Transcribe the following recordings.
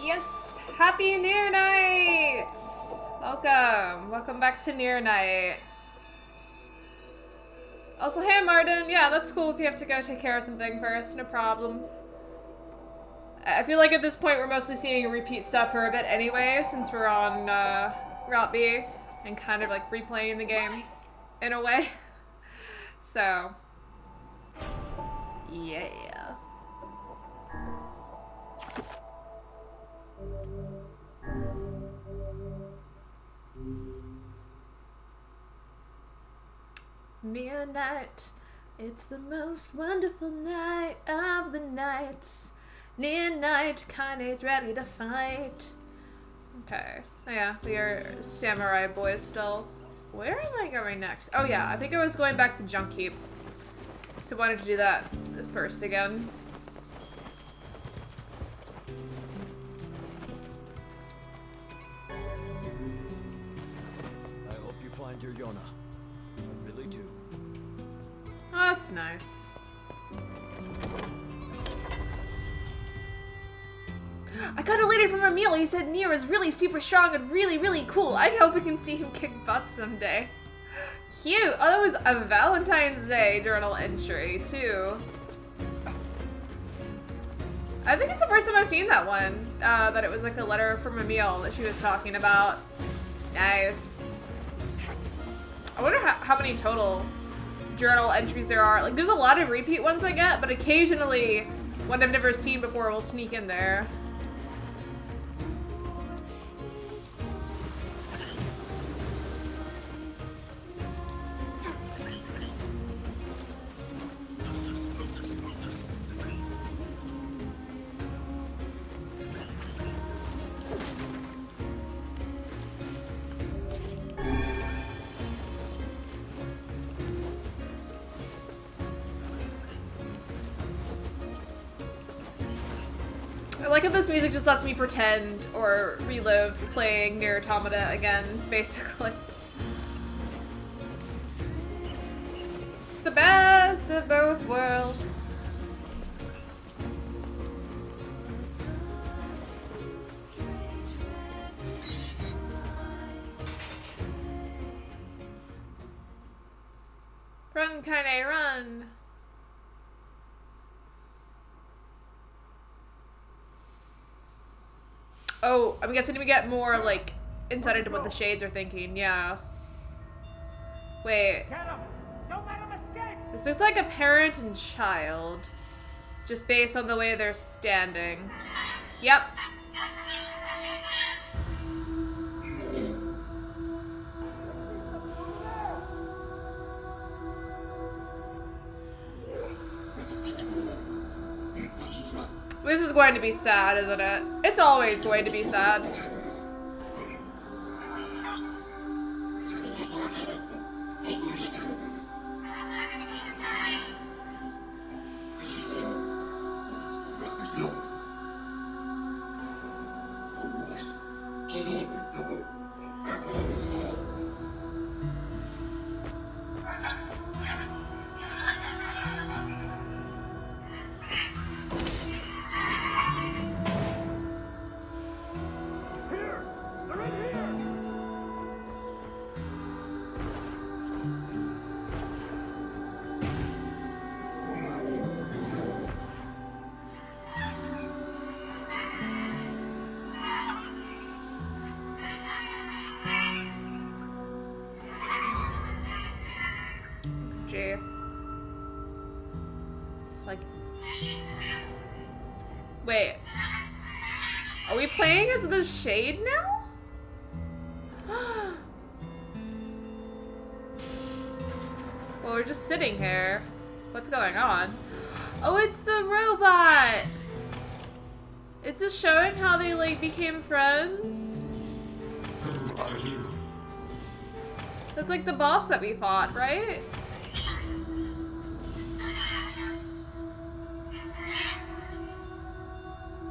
Yes! Happy NieR Night! Welcome. Welcome back to NieR Night. Also, hey Martin. Yeah, that's cool if you have to go take care of something first. No problem. I feel like at this point we're mostly seeing repeat stuff for a bit anyway, since we're on Route B and kind of like replaying the game in a way. So, yeah. NieR Night, it's the most wonderful night of the nights. NieR Night, Kane's ready to fight. Okay, oh, yeah, we are samurai boys still. Where am I going next? Oh yeah, I think I was going back to Junk Heap. So I wanted to do that first again. I hope you find your Yona. I really do. Oh, that's nice. I got a letter from Emil. He said NieR is really super strong and really cool. I hope we can see him kick butt someday. Cute. Oh, that was a Valentine's Day journal entry, too. I think it's the first time I've seen that one. That it was like a letter from Emil that she was talking about. Nice. I wonder how many total journal entries there are. Like, there's a lot of repeat ones I get, but occasionally one I've never seen before will sneak in there. I like how this music just lets me pretend or relive playing NieR Automata again, basically. It's the best of both worlds. Run, Kane, run! Oh, I'm guessing we get more, like, insight into what the Shades are thinking, yeah. Wait. This looks like a parent and child. Just based on the way they're standing. Yep. This is going to be sad, isn't it? It's always going to be sad. It's like... Wait. Are we playing as the Shade now? Well, we're just sitting here. What's going on? Oh, it's the robot! It's just showing how they, like, became friends. Who are you? That's like the boss that we fought, right?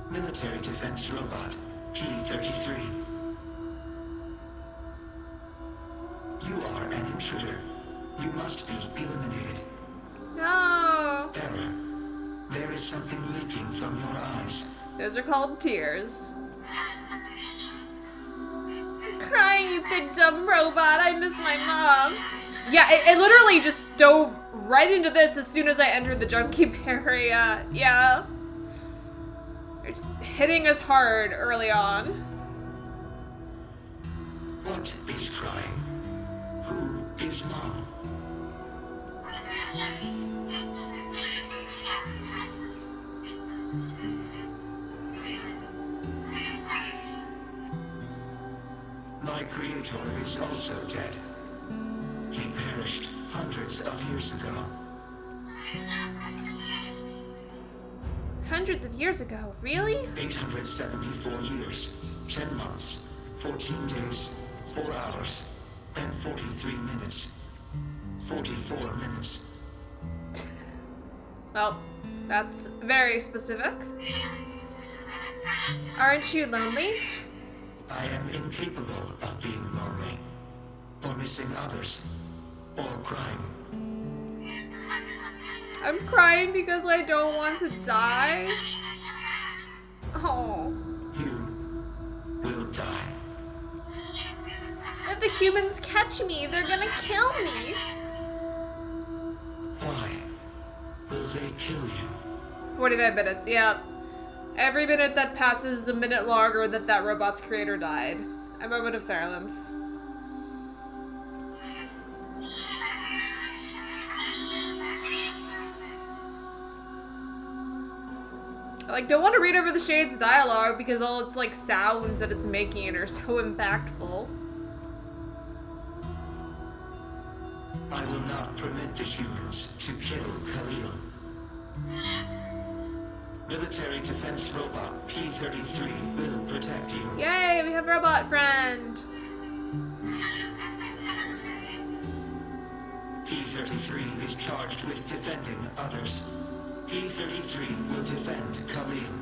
Military defense robot, P-33. You are an intruder. You must be eliminated. No. Error. There is something leaking from your eyes. Those are called tears. stupid dumb robot. I miss my mom. Yeah, it literally just dove right into this as soon as I entered the junkie area. Yeah. They're just hitting us hard early on. What is crying? Who is mom? My creator is also dead. He perished hundreds of years ago. Hundreds of years ago, really? 874 years, 10 months, 14 days, 4 hours, and 43 minutes. 44 minutes. Well, that's very specific. Aren't you lonely? I am incapable of being lonely, or missing others, or crying. I'm crying because I don't want to die. Oh. You will die. If the humans catch me, they're gonna kill me. Why will they kill you? 45 minutes, yeah. Every minute that passes is a minute longer that robot's creator died. A moment of silence. I don't want to read over the Shade's dialogue because all its sounds that it's making are so impactful. I will not permit the humans to kill Khalil. Military defense robot P-33 will protect you. Yay, we have a robot friend. P-33 is charged with defending others. P-33 will defend Khalil.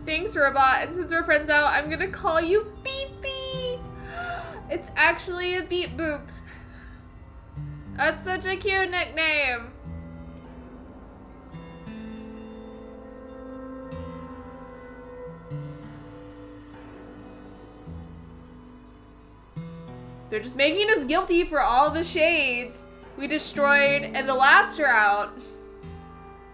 Thanks, robot. And since our friend's out, I'm gonna call you Beep Beep. It's actually a beep boop. That's such a cute nickname. They're just making us guilty for all the shades we destroyed and the last are out.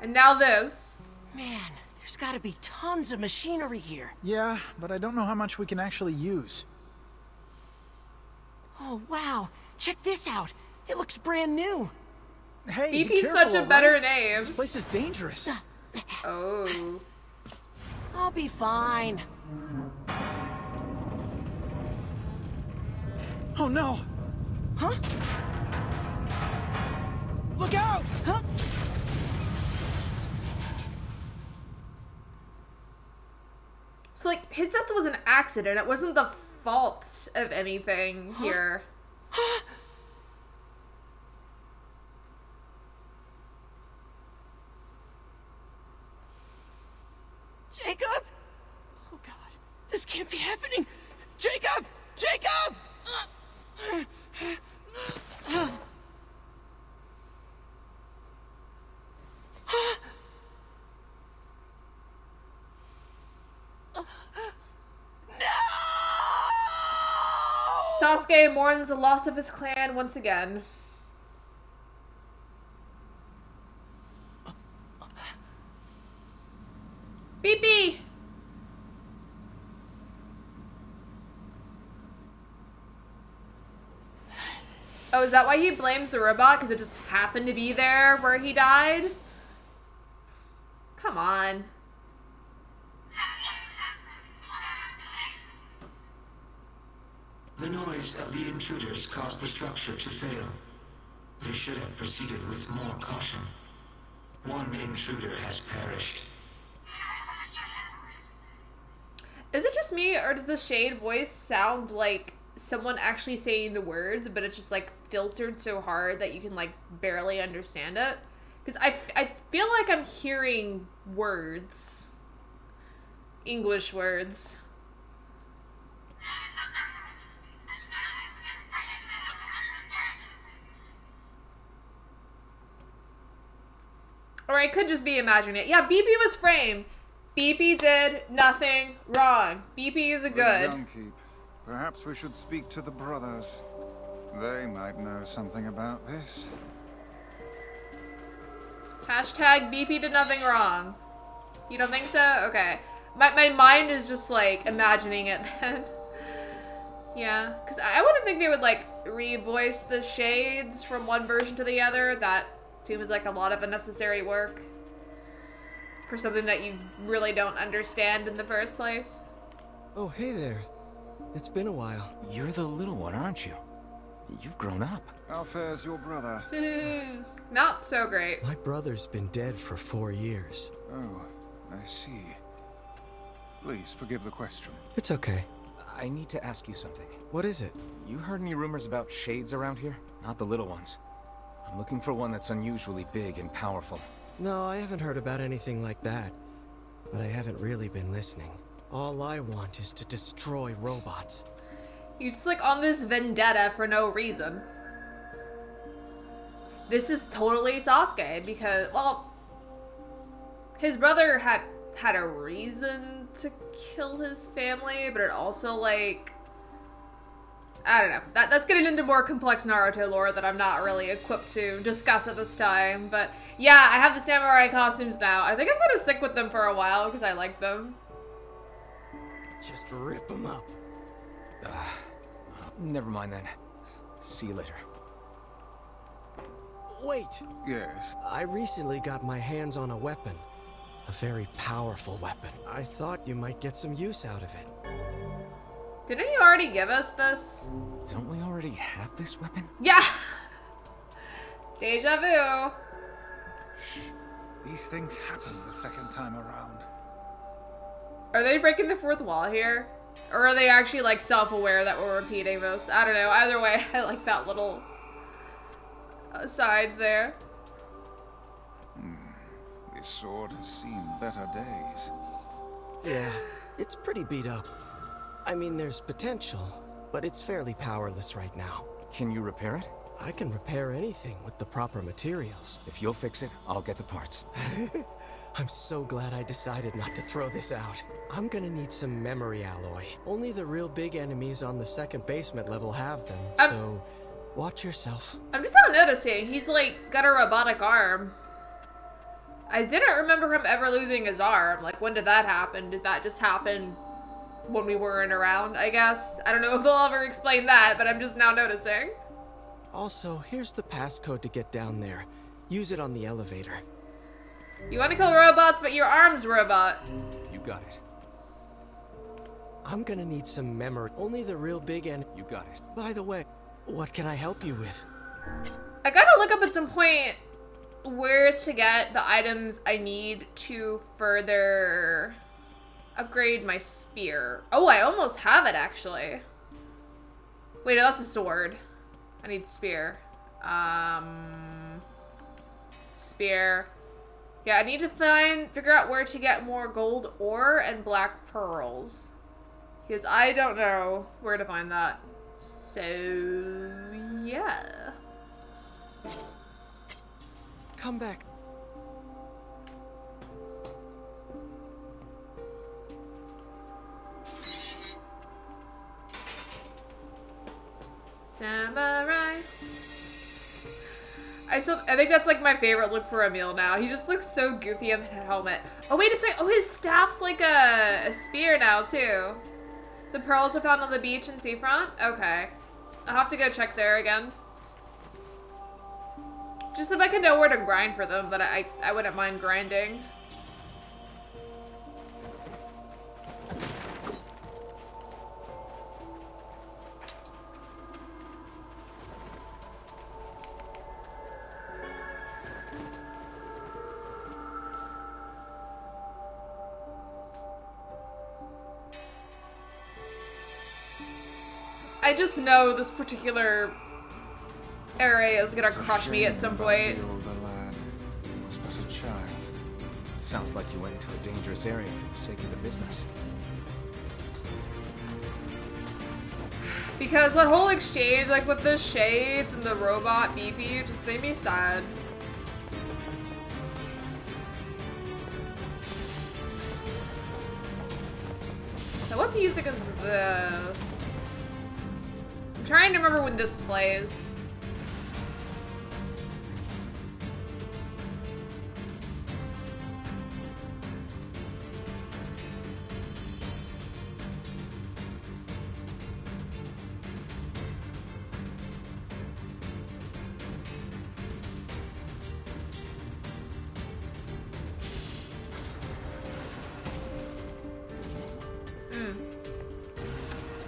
And now this. Man, there's gotta be tons of machinery here. Yeah, but I don't know how much we can actually use. Oh, wow. Check this out. It looks brand new. Hey, BP's be careful, such a all better right? name. This place is dangerous. Oh. I'll be fine. Oh no! Huh? Look out! Huh? So his death was an accident. It wasn't the fault of anything here. Jacob? Oh god, this can't be happening. Jacob! Jacob! Sasuke mourns the loss of his clan once again. Beep beep! Oh, is that why he blames the robot? Because it just happened to be there where he died? Come on. The noise of the intruders caused the structure to fail. They should have proceeded with more caution. One intruder has perished. Is it just me, or does the Shade voice sound like someone actually saying the words, but it's just filtered so hard that you can barely understand it? Because I feel like I'm hearing words. English words. Or I could just be imagining it. Yeah, BB was framed. BP did nothing wrong. BP is a good. Junkie. Perhaps we should speak to the brothers. They might know something about this. Hashtag BP did nothing wrong. You don't think so? Okay. My mind is just like imagining it then. Yeah, because I wouldn't think they would like re-voice the shades from one version to the other. That seems like a lot of unnecessary work for something that you really don't understand in the first place. Oh, hey there. It's been a while. You're the little one, aren't you? You've grown up. How fares your brother? Not so great. My brother's been dead for 4 years. Oh, I see. Please forgive the question. It's okay. I need to ask you something. What is it? You heard any rumors about shades around here? Not the little ones. I'm looking for one that's unusually big and powerful. No, I haven't heard about anything like that. But I haven't really been listening. All I want is to destroy robots. You're just like on this vendetta for no reason. This is totally Sasuke because, well, his brother had a reason to kill his family, but it also like, I don't know. That's getting into more complex Naruto lore that I'm not really equipped to discuss at this time. But yeah, I have the samurai costumes now. I think I'm gonna stick with them for a while because I like them. Just rip them up. Never mind then. See you later. Wait! Yes. I recently got my hands on a weapon. A very powerful weapon. I thought you might get some use out of it. Didn't you already give us this? Don't we already have this weapon? Yeah! Deja vu. These things happen the second time around. Are they breaking the fourth wall here? Or are they actually like self-aware that we're repeating this? I don't know. Either way, I like that little aside there. This sword has seen better days. Yeah, it's pretty beat up. I mean, there's potential, but it's fairly powerless right now. Can you repair it? I can repair anything with the proper materials. If you'll fix it, I'll get the parts. I'm so glad I decided not to throw this out. I'm gonna need some memory alloy. Only the real big enemies on the second basement level have them, so watch yourself. I'm just not noticing. He's like got a robotic arm. I didn't remember him ever losing his arm. Like, when did that happen? Did that just happen when we weren't around, I guess? I don't know if they'll ever explain that, but I'm just now noticing. Also, here's the passcode to get down there. Use it on the elevator. You want to kill robots, but your arm's robot. You got it. I'm gonna need some memory. Only the real big and... You got it. By the way, what can I help you with? I gotta look up at some point where to get the items I need to further upgrade my spear. Oh, I almost have it, actually. Wait, no, that's a sword. I need spear. Spear. Yeah, I need to figure out where to get more gold ore and black pearls. Because I don't know where to find that. So, yeah. Come back. Samurai. I think that's like my favorite look for Emil now. He just looks so goofy in the helmet. Oh, wait a second. Oh, his staff's like a spear now, too. The pearls are found on the beach in Seafront? Okay. I'll have to go check there again. Just so I can know where to grind for them, but I wouldn't mind grinding. I just know this particular area is gonna crush me at some point. The older lad. He was but a child. Sounds like you went into a dangerous area for the sake of the business. Because that whole exchange, like with the shades and the robot BP, just made me sad. So what music is this? I'm trying to remember when this plays.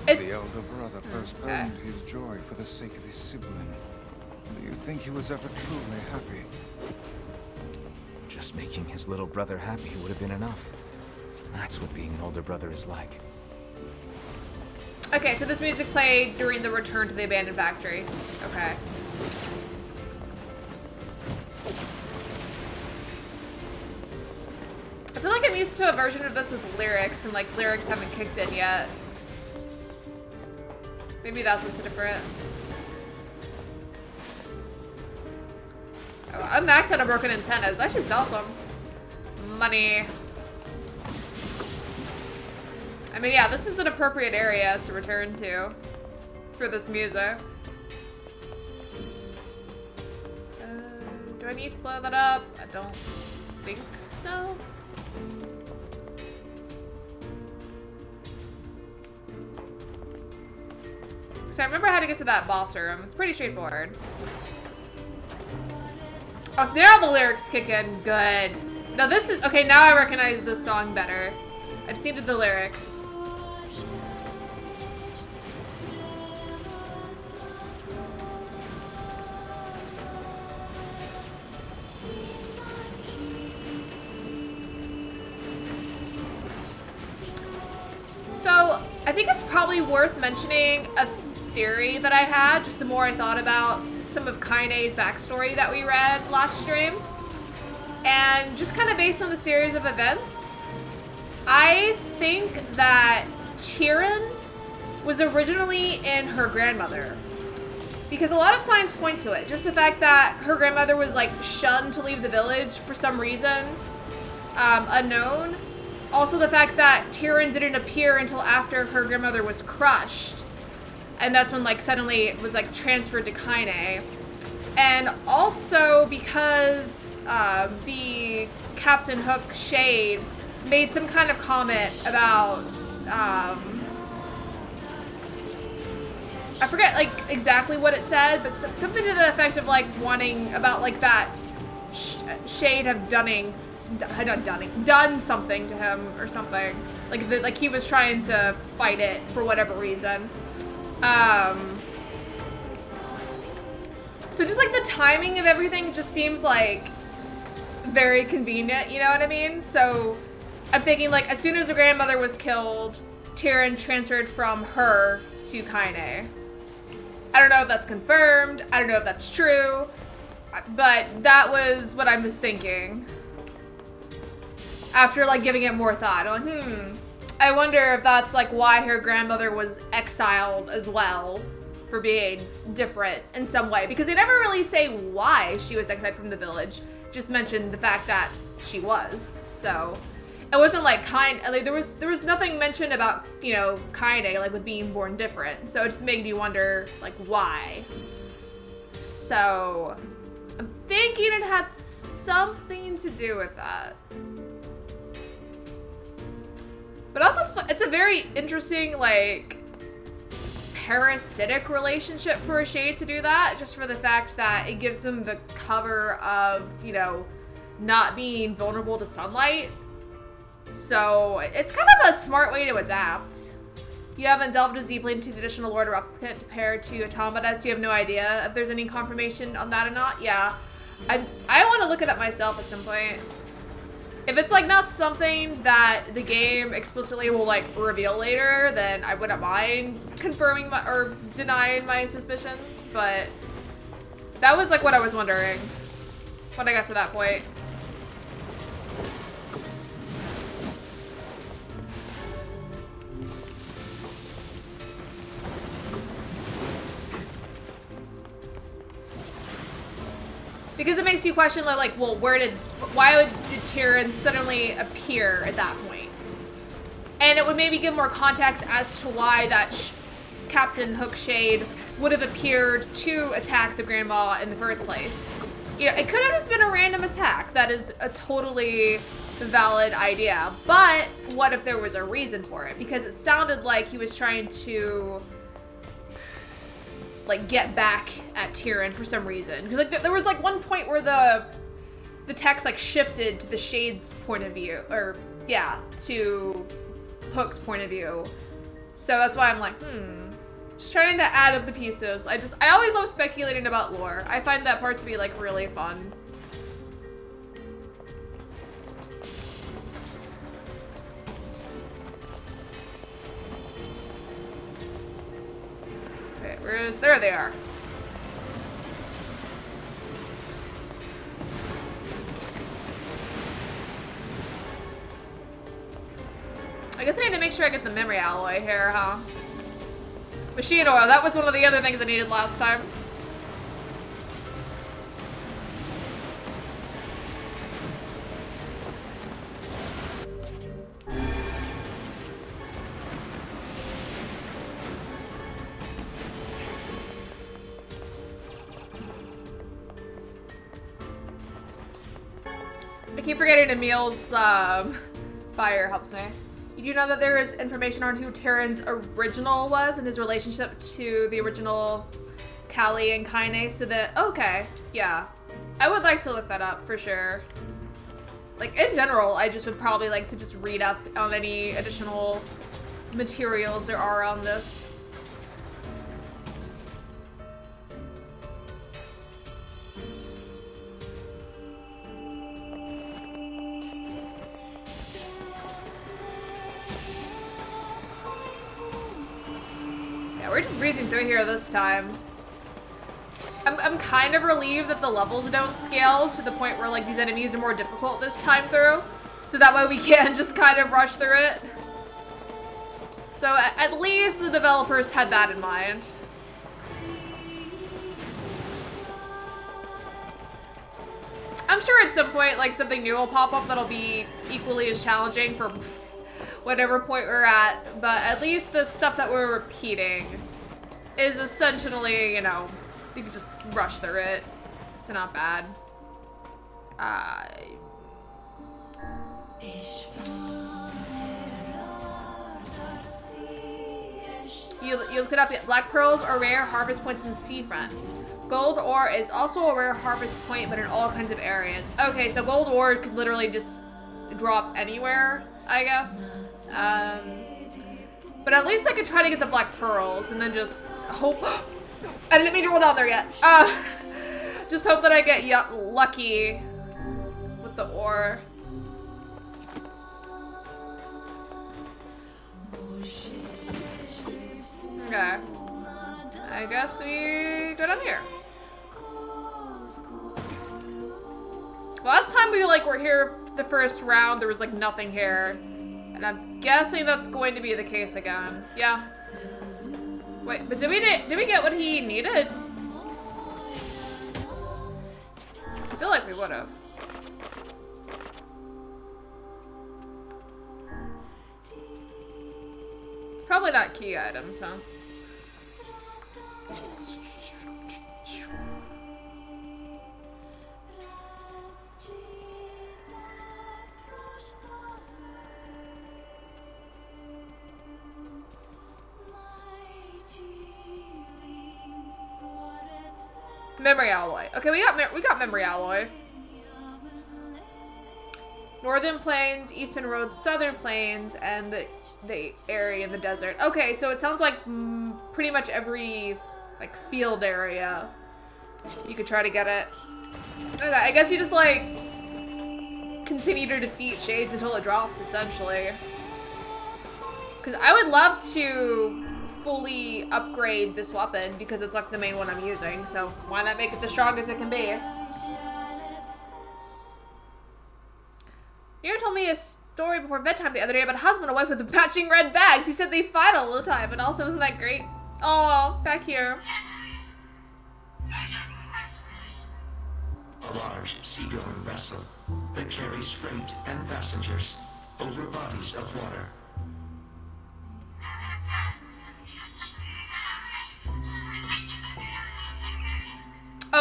The elder brother postponed his joy for the sake of his sibling. Do you think he was ever truly happy? Just making his little brother happy would have been enough. That's what being an older brother is like. Okay, so this music played during the return to the abandoned factory. Okay. I feel like I'm used to a version of this with lyrics, and like lyrics haven't kicked in yet. Maybe that's what's different. Oh, I'm maxed out of broken antennas. I should sell some. Money. I mean, yeah, this is an appropriate area to return to for this music. Do I need to blow that up? I don't think so. So I remember how to get to that boss room. It's pretty straightforward. Oh, now the lyrics kick in. Good. Now this is... Okay, now I recognize the song better. I just needed the lyrics. So, I think it's probably worth mentioning a theory that I had, just the more I thought about some of Kaine's backstory that we read last stream. And just kind of based on the series of events, I think that Tyrion was originally in her grandmother. Because a lot of signs point to it. Just the fact that her grandmother was like shunned to leave the village for some reason unknown. Also the fact that Tyrion didn't appear until after her grandmother was crushed. And that's when like suddenly it was like transferred to Kaine. And also because the Captain Hook Shade made some kind of comment about I forget like exactly what it said, but something to the effect of like wanting about like that Shade have done something to him or something. Like he was trying to fight it for whatever reason. So just like the timing of everything just seems like very convenient, you know what I mean? So I'm thinking like as soon as the grandmother was killed, Tyrion transferred from her to Kaine. I don't know if that's confirmed. I don't know if that's true, but that was what I was thinking. After like giving it more thought, I'm like, I wonder if that's like why her grandmother was exiled as well for being different in some way, because they never really say why she was exiled from the village. Just mentioned the fact that she was. So it wasn't like like there was nothing mentioned about, you know, Kaine like with being born different. So it just made me wonder like why. So I'm thinking it had something to do with that. But also just like, it's a very interesting like parasitic relationship for a Shade to do that, just for the fact that it gives them the cover of, you know, not being vulnerable to sunlight. So it's kind of a smart way to adapt. You haven't delved as deeply into the additional NieR Replicant compared to Automata, so you have no idea if there's any confirmation on that or not. Yeah, I want to look it up myself at some point. If it's like not something that the game explicitly will like reveal later, then I wouldn't mind confirming or denying my suspicions, but that was like what I was wondering when I got to that point. Because it makes you question, like, well, why did Tyrion suddenly appear at that point? And it would maybe give more context as to why that Captain Hook Shade would have appeared to attack the Grandma in the first place. You know, it could have just been a random attack. That is a totally valid idea. But what if there was a reason for it? Because it sounded like he was trying to, like, get back at Tyrion for some reason. Because, like, there was, like, one point where the text, like, shifted to the Shade's point of view. Or, yeah, to Hook's point of view. So that's why I'm like, just trying to add up the pieces. I always love speculating about lore. I find that part to be, like, really fun. Okay, there they are. I guess I need to make sure I get the memory alloy here, huh? Machine oil, that was one of the other things I needed last time. I keep forgetting Emil's fire helps me. You do know that there is information on who Tyrion's original was and his relationship to the original Callie and Kaine, so that, okay, yeah. I would like to look that up for sure. Like, in general, I just would probably like to just read up on any additional materials there are on this. We're just breezing through here this time. I'm kind of relieved that the levels don't scale to the point where, like, these enemies are more difficult this time through. So that way we can just kind of rush through it. So at least the developers had that in mind. I'm sure at some point, like, something new will pop up that'll be equally as challenging for whatever point we're at, but at least the stuff that we're repeating is essentially, you know, you can just rush through it. It's not bad. You looked it up yet. Black pearls are rare harvest points in the seafront. Gold ore is also a rare harvest point, but in all kinds of areas. Okay, so gold ore could literally just drop anywhere, I guess. But at least I could try to get the black pearls and then just hope. I didn't mean to roll down there yet. Just hope that I get lucky with the ore. Okay. I guess we go down here. Last time we were here the first round, there was like nothing here. And I'm guessing that's going to be the case again. Yeah. Wait, but did we get what he needed? I feel like we would have. Probably not key items, huh? Memory alloy. Okay, we got memory alloy. Northern Plains, Eastern Road, Southern Plains, and the area in the desert. Okay, so it sounds like pretty much every like field area you could try to get it. Okay, I guess you just like continue to defeat shades until it drops, essentially. Because I would love to fully upgrade this weapon because it's like the main one I'm using, so why not make it the strongest it can be? NieR told me a story before bedtime the other day about a husband and wife with matching red bags. He said they fight all the time, and also isn't that great? Oh, back here. A large seagoing vessel that carries freight and passengers over bodies of water.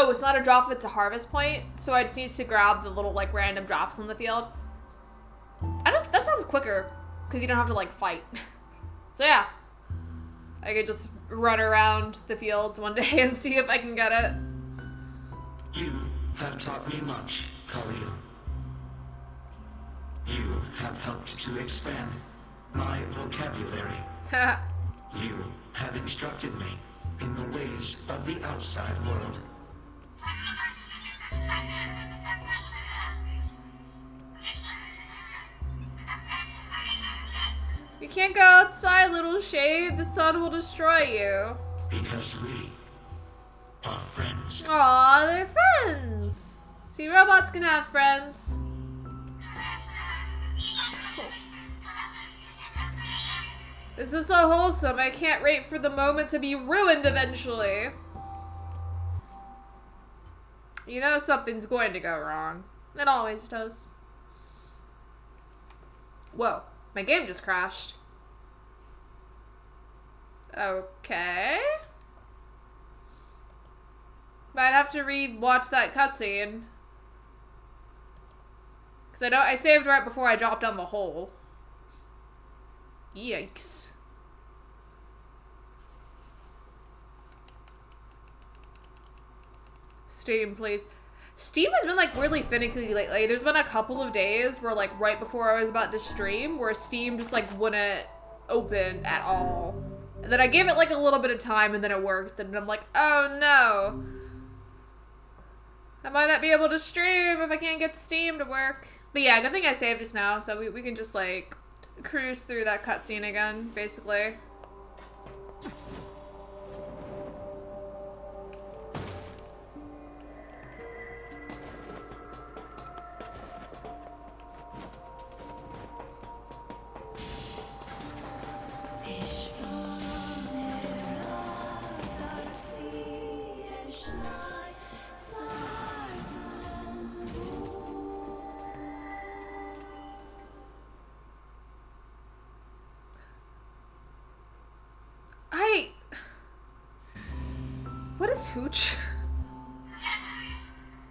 oh, it's not a drop, it's a harvest point. So I just need to grab the little like random drops on the field. That sounds quicker because you don't have to like fight. So yeah, I could just run around the fields one day and see if I can get it. You have taught me much, Khalil. You have helped to expand my vocabulary. You have instructed me in the ways of the outside world. You can't go outside, little shade. The sun will destroy you. Because we are friends. Aw, they're friends. See, robots can have friends. This is so wholesome. I can't wait for the moment to be ruined eventually. You know something's going to go wrong. It always does. Whoa, my game just crashed. Okay. Might have to re-watch that cutscene. Because I saved right before I dropped down the hole. Yikes. Steam, please. Steam has been like really finicky lately. There's been a couple of days where like right before I was about to stream where Steam just like wouldn't open at all. And then I gave it like a little bit of time and then it worked and I'm like, oh no. I might not be able to stream if I can't get Steam to work. But yeah, good thing I saved just now so we can just like cruise through that cutscene again, basically. What is hooch?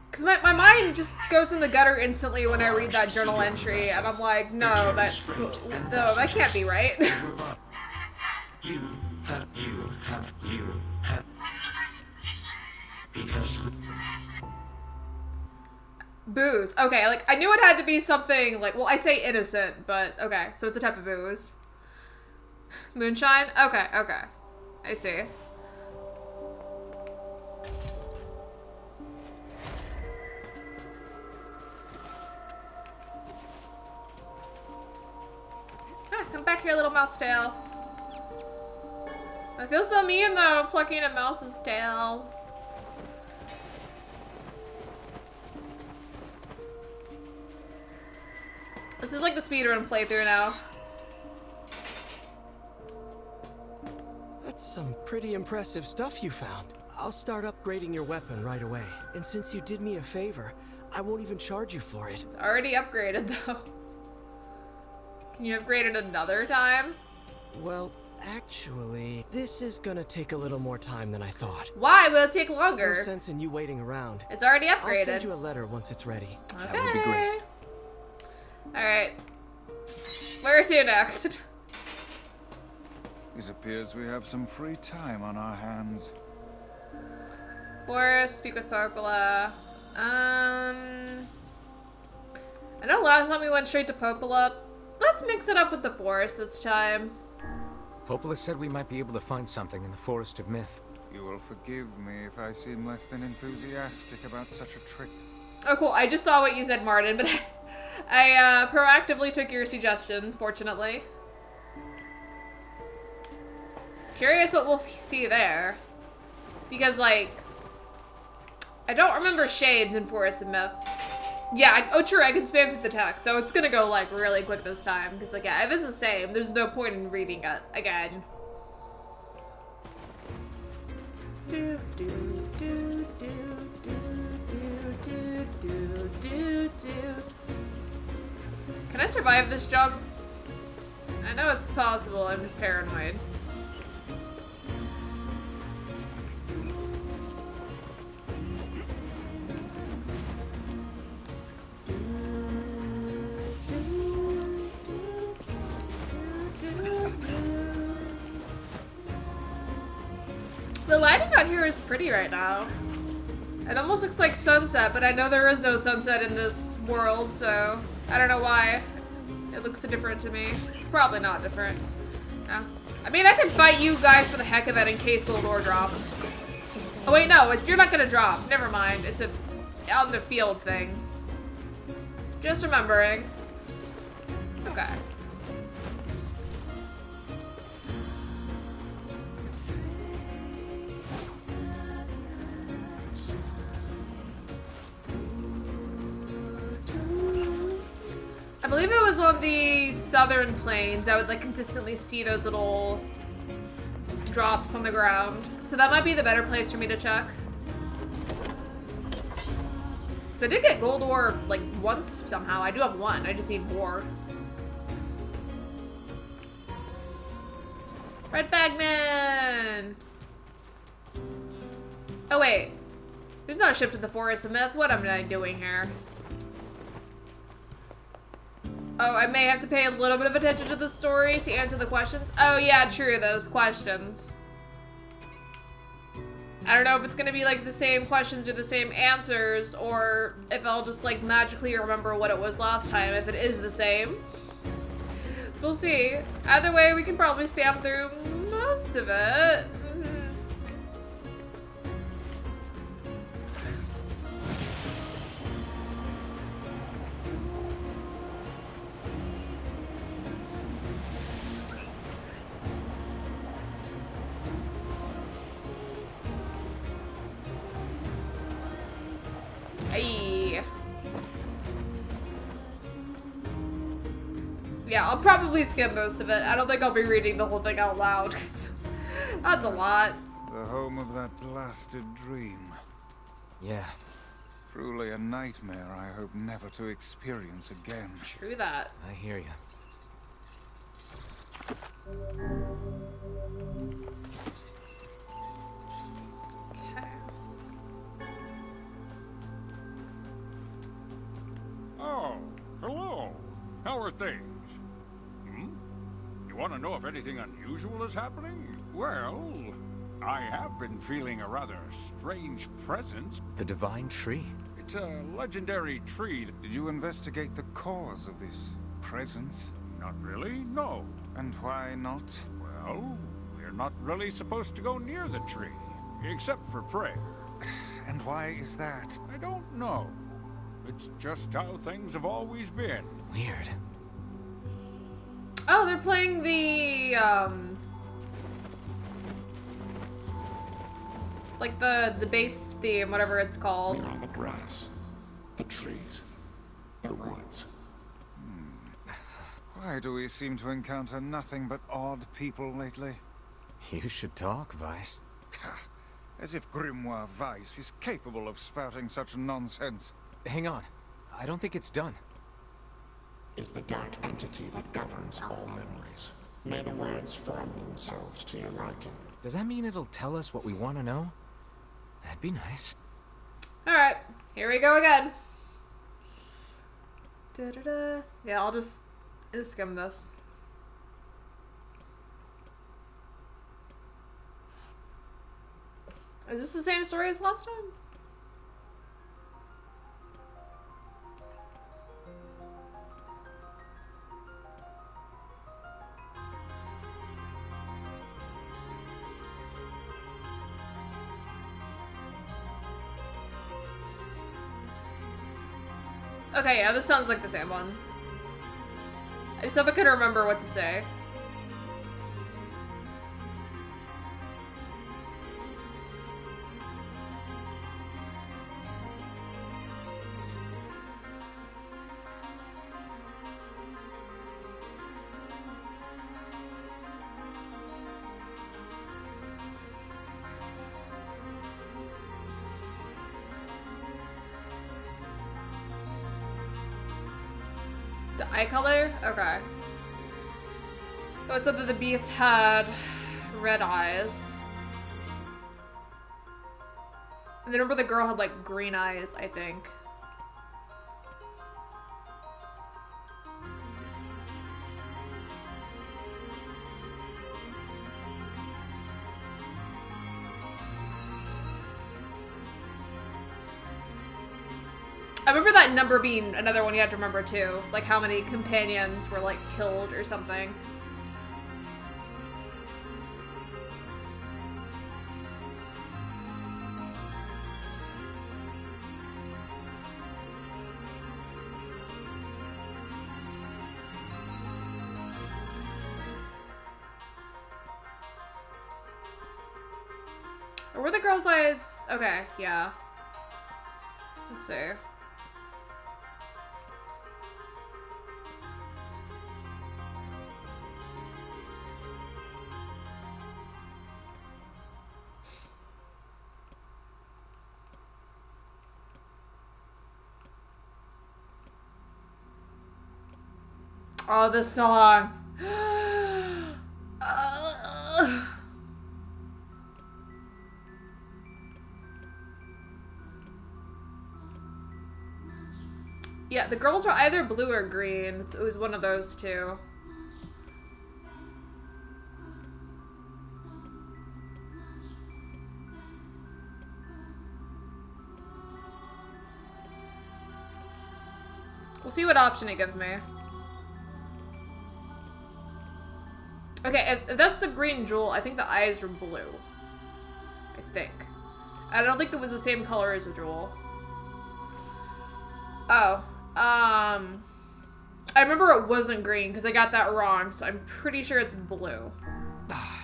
Because my mind just goes in the gutter instantly when I read that journal entry, and I'm like, no, that can't be right. You have. Because. Booze. Okay, like, I knew it had to be something, like, well, I say innocent, but, okay, so it's a type of booze. Moonshine? Okay, okay. I see. Come back here, little mouse tail. I feel so mean, though, plucking a mouse's tail. This is like the speedrun playthrough now. That's some pretty impressive stuff you found. I'll start upgrading your weapon right away. And since you did me a favor, I won't even charge you for it. It's already upgraded, though. Can you upgrade it another time? Well, actually, this is gonna take a little more time than I thought. Why will it take longer? No sense in you waiting around. It's already upgraded. I'll send you a letter once it's ready. Okay. That would be great. Alright. Where to next? It appears we have some free time on our hands. Forest, speak with Popola. I know last time we went straight to Popola. Let's mix it up with the forest this time. Popola said we might be able to find something in the Forest of Myth. You will forgive me if I seem less than enthusiastic about such a trip. Oh, cool. I just saw what you said, Martin, but I proactively took your suggestion, fortunately. Curious what we'll see there. Because, like, I don't remember shades in Forest of Myth. Yeah, oh true, I can spam through the text, so it's gonna go, like, really quick this time. Because, like, yeah, if it's the same, there's no point in reading it again. Do, do, do, do, do, do, do, do, do. Can I survive this jump? I know it's possible, I'm just paranoid. The lighting out here is pretty right now. It almost looks like sunset, but I know there is no sunset in this world, so I don't know why. It looks so different to me. Probably not different. No. I mean, I can fight you guys for the heck of it in case gold ore drops. Oh wait, no, you're not gonna drop. Never mind. It's a on the field thing. Just remembering. Okay. I believe it was on the southern plains. I would like consistently see those little drops on the ground. So that might be the better place for me to check. Because I did get gold ore like once somehow. I do have one. I just need more. Red Bagman! Oh wait. There's no ship to the Forest of Myth. What am I doing here? Oh, I may have to pay a little bit of attention to the story to answer the questions. Oh yeah, true, those questions. I don't know if it's gonna be like the same questions or the same answers, or if I'll just like magically remember what it was last time, if it is the same. We'll see. Either way, we can probably spam through most of it. Hey. Yeah, I'll probably skim most of it. I don't think I'll be reading the whole thing out loud, because that's a lot. The home of that blasted dream. Yeah. Truly a nightmare I hope never to experience again. True that. I hear you. Okay. Oh, hello. How are things? You want to know if anything unusual is happening? Well, I have been feeling a rather strange presence. The divine tree? It's a legendary tree. Did you investigate the cause of this presence? Not really, no. And why not? Well, we're not really supposed to go near the tree, except for prayer. And why is that? I don't know. It's just how things have always been. Weird. Oh, they're playing the, like the bass theme, whatever it's called. We are the grass, the trees, the woods. Why do we seem to encounter nothing but odd people lately? You should talk, Vice. As if Grimoire Weiss is capable of spouting such nonsense. Hang on. I don't think it's done. Is the dark entity that governs all memories. May the words form themselves to your liking. Does that mean it'll tell us what we want to know? That'd be nice. Alright, here we go again. Da-da-da. Yeah, I'll just skim this. Is this the same story as last time? Okay, yeah, this sounds like the same one. I just hope I can remember what to say. The eye color? Okay. Oh, it said that the beast had red eyes. And then remember the girl had like green eyes, I think. I remember that number being another one you had to remember too. Like how many companions were like killed or something. Or were the girl's eyes? Okay, yeah. Let's see. Oh, this song. Yeah, the girls were either blue or green. It was one of those two. We'll see what option it gives me. Okay, if that's the green jewel, I think the eyes were blue. I think. I don't think it was the same color as the jewel. Oh. I remember it wasn't green because I got that wrong, so I'm pretty sure it's blue.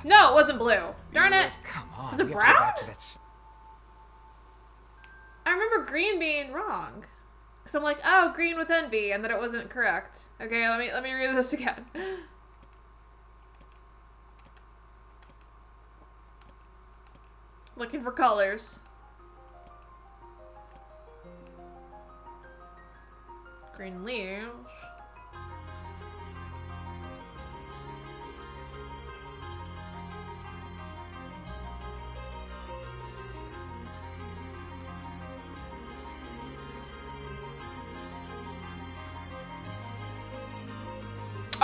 No, it wasn't blue. Darn it. Come on. Was it brown? I remember green being wrong. Because I'm like, oh, green with envy, and then it wasn't correct. Okay, let me read this again. Looking for colors. Green leaves.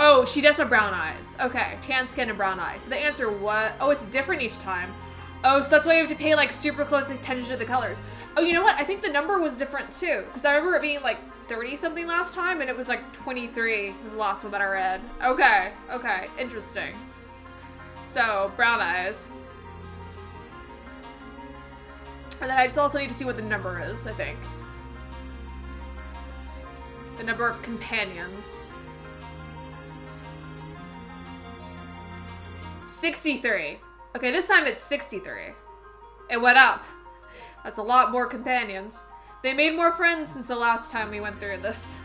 Oh, she does have brown eyes. Okay, tan skin and brown eyes. So the answer what? Oh, it's different each time. Oh, so that's why you have to pay like super close attention to the colors. Oh, you know what? I think the number was different too. Because I remember it being like 30 something last time and it was like 23 the last one that I read. Okay, okay, interesting. So, brown eyes. And then I just also need to see what the number is, I think. The number of companions. 63. Okay, this time it's 63. It went up. That's a lot more companions. They made more friends since the last time we went through this.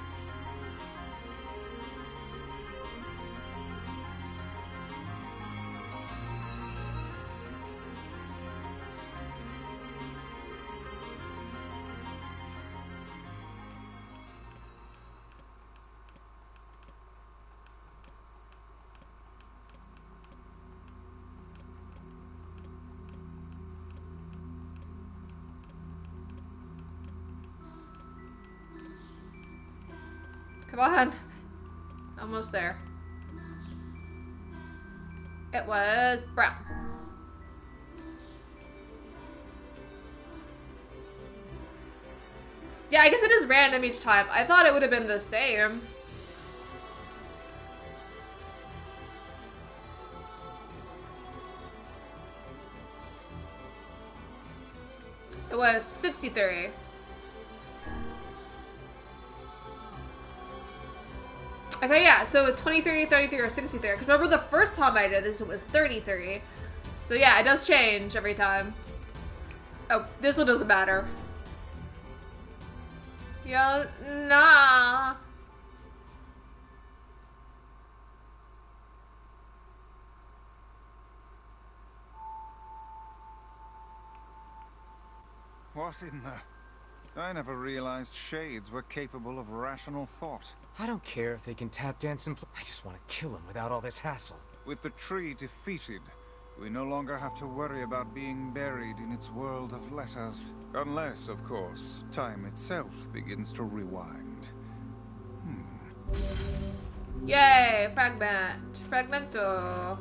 Come on. Almost there. It was brown. Yeah, I guess it is random each time. I thought it would have been the same. It was 63. Okay, yeah, so 23, 33, or 63. Because remember the first time I did this, it was 33. So yeah, it does change every time. Oh, this one doesn't matter. Yeah, nah. What in the... I never realized shades were capable of rational thought. I don't care if they can tap dance and I just want to kill them without all this hassle. With the tree defeated, we no longer have to worry about being buried in its world of letters. Unless, of course, time itself begins to rewind. Yay, fragment. Fragmento.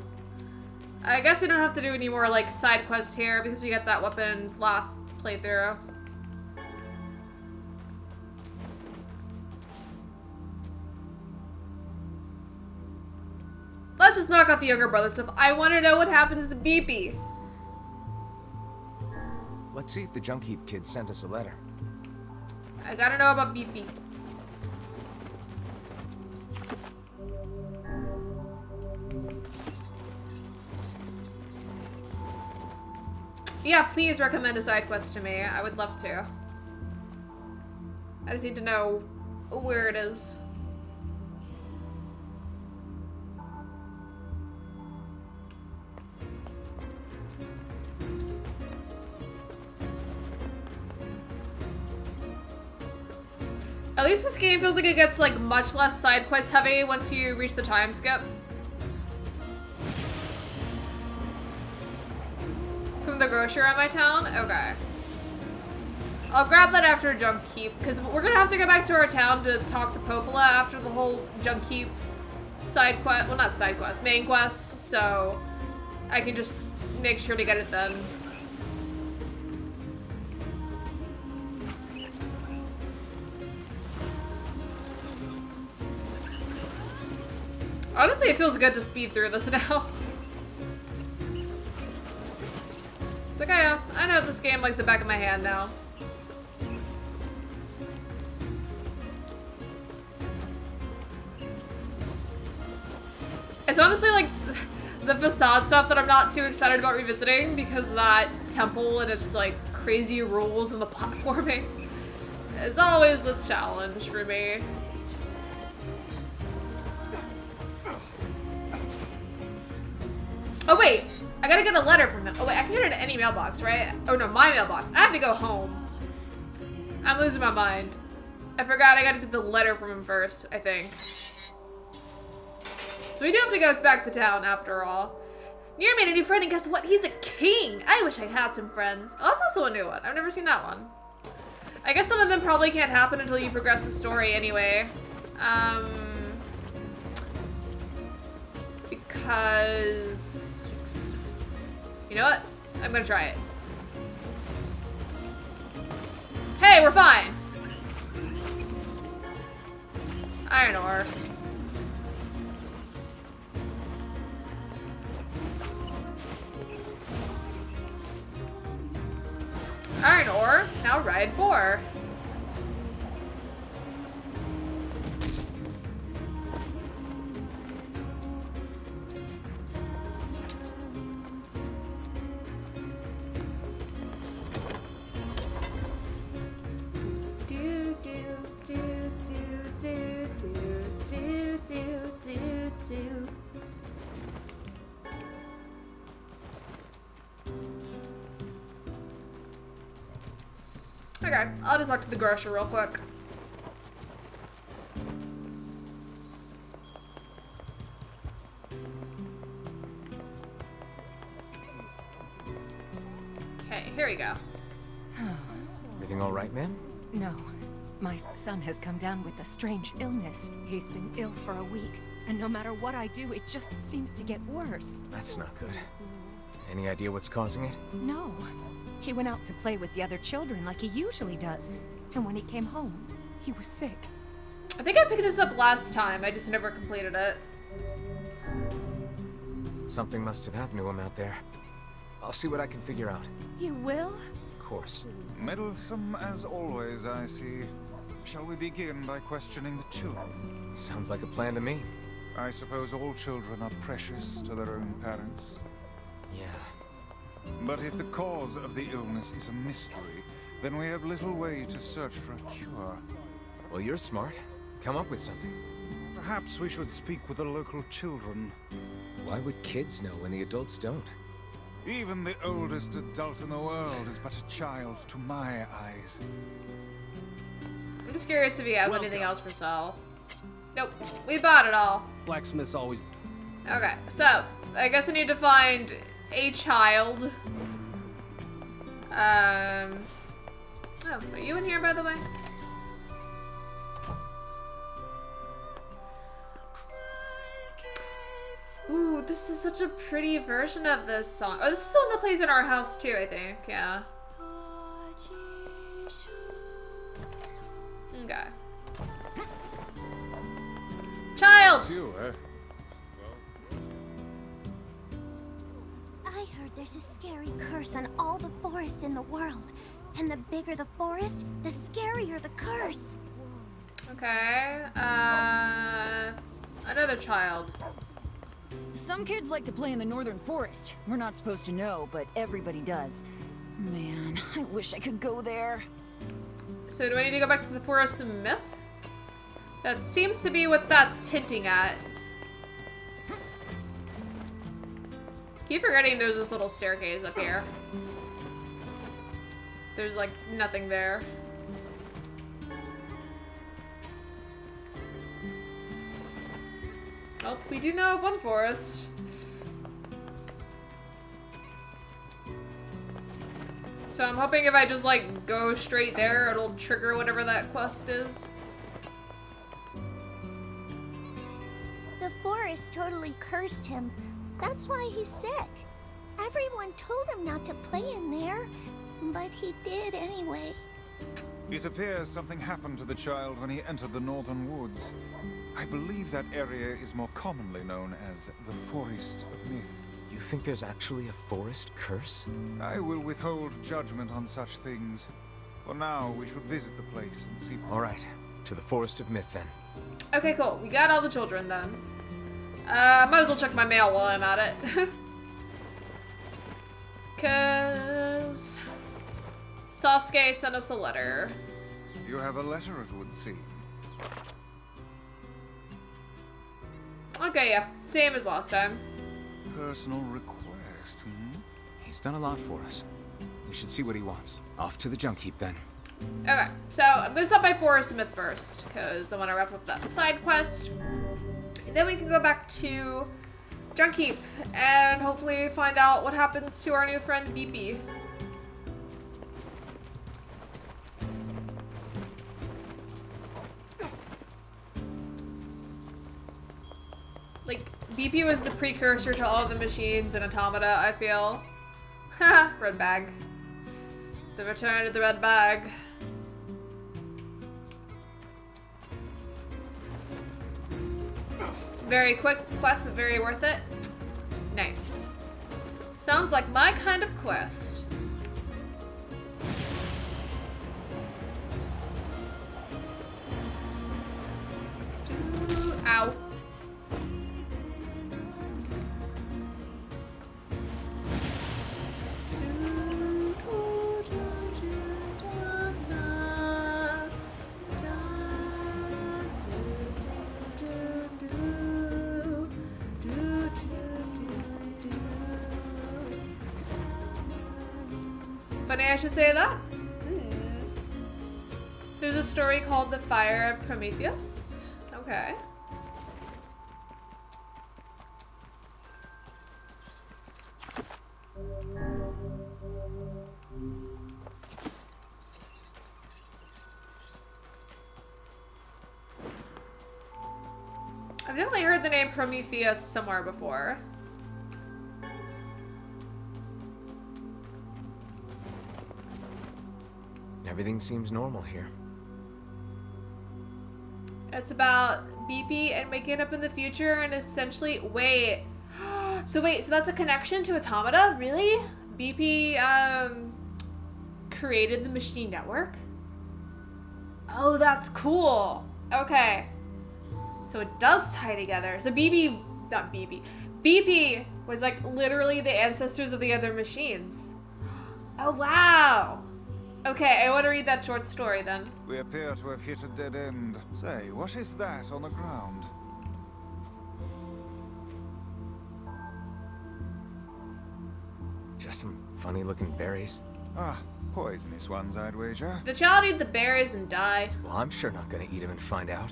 I guess we don't have to do any more, like, side quests here because we got that weapon last playthrough. let's just knock out the younger brother stuff. I want to know what happens to Beepy. Let's see if the junk heap kid sent us a letter. I gotta know about Beepy. Yeah, please recommend a side quest to me. I would love to. I just need to know where it is. At least this game feels like it gets like much less side quest heavy once you reach the time skip. From the grocer at my town? Okay. I'll grab that after Junk Heap, because we're gonna have to go back to our town to talk to Popola after the whole Junk Heap side quest, well not side quest, main quest, so I can just make sure to get it done. Honestly, it feels good to speed through this now. It's like, I know this game like the back of my hand now. It's honestly like the facade stuff that I'm not too excited about revisiting because that temple and its like crazy rules and the platforming is always the challenge for me. Oh wait, I gotta get a letter from him. Oh wait, I can get it at any mailbox, right? Oh no, my mailbox. I have to go home. I'm losing my mind. I forgot I gotta get the letter from him first, I think. So we do have to go back to town after all. NieR made a new friend and guess what? He's a king! I wish I had some friends. Oh, that's also a new one. I've never seen that one. I guess some of them probably can't happen until you progress the story anyway. Because... You know what? I'm gonna try it. Hey, we're fine! Iron ore. Iron ore, now ride boar. Okay, I'll just talk to the grocer real quick. Okay, here we go. Everything all right, ma'am? No. My son has come down with a strange illness. He's been ill for a week, and no matter what I do, it just seems to get worse. That's not good. Any idea what's causing it? No. He went out to play with the other children like he usually does, and when he came home, he was sick. I think I picked this up last time, I just never completed it. Something must have happened to him out there. I'll see what I can figure out. You will? Of course. Meddlesome as always, I see. Shall we begin by questioning the children? Sounds like a plan to me. I suppose all children are precious to their own parents. Yeah. But if the cause of the illness is a mystery, then we have little way to search for a cure. Well, you're smart. Come up with something. Perhaps we should speak with the local children. Why would kids know when the adults don't? Even the oldest adult in the world is but a child to my eyes. I'm just curious if he has anything else for sale. Nope, we bought it all. Blacksmith's always... Okay, so, I guess I need to find a child. Oh, are you in here, by the way? Ooh, this is such a pretty version of this song. Oh, this is the one that plays in our house too, I think. Yeah. Okay. Child! You, There's a scary curse on all the forests in the world. And the bigger the forest, the scarier the curse. Okay, another child. Some kids like to play in the northern forest. We're not supposed to know, but everybody does. Man, I wish I could go there. So do I need to go back to the Forest of Myth? That seems to be what that's hinting at. Keep forgetting there's this little staircase up here. There's like nothing there. Well, we do know of one forest. So I'm hoping if I just like go straight there, it'll trigger whatever that quest is. The forest totally cursed him. That's why he's sick. Everyone told him not to play in there, but he did anyway. It appears something happened to the child when he entered the northern woods. I believe that area is more commonly known as the Forest of Myth. You think there's actually a forest curse? I will withhold judgment on such things. For now, we should visit the place and see. All right, to the Forest of Myth then. Okay, cool. We got all the children then. Might as well check my mail while I'm at it. Cause Sasuke sent us a letter. You have a letter, it would seem. Okay, yeah. Same as last time. Personal request, hmm? He's done a lot for us. We should see what he wants. Off to the junk heap then. Okay, so I'm gonna stop by Forest of Myth first, because I want to wrap up that side quest. And then we can go back to Junk Heap and hopefully find out what happens to our new friend BP. Like, BP was the precursor to all the machines and automata, I feel. Haha, red bag. The return of the red bag. Very quick quest, but very worth it. Nice. Sounds like my kind of quest. Ow. Funny I should say that. There's a story called The Fire of Prometheus. Okay. I've definitely heard the name Prometheus somewhere before. Everything seems normal here. It's about BP and waking up in the future and essentially... Wait. So that's a connection to Automata? Really? BP, created the machine network? Oh, that's cool. Okay. So it does tie together. So BP was like literally the ancestors of the other machines. Oh, wow. Okay, I want to read that short story then. We appear to have hit a dead end. Say, what is that on the ground? Just some funny-looking berries. Ah, poisonous ones, I'd wager. The child eat the berries and die. Well, I'm sure not gonna eat them and find out.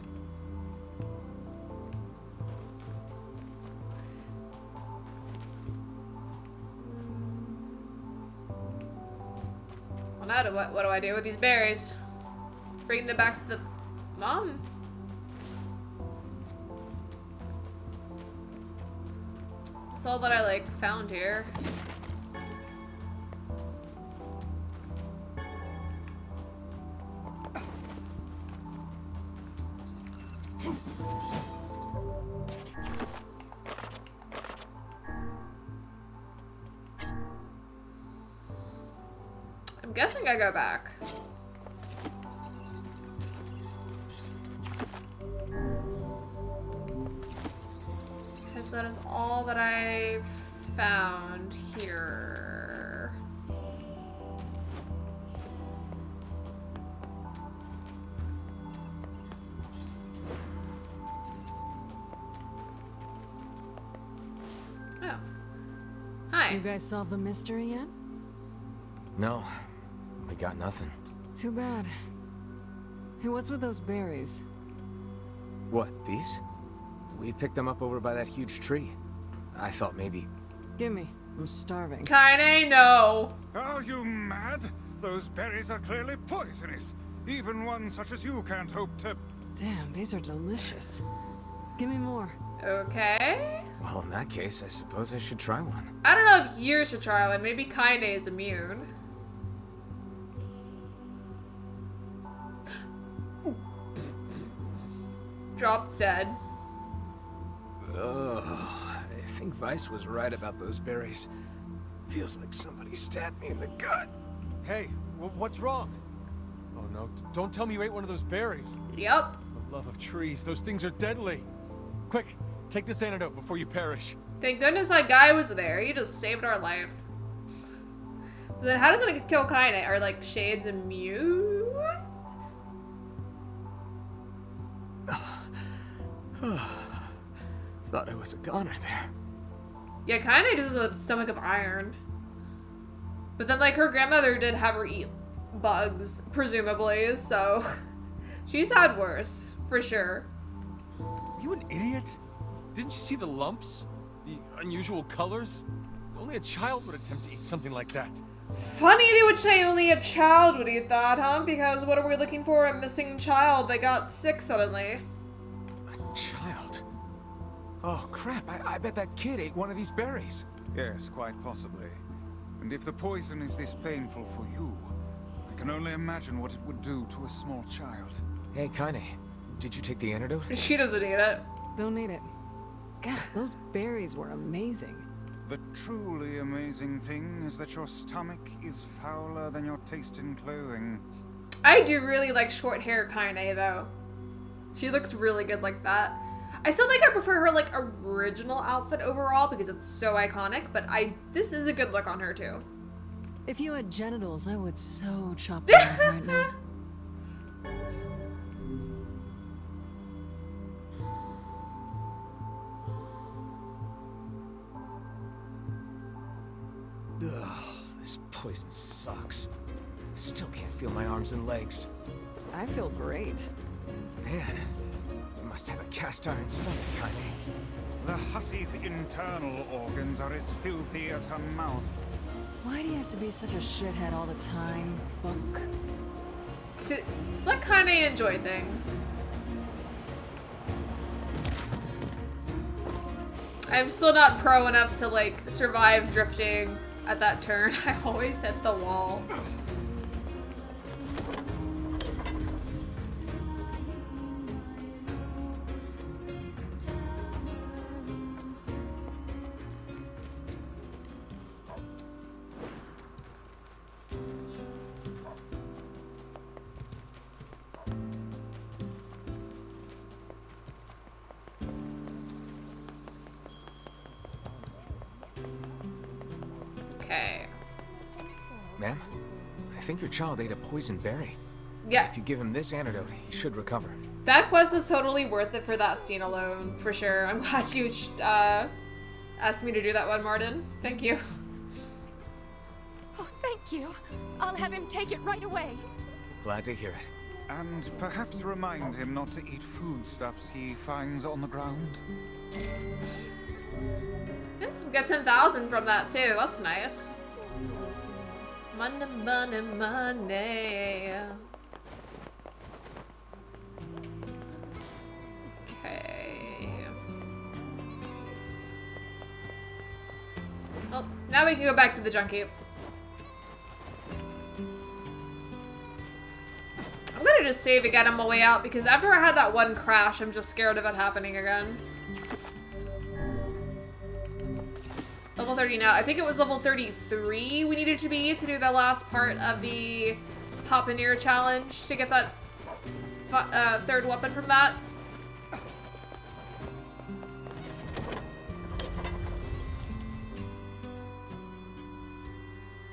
Well, now what do I do with these berries? Bring them back to the mom? That's all that I found here. I'm guessing I go back. Because that is all that I've found here. Oh. Hi. You guys solved the mystery yet? No, we got nothing. Too bad. Hey, what's with those berries? What, these? We picked them up over by that huge tree. I thought maybe... Gimme. I'm starving. Kinda no. Are you mad? Those berries are clearly poisonous. Even one such as you can't hope to... Damn, these are delicious. Give me more. Okay. Well, in that case, I suppose I should try one. I don't know if you should try one. Maybe Kinda is immune. Drops dead. Ugh, I think Vice was right about those berries. Feels like somebody stabbed me in the gut. Hey, what's wrong? Oh no, don't tell me you ate one of those berries. Yep. For the love of trees, those things are deadly. Quick, take this antidote before you perish. Thank goodness that guy was there. He just saved our life. So then how does it kill Kinda? Are like shades immune? Thought I was a goner there. Yeah, Kinda does a stomach of iron. But then like her grandmother did have her eat bugs, presumably, so she's had worse, for sure. You an idiot? Didn't you see the lumps? The unusual colors? Only a child would attempt to eat something like that. Funny they would say only a child would eat that, huh? Because what are we looking for? A missing child that got sick suddenly. A child? Oh crap, I bet that kid ate one of these berries. Yes, quite possibly. And if the poison is this painful for you, I can only imagine what it would do to a small child. Hey, Kaine, did you take the antidote? She doesn't eat it. Don't need it. God, those berries were amazing. The truly amazing thing is that your stomach is fouler than your taste in clothing. I do really like short hair Kaine, though. She looks really good like that. I still think I prefer her like original outfit overall because it's so iconic, but this is a good look on her too. If you had genitals, I would so chop them off right now. Ugh, this poison sucks. Still can't feel my arms and legs. I feel great. Man, you must have a cast iron stomach, Kaine. The hussy's internal organs are as filthy as her mouth. Why do you have to be such a shithead all the time, Book? Just let Kaine enjoy things. I'm still not pro enough to like survive drifting at that turn. I always hit the wall. Okay. Ma'am, I think your child ate a poison berry. Yeah. If you give him this antidote, he should recover. That quest is totally worth it for that scene alone, for sure. I'm glad you asked me to do that one, Martin. Thank you. Oh, thank you. I'll have him take it right away. Glad to hear it. And perhaps remind him not to eat foodstuffs he finds on the ground. We got 10,000 from that too. That's nice. Money, money, money. Okay. Well, now we can go back to the junkie. I'm gonna just save again on my way out because after I had that one crash, I'm just scared of it happening again. Level 30 now. I think it was level 33 we needed to be to do the last part of the Papa NieR challenge to get that third weapon from that.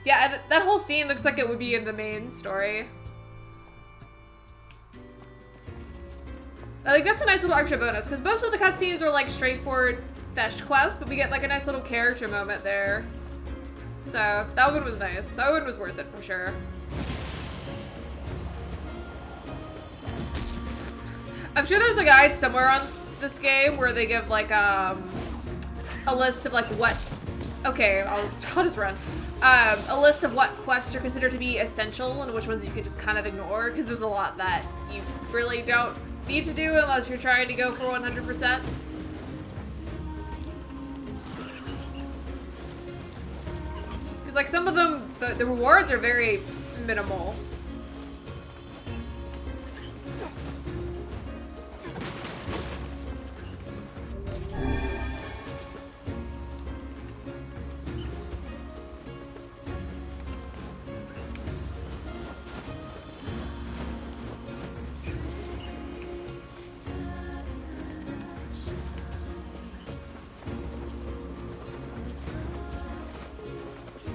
Yeah, that whole scene looks like it would be in the main story. I think that's a nice little extra bonus, because most of the cutscenes are like straightforward fetch quests, but we get like a nice little character moment there. So, that one was nice. That one was worth it for sure. I'm sure there's a guide somewhere on this game where they give like a list of like what... Okay, I'll just run. A list of what quests are considered to be essential and which ones you can just kind of ignore, because there's a lot that you really don't need to do unless you're trying to go for 100%. Because like some of them, the rewards are very minimal.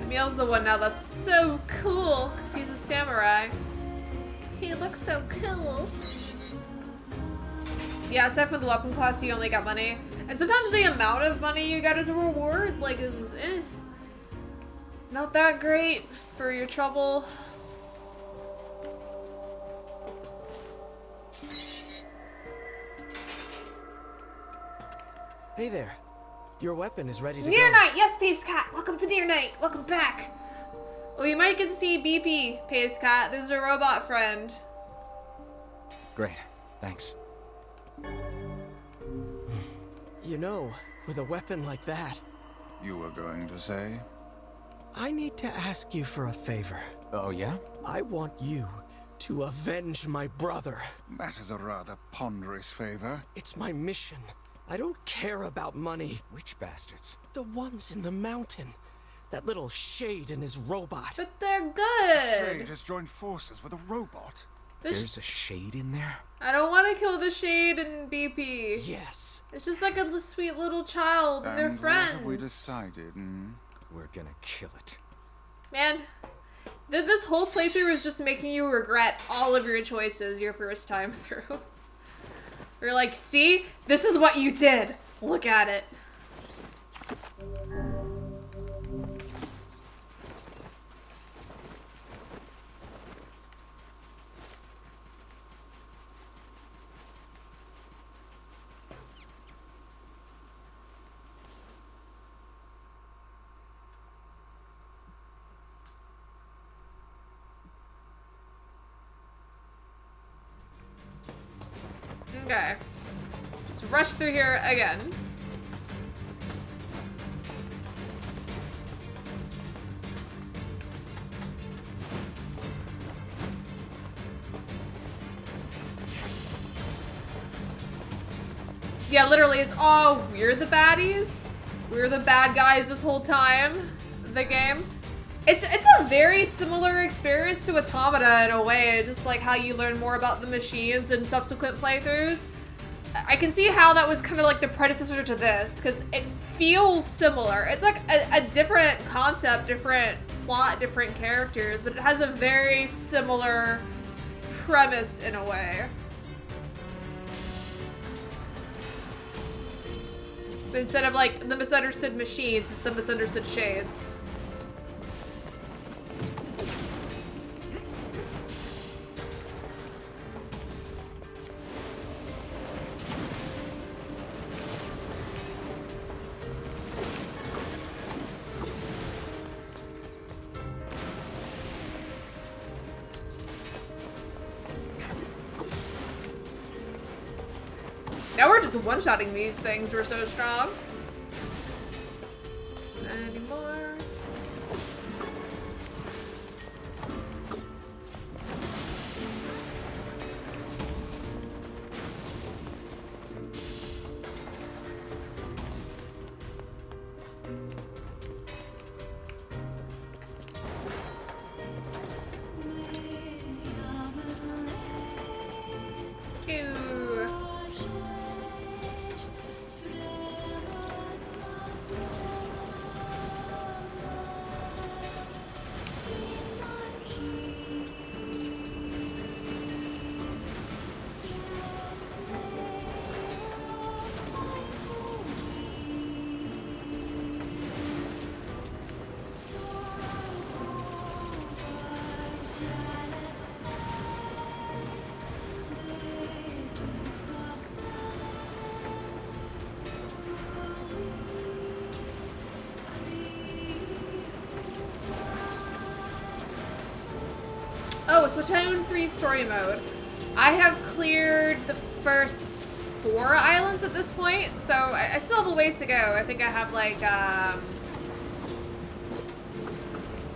Emil's the one now that's so cool, because he's a samurai. He looks so cool. Yeah, aside from the weapon class, you only got money. And sometimes the amount of money you get as a reward, like, is not that great for your trouble. Hey there. Your weapon is ready to NieR go. Knight! Yes, Pace Cat! Welcome to NieR Knight! Welcome back! Well, you might get to see BP, Pace Cat. There's a robot friend. Great. Thanks. You know, with a weapon like that... You were going to say? I need to ask you for a favor. Oh, yeah? I want you to avenge my brother. That is a rather ponderous favor. It's my mission. I don't care about money. Which bastards? The ones in the mountain. That little Shade and his robot. But they're good. Shade has joined forces with a robot. There's a Shade in there? I don't want to kill the Shade and BP. Yes. It's just like a sweet little child and they're friends. What have we decided? We're gonna kill it. Man, this whole playthrough is just making you regret all of your choices your first time through. You're like, see? This is what you did. Look at it. Okay. Just rush through here again. Yeah, literally, it's all we're the baddies. We're the bad guys this whole time. The game. It's a very similar experience to Automata in a way, just like how you learn more about the machines in subsequent playthroughs. I can see how that was kind of like the predecessor to this, because it feels similar. It's like a different concept, different plot, different characters, but it has a very similar premise in a way. But instead of like the misunderstood machines, it's the misunderstood shades. Now we're just one-shotting these things, we're so strong. Any more? Oh, Splatoon 3 story mode. I have cleared the first 4 islands at this point, so I still have a ways to go. I think I have like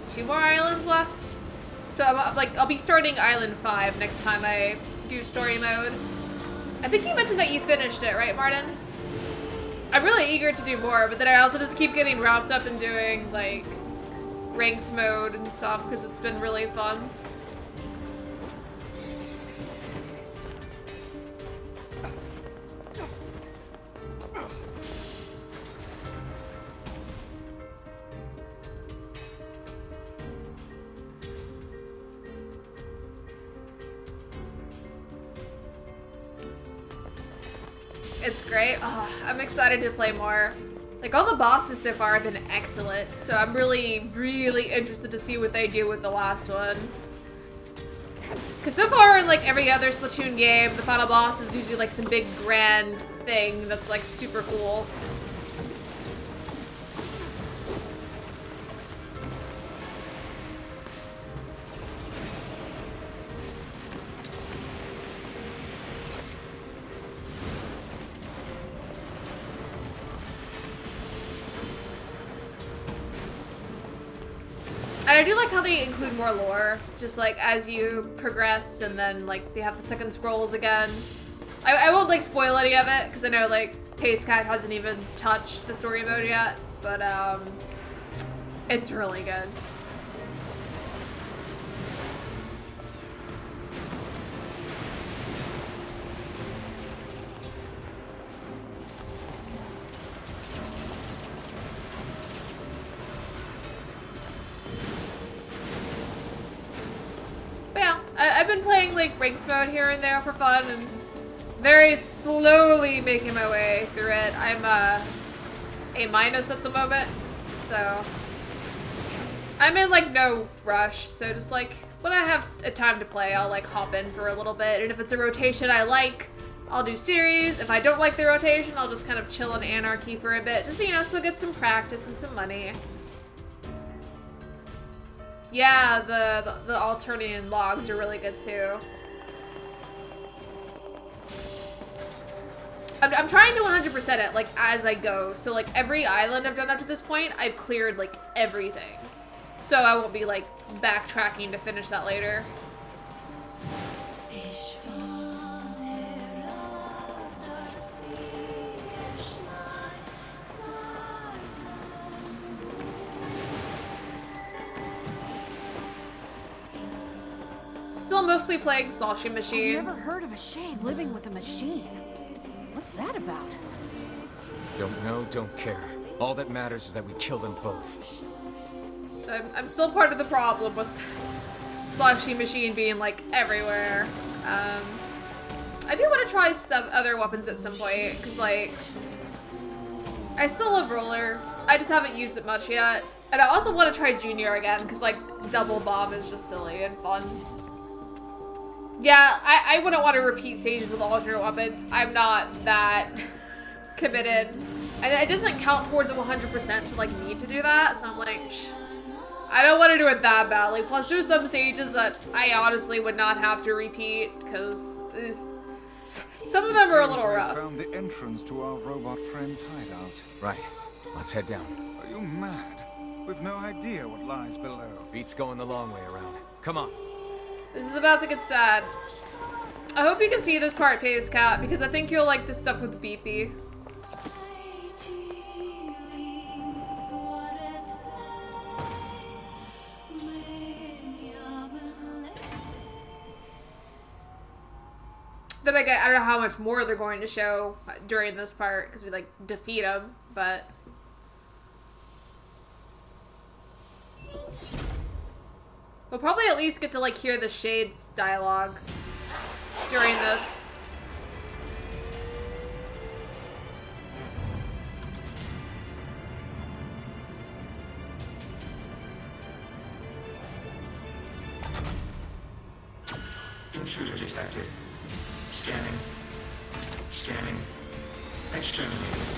2 more islands left. So I'll be starting Island 5 next time I do story mode. I think you mentioned that you finished it, right, Martin? I'm really eager to do more, but then I also just keep getting wrapped up in doing like ranked mode and stuff because it's been really fun. It's great. Oh, I'm excited to play more. Like, all the bosses so far have been excellent, so I'm really, really interested to see what they do with the last one. Because so far in, like, every other Splatoon game, the final boss is usually, like, some big grand thing that's, like, super cool. And I do like how they include more lore, just like as you progress, and then like they have the second scrolls again. I won't like spoil any of it because I know like PaceCat hasn't even touched the story mode yet, but it's really good. I've been playing like ranked mode here and there for fun and very slowly making my way through it. I'm A- at the moment, so I'm in like no rush. So just like when I have a time to play, I'll like hop in for a little bit. And if it's a rotation I like, I'll do series. If I don't like the rotation, I'll just kind of chill in Anarchy for a bit. Just, you know, still get some practice and some money. Yeah, the Alternian logs are really good too. I'm trying to 100% it, like, as I go. So, like, every island I've done up to this point, I've cleared, like, everything. So I won't be, like, backtracking to finish that later. Still mostly playing Sloshing Machine. I've never heard of a shade living with a machine. What's that about? Don't know, don't care. All that matters is that we kill them both. So I'm still part of the problem with Sloshing Machine being like everywhere. I do want to try some other weapons at some point, because like, I still love Roller. I just haven't used it much yet. And I also want to try Junior again, because like, double bomb is just silly and fun. Yeah, I wouldn't want to repeat stages with alternate weapons. I'm not that committed. And it doesn't count towards a 100% to like need to do that, so I'm like, psh, I don't want to do it that badly. Plus there's some stages that I honestly would not have to repeat, because some of them are a little rough. I found the entrance to our robot friend's hideout. Right, let's head down. Are you mad? We've no idea what lies below. Beat's going the long way around. Come on. This is about to get sad. I hope you can see this part, PaceCat, because I think you'll like the stuff with Beepy. Then I don't know how much more they're going to show during this part, because we like defeat them, but... We'll probably at least get to like hear the Shades dialogue during this. Intruder detected. Scanning. Scanning. Exterminating.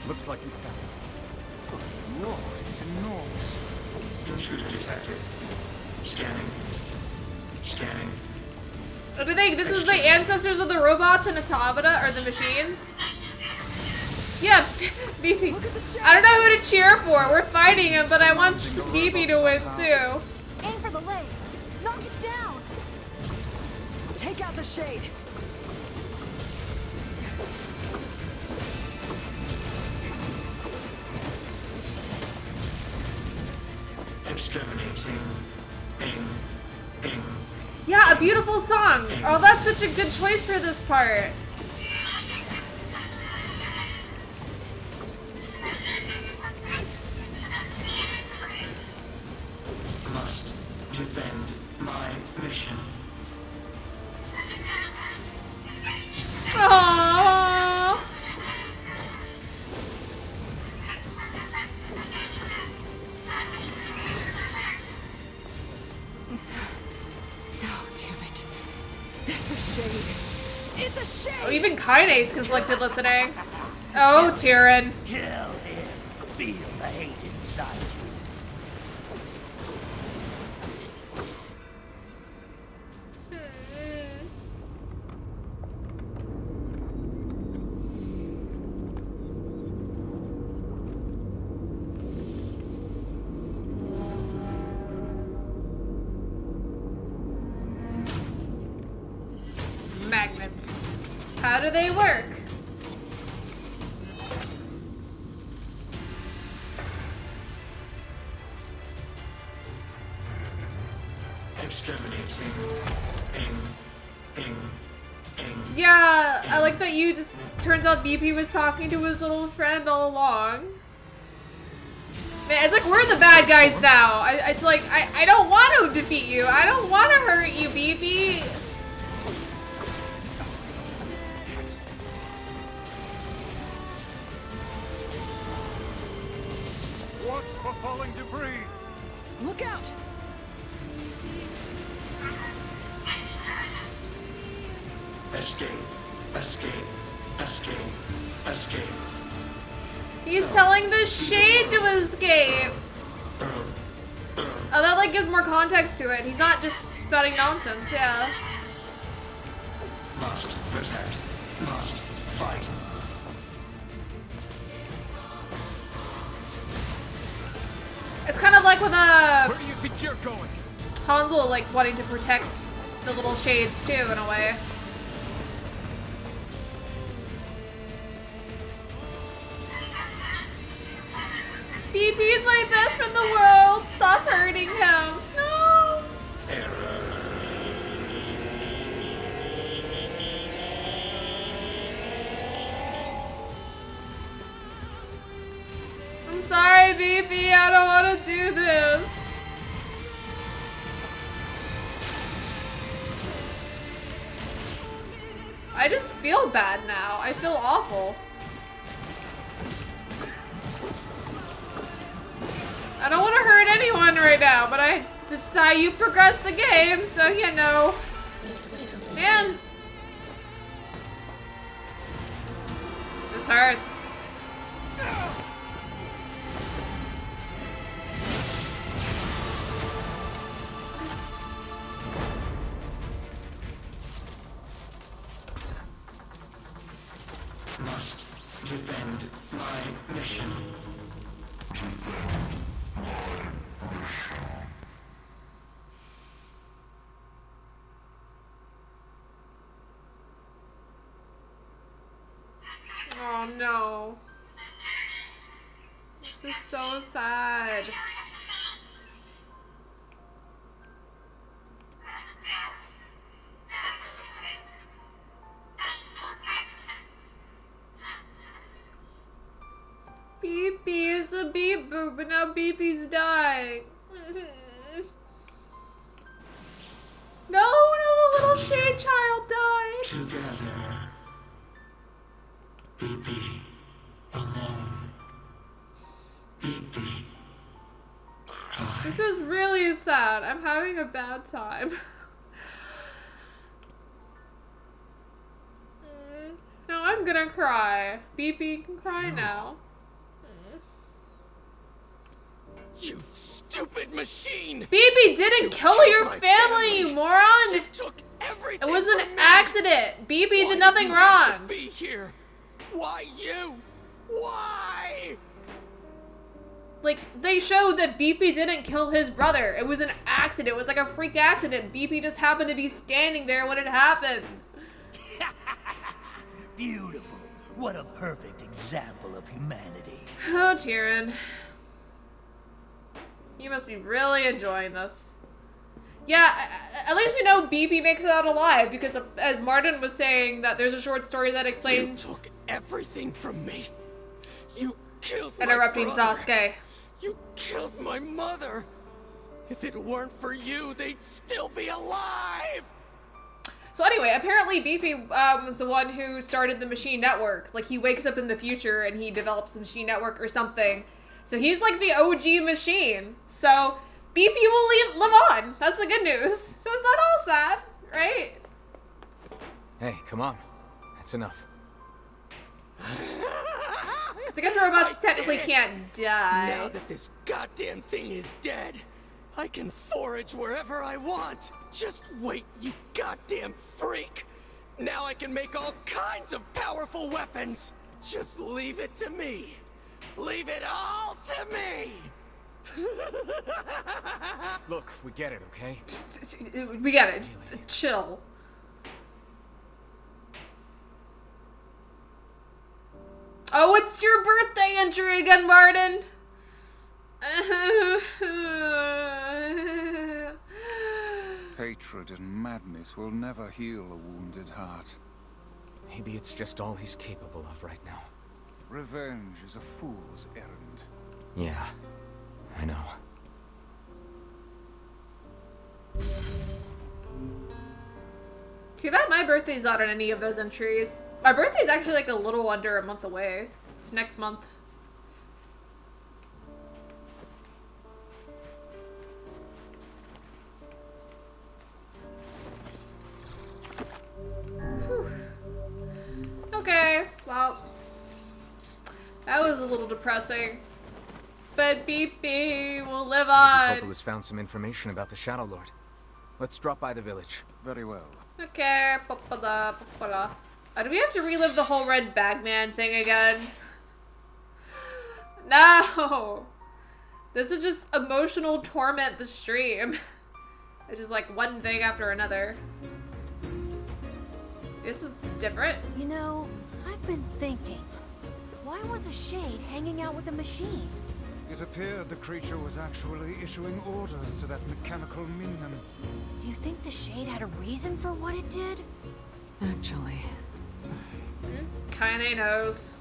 Looks like we found him. Lord, it's enormous. Intruder detected. Scanning. Scanning. Oh, do you think this is the ancestors of the robots and automata, or the machines? Yeah, BP. I don't know who to cheer for. We're fighting him, but I want BP to win too. Aim for the legs. Knock it down. Take out the shade. Exterminating. Ing. Yeah, a beautiful song. Oh, that's such a good choice for this part. Must defend my mission. Aww. Oh, damn it. That's a shade. It's a shade! Oh, even Kaine's conflicted listening. Oh, Tyrion. Kill him. Feel the hate inside you. Magnets. How do they work? Exterminating. Ing. Yeah, I like that you just, turns out BP was talking to his little friend all along. Man, it's like we're the bad guys now. It's like, I don't want to defeat you. I don't want to hurt you, BP. Watch for falling debris. Look out! Escape. He's telling the shade to escape. Oh, that like gives more context to it. He's not just spouting nonsense, yeah. Must protect. Must fight. It's kind of like with Where do you think you're going? Hansel like wanting to protect the little shades too, in a way. BP is my best friend in the world. Stop hurting him. No. I'm sorry, BP. I don't want to do this. I just feel bad now. I feel awful. I don't want to hurt anyone right now, but it's how you progress the game, so you know. Man. This hurts. Must defend my mission. Oh no. This is so sad. BP is a beep boop, but now BP's dying. No, the little shade child died. Together. BP. Alone. BP. Cry. This is really sad. I'm having a bad time. No, I'm gonna cry. BP can cry now. You stupid machine! BB didn't kill your my family, you moron! You took everything It was an from me. accident. BB Why did nothing you have wrong. to be here? Why you? Why? Like, they showed that BP didn't kill his brother. It was an accident. It was like a freak accident. BP just happened to be standing there when it happened. Beautiful. What a perfect example of humanity. Oh, Tyrion. You must be really enjoying this. Yeah, at least we know BP makes it out alive, because as Martin was saying, that there's a short story that explains... You took everything from me. You killed Interrupting my brother. Sasuke. You killed my mother. If it weren't for you, they'd still be alive. So anyway, apparently BP was the one who started the machine network. Like, he wakes up in the future and he develops the machine network or something. So he's like the OG machine. So BP will live on. That's the good news. So it's not all sad, right? Hey, come on. That's enough. So I guess robots technically can't die. Now that this goddamn thing is dead, I can forage wherever I want. Just wait, you goddamn freak. Now I can make all kinds of powerful weapons. Just leave it to me. Leave it all to me. Look, we get it, okay? We get it. Just chill. Oh, it's your birthday entry again, Martin. Hatred and madness will never heal a wounded heart. Maybe it's just all he's capable of right now. Revenge is a fool's errand. Yeah, I know. Too bad my birthday's not on any of those entries. My birthday's actually like a little under a month away. It's next month. Whew. Okay, well, that was a little depressing. But BP will live on. Popul has found some information about the Shadow Lord. Let's drop by the village. Very well. Okay, do we have to relive the whole red bagman thing again? No! This is just emotional torment the stream. It's just like one thing after another. This is different. You know, I've been thinking, why was a shade hanging out with a machine? It appeared the creature was actually issuing orders to that mechanical minion. Do you think the shade had a reason for what it did? Actually. Kinda knows.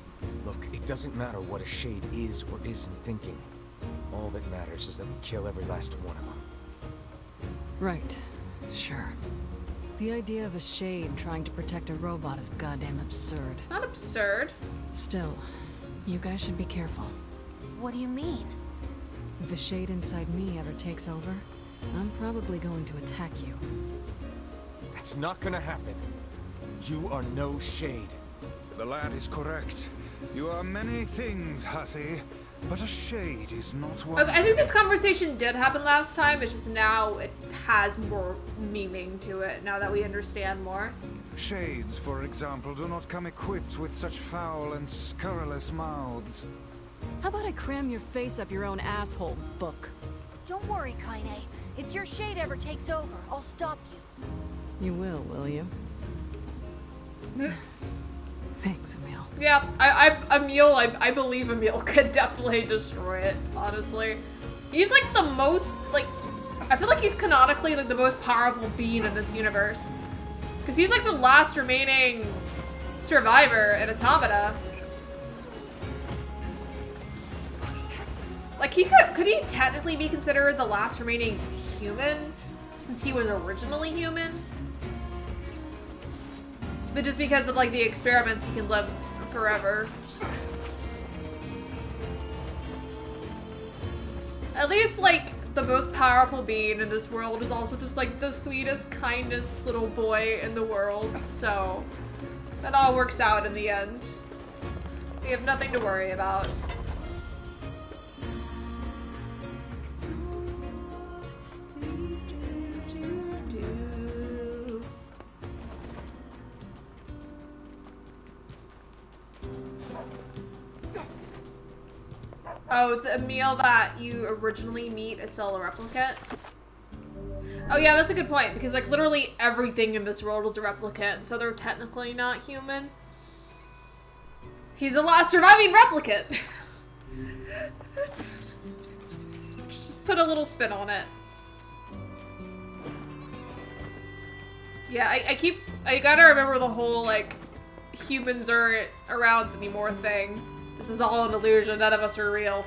Look, it doesn't matter what a shade is or isn't thinking. All that matters is that we kill every last one of them. Right. Sure. The idea of a shade trying to protect a robot is goddamn absurd. It's not absurd. Still, you guys should be careful. What do you mean? If the shade inside me ever takes over, I'm probably going to attack you. That's not gonna happen. You are no shade. The lad is correct. You are many things, hussy, but a shade is not one. I think this conversation did happen last time. It's just now it has more meaning to it, now that we understand more. Shades, for example, do not come equipped with such foul and scurrilous mouths. How about I cram your face up your own asshole, book? Don't worry, Kaine. If your shade ever takes over, I'll stop you. You will you? Thanks, Emil. Yeah, I believe Emil could definitely destroy it, honestly. He's like the most, like, I feel like he's canonically like the most powerful being in this universe. Because he's like the last remaining survivor in Automata. Like, could he technically be considered the last remaining human? Since he was originally human? But just because of, like, the experiments, he can live forever. At least, like, the most powerful being in this world is also just, like, the sweetest, kindest little boy in the world. So, that all works out in the end. We have nothing to worry about. Oh, the meal that you originally meet is still a replicant? Oh yeah, that's a good point, because like literally everything in this world is a replicant, so they're technically not human. He's the last surviving replicant! Just put a little spin on it. Yeah, I gotta remember the whole, like, humans aren't around anymore thing. This is all an illusion, none of us are real.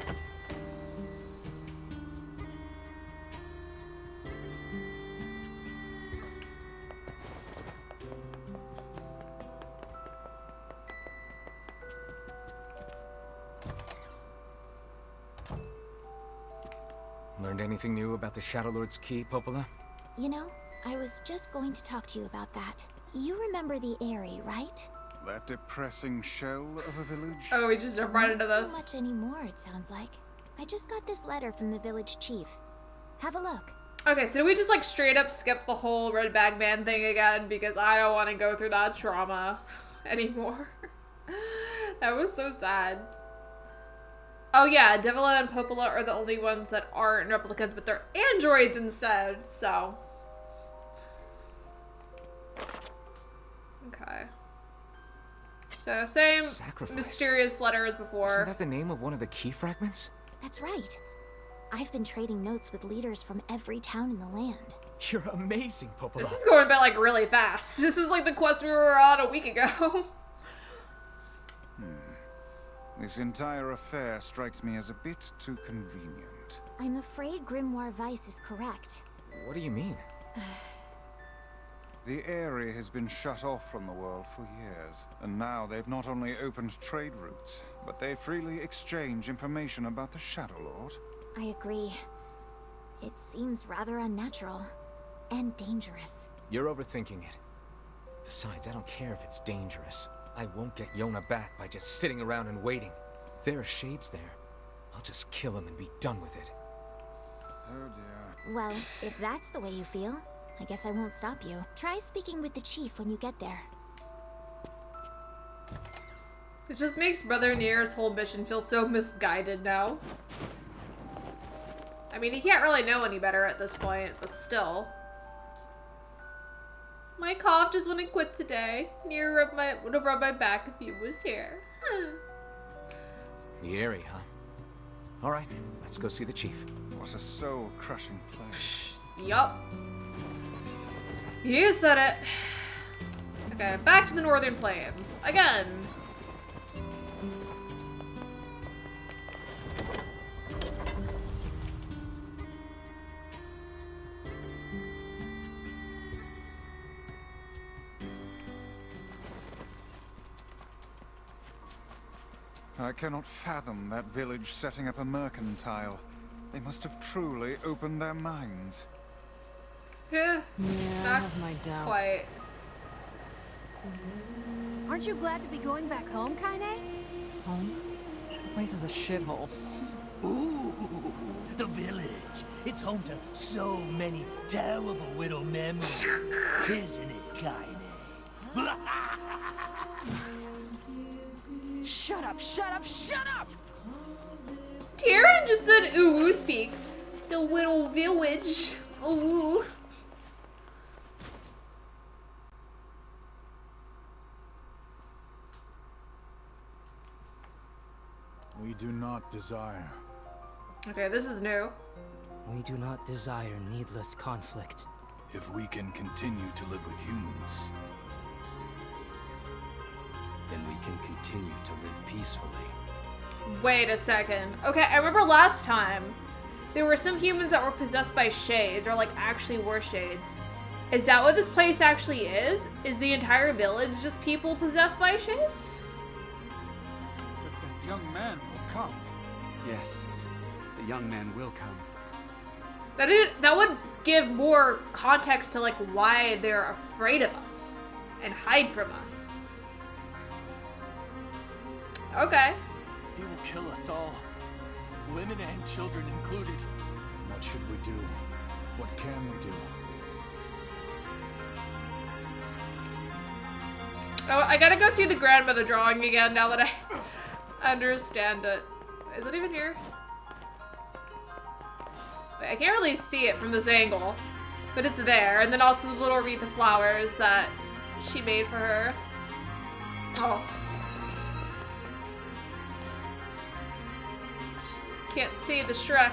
Learned anything new about the Shadow Lord's key, Popola? You know, I was just going to talk to you about that. You remember the Eyrie, right? That depressing shell of a village? Oh, we just jumped right into Not this. so much anymore, it sounds like. I just got this letter from the village chief. Have a look. Okay, so do we just like straight up skip the whole Red Bag Man thing again? Because I don't want to go through that trauma anymore. That was so sad. Oh yeah, Devila and Popola are the only ones that aren't replicants, but they're androids instead, so. Okay. So same Sacrifice. mysterious letter as before. Isn't that the name of one of the key fragments? That's right. I've been trading notes with leaders from every town in the land. You're amazing, Popola. This is going by like really fast. This is like the quest we were on a week ago. This entire affair strikes me as a bit too convenient. I'm afraid Grimoire Weiss is correct. What do you mean? The Eyrie has been shut off from the world for years, and now they've not only opened trade routes, but they freely exchange information about the Shadow Lord. I agree. It seems rather unnatural and dangerous. You're overthinking it. Besides, I don't care if it's dangerous. I won't get Yona back by just sitting around and waiting. If there are shades there, I'll just kill him and be done with it. Oh dear. Well, if that's the way you feel, I guess I won't stop you. Try speaking with the chief when you get there. It just makes Brother NieR's whole mission feel so misguided now. I mean, he can't really know any better at this point, but still. My cough just wouldn't quit today. NieR would have rubbed my back if he was here. The area, huh? Alright, let's go see the chief. What a soul-crushing place. Yup. You said it. Okay, back to the Northern Plains. Again. I cannot fathom that village setting up a mercantile. They must have truly opened their minds. Yeah, I have my doubts. Quite. Aren't you glad to be going back home, Kaine? Home? The place is a shithole. Ooh, the village. It's home to so many terrible widow memories. Isn't it, Kaine? Shut up, shut up, shut up! Tyrion just did ooh speak. The little village. Ooh. We do not desire. Okay, this is new. We do not desire needless conflict. If we can continue to live with humans, then we can continue to live peacefully. Wait a second. Okay, I remember last time there were some humans that were possessed by shades, or like actually were shades. Is that what this place actually is? Is the entire village just people possessed by shades? But the young man will come. Yes, the young man will come. That would give more context to like why they're afraid of us and hide from us. Okay. He will kill us all, women and children included. What should we do? What can we do? Oh, I gotta go see the grandmother drawing again now that I understand it. Is it even here? I can't really see it from this angle, but it's there. And then also the little wreath of flowers that she made for her. Oh. Just can't see the Shrek.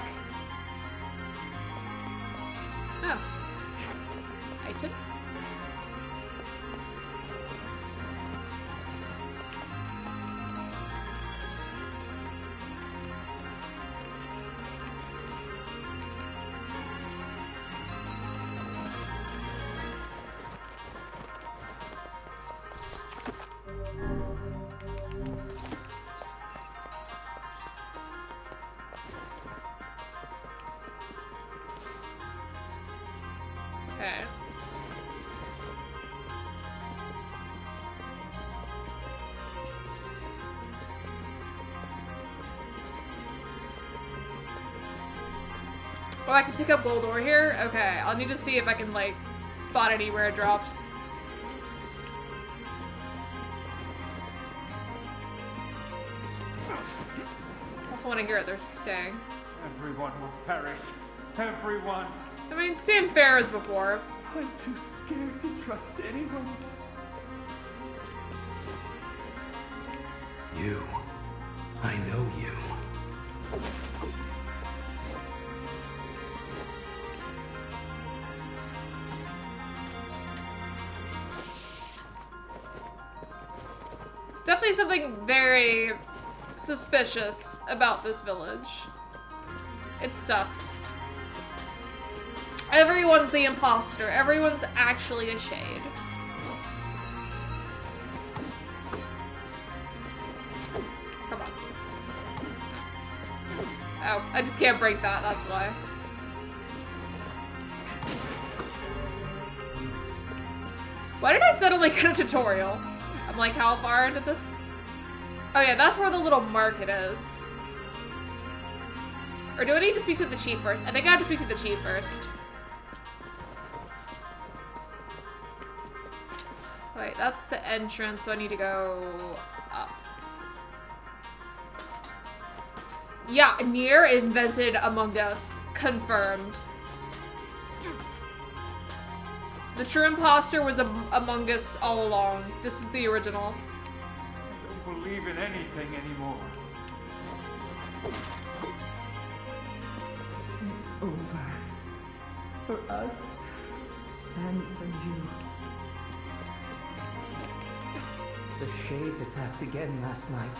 Oh. Item. Okay. Oh, I can pick up gold ore here? Okay, I'll need to see if I can, like, spot anywhere it drops. I also want to hear what they're saying. Everyone will perish. Everyone. I mean, same fare as before. I'm too scared to trust anyone. You. I know you. It's definitely something very suspicious about this village. It's sus. Everyone's the imposter. Everyone's actually a shade. Come on. Oh, I just can't break that, that's why. Why did I suddenly get a tutorial? I'm like, how far into this? Oh yeah, that's where the little market is. Or do I need to speak to the chief first? I think I have to speak to the chief first. Wait, that's the entrance, so I need to go up. Yeah, NieR invented Among Us. Confirmed. The true imposter was Among Us all along. This is the original. I don't believe in anything anymore. It's over. For us and for you. The Shades attacked again last night.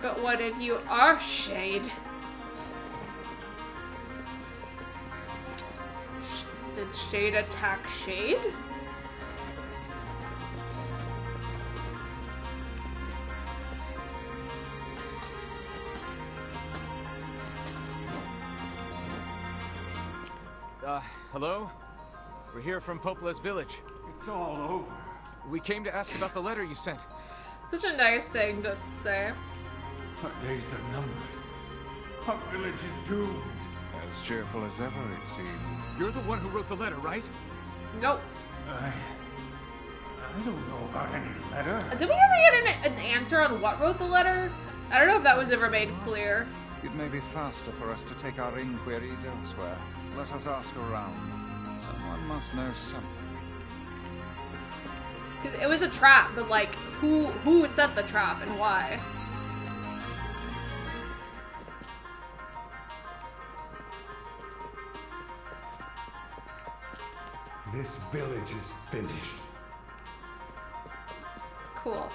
But what if you are Shade? Did Shade attack Shade? Hello? We're here from Popola's village. It's all over. We came to ask about the letter you sent. Such a nice thing to say. Our days are numbered. Our village is doomed. As cheerful as ever, it seems. You're the one who wrote the letter, right? Nope. I don't know about any letter. Did we ever get an answer on what wrote the letter? I don't know if that was ever made clear. It may be faster for us to take our inquiries elsewhere. Let us ask around. Someone must know something. Because it was a trap, but like, who set the trap and why? This village is finished. Cool.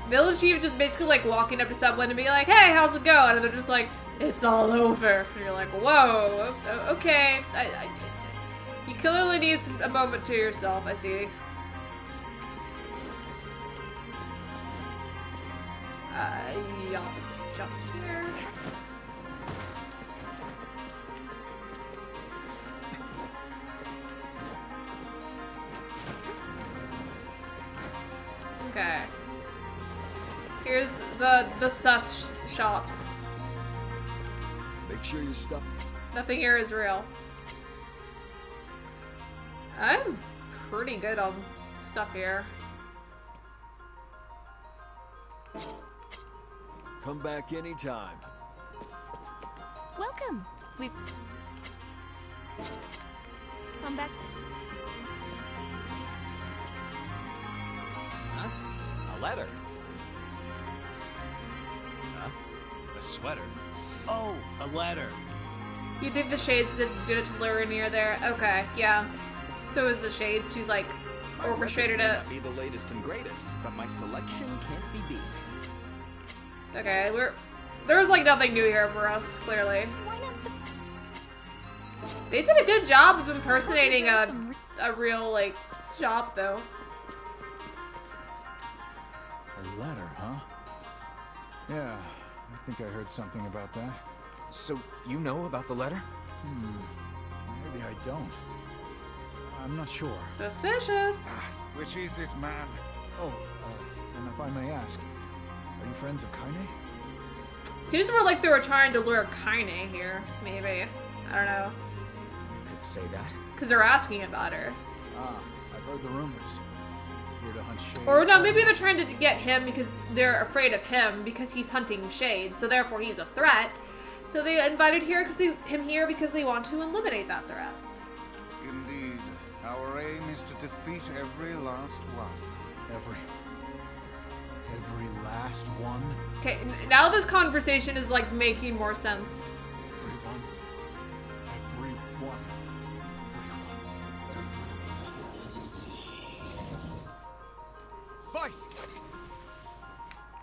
Village chief just basically like walking up to someone and being like, hey, how's it going? And they're just like, it's all over. And you're like, whoa, okay. You clearly need a moment to yourself, I see. Yeah, I'll just jump here. Okay. Here's the sus shops. Make sure you stop. Nothing here is real. I'm pretty good on stuff here. Come back anytime. Welcome. We've come back. Huh? A letter? Huh? A sweater? Oh, a letter. You think the Shades did it to lure NieR there? Okay, yeah. So is the Shades who, like, orchestrated it. Be the latest and greatest, but my selection can't be beat. Okay, there's like nothing new here for us, clearly. They did a good job of impersonating a real, like, shop, though. A letter, huh? Yeah, I think I heard something about that. So, you know about the letter? Maybe I don't. I'm not sure. Suspicious. Which is it, man? Oh, and if I may ask, are you friends of Kaine? Seems more like they were trying to lure Kaine here, maybe. I don't know. Could say that. Because they're asking about her. I've heard the rumors. Here to hunt Shades. Or no, maybe they're trying to get him because they're afraid of him because he's hunting Shades, so therefore he's a threat. So they invited him here because they want to eliminate that threat. Indeed. Our aim is to defeat every last one. Every last one? Okay, now this conversation is like making more sense. Everyone. Vice!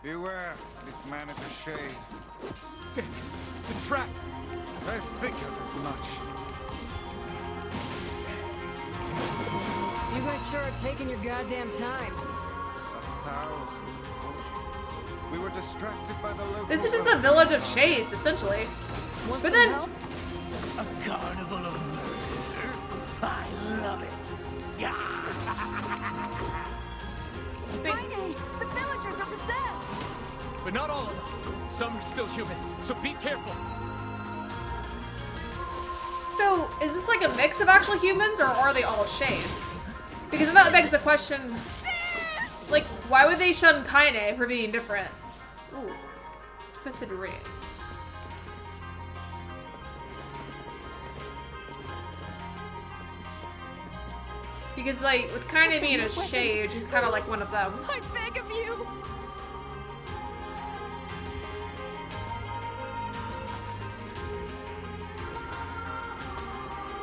Beware, this man is a shade. Damn it, it's a trap! I figured as much. You guys sure are taking your goddamn time. 1,000 orchards. We were distracted by the local... This is just the village of Shades, essentially. Want but some then... help? A carnival of murder. I love it. Yeah. Kaine, the villagers are possessed. But not all of them. Some are still human, so be careful. So, is this like a mix of actual humans, or are they all Shades? Because that begs the question, like, why would they shun Kaine for being different? Ooh, twisted ring. Because, like, with Kaine being a Shade, she's kind of like one of them. I beg of you.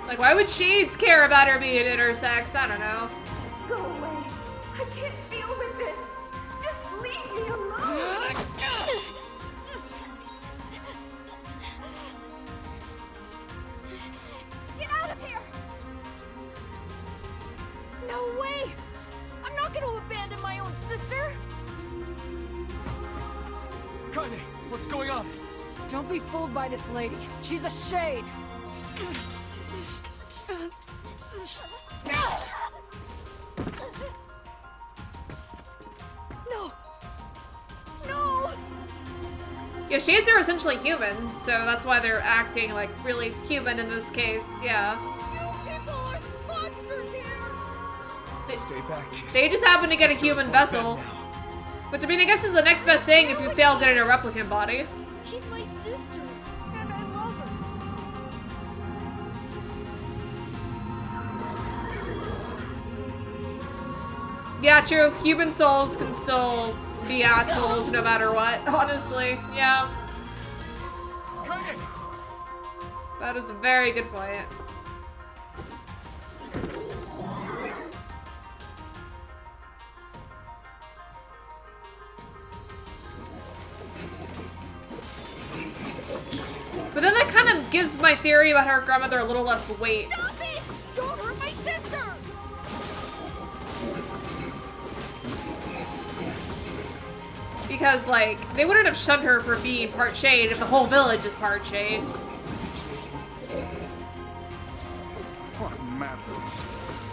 Like, why would Shades care about her being intersex? I don't know. Go away. I can't deal with this. Just leave me alone. Get out of here. No way. I'm not going to abandon my own sister. Kaine, what's going on? Don't be fooled by this lady. She's a shade. No. No. Yeah, Shades are essentially humans, so that's why they're acting like really human in this case. Yeah. You people are monsters here. Stay back. They just happen to get a human vessel. Which, I mean, I guess is the next best thing if you fail getting a replicant body. She's my sister, and I love her. Yeah, true. Human souls can still be assholes no matter what, honestly. Yeah. Kaine! That is a very good point. But then that kind of gives my theory about her grandmother a little less weight. Stop it! Don't hurt my sister! Because, like, they wouldn't have shunned her for being part Shade if the whole village is part Shade. What madness.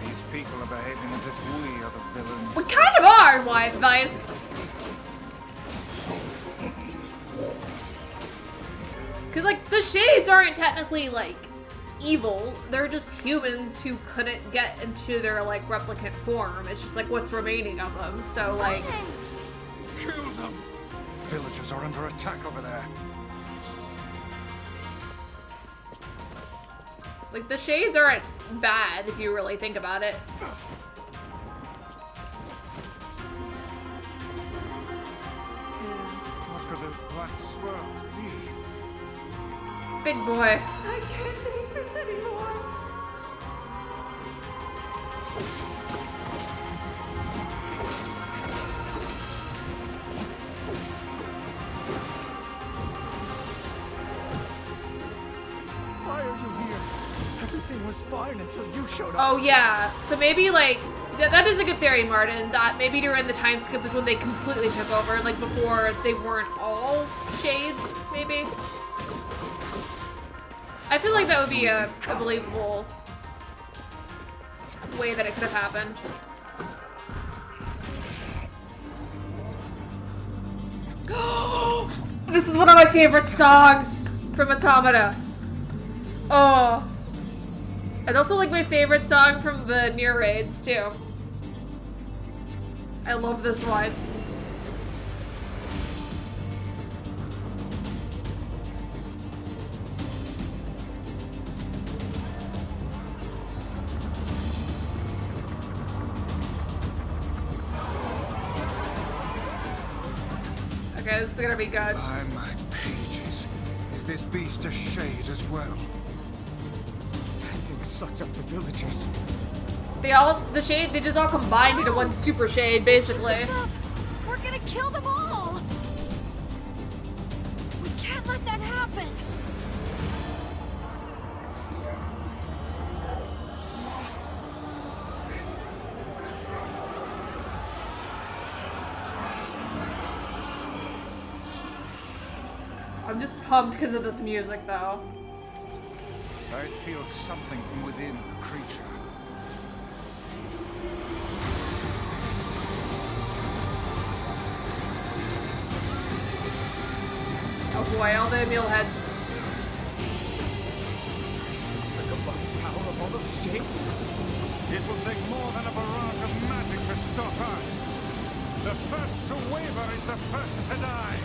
These people are behaving as if we are the villains. We kind of are, wife Vice. Because, like, the Shades aren't technically, like, evil. They're just humans who couldn't get into their, like, replicant form. It's just, like, what's remaining of them. So, like... Kill them! villagers are under attack over there. Like, the shades aren't bad if you really think about it. What could those black swirls be? Big boy. I can't take this anymore. Why are you here? Everything was fine until you showed up. Oh yeah, so maybe like, that is a good theory, Martin, that maybe during the time skip is when they completely took over, like before they weren't all shades, maybe? I feel like that would be a believable way that it could have happened. This is one of my favorite songs from Automata. Oh. It's also like my favorite song from the NieR raids too. I love this one. Okay, this is gonna be good. By my pages. Is this beast a shade as well? That thing sucked up the villagers. They just all combined into one super shade, basically. What's up? We're gonna kill them all! We can't let that happen! I'm just pumped because of this music, though. I feel something from within the creature. Oh boy, all the meal heads. Is this the combined power of all those shades? It will take more than a barrage of magic to stop us. The first to waver is the first to die.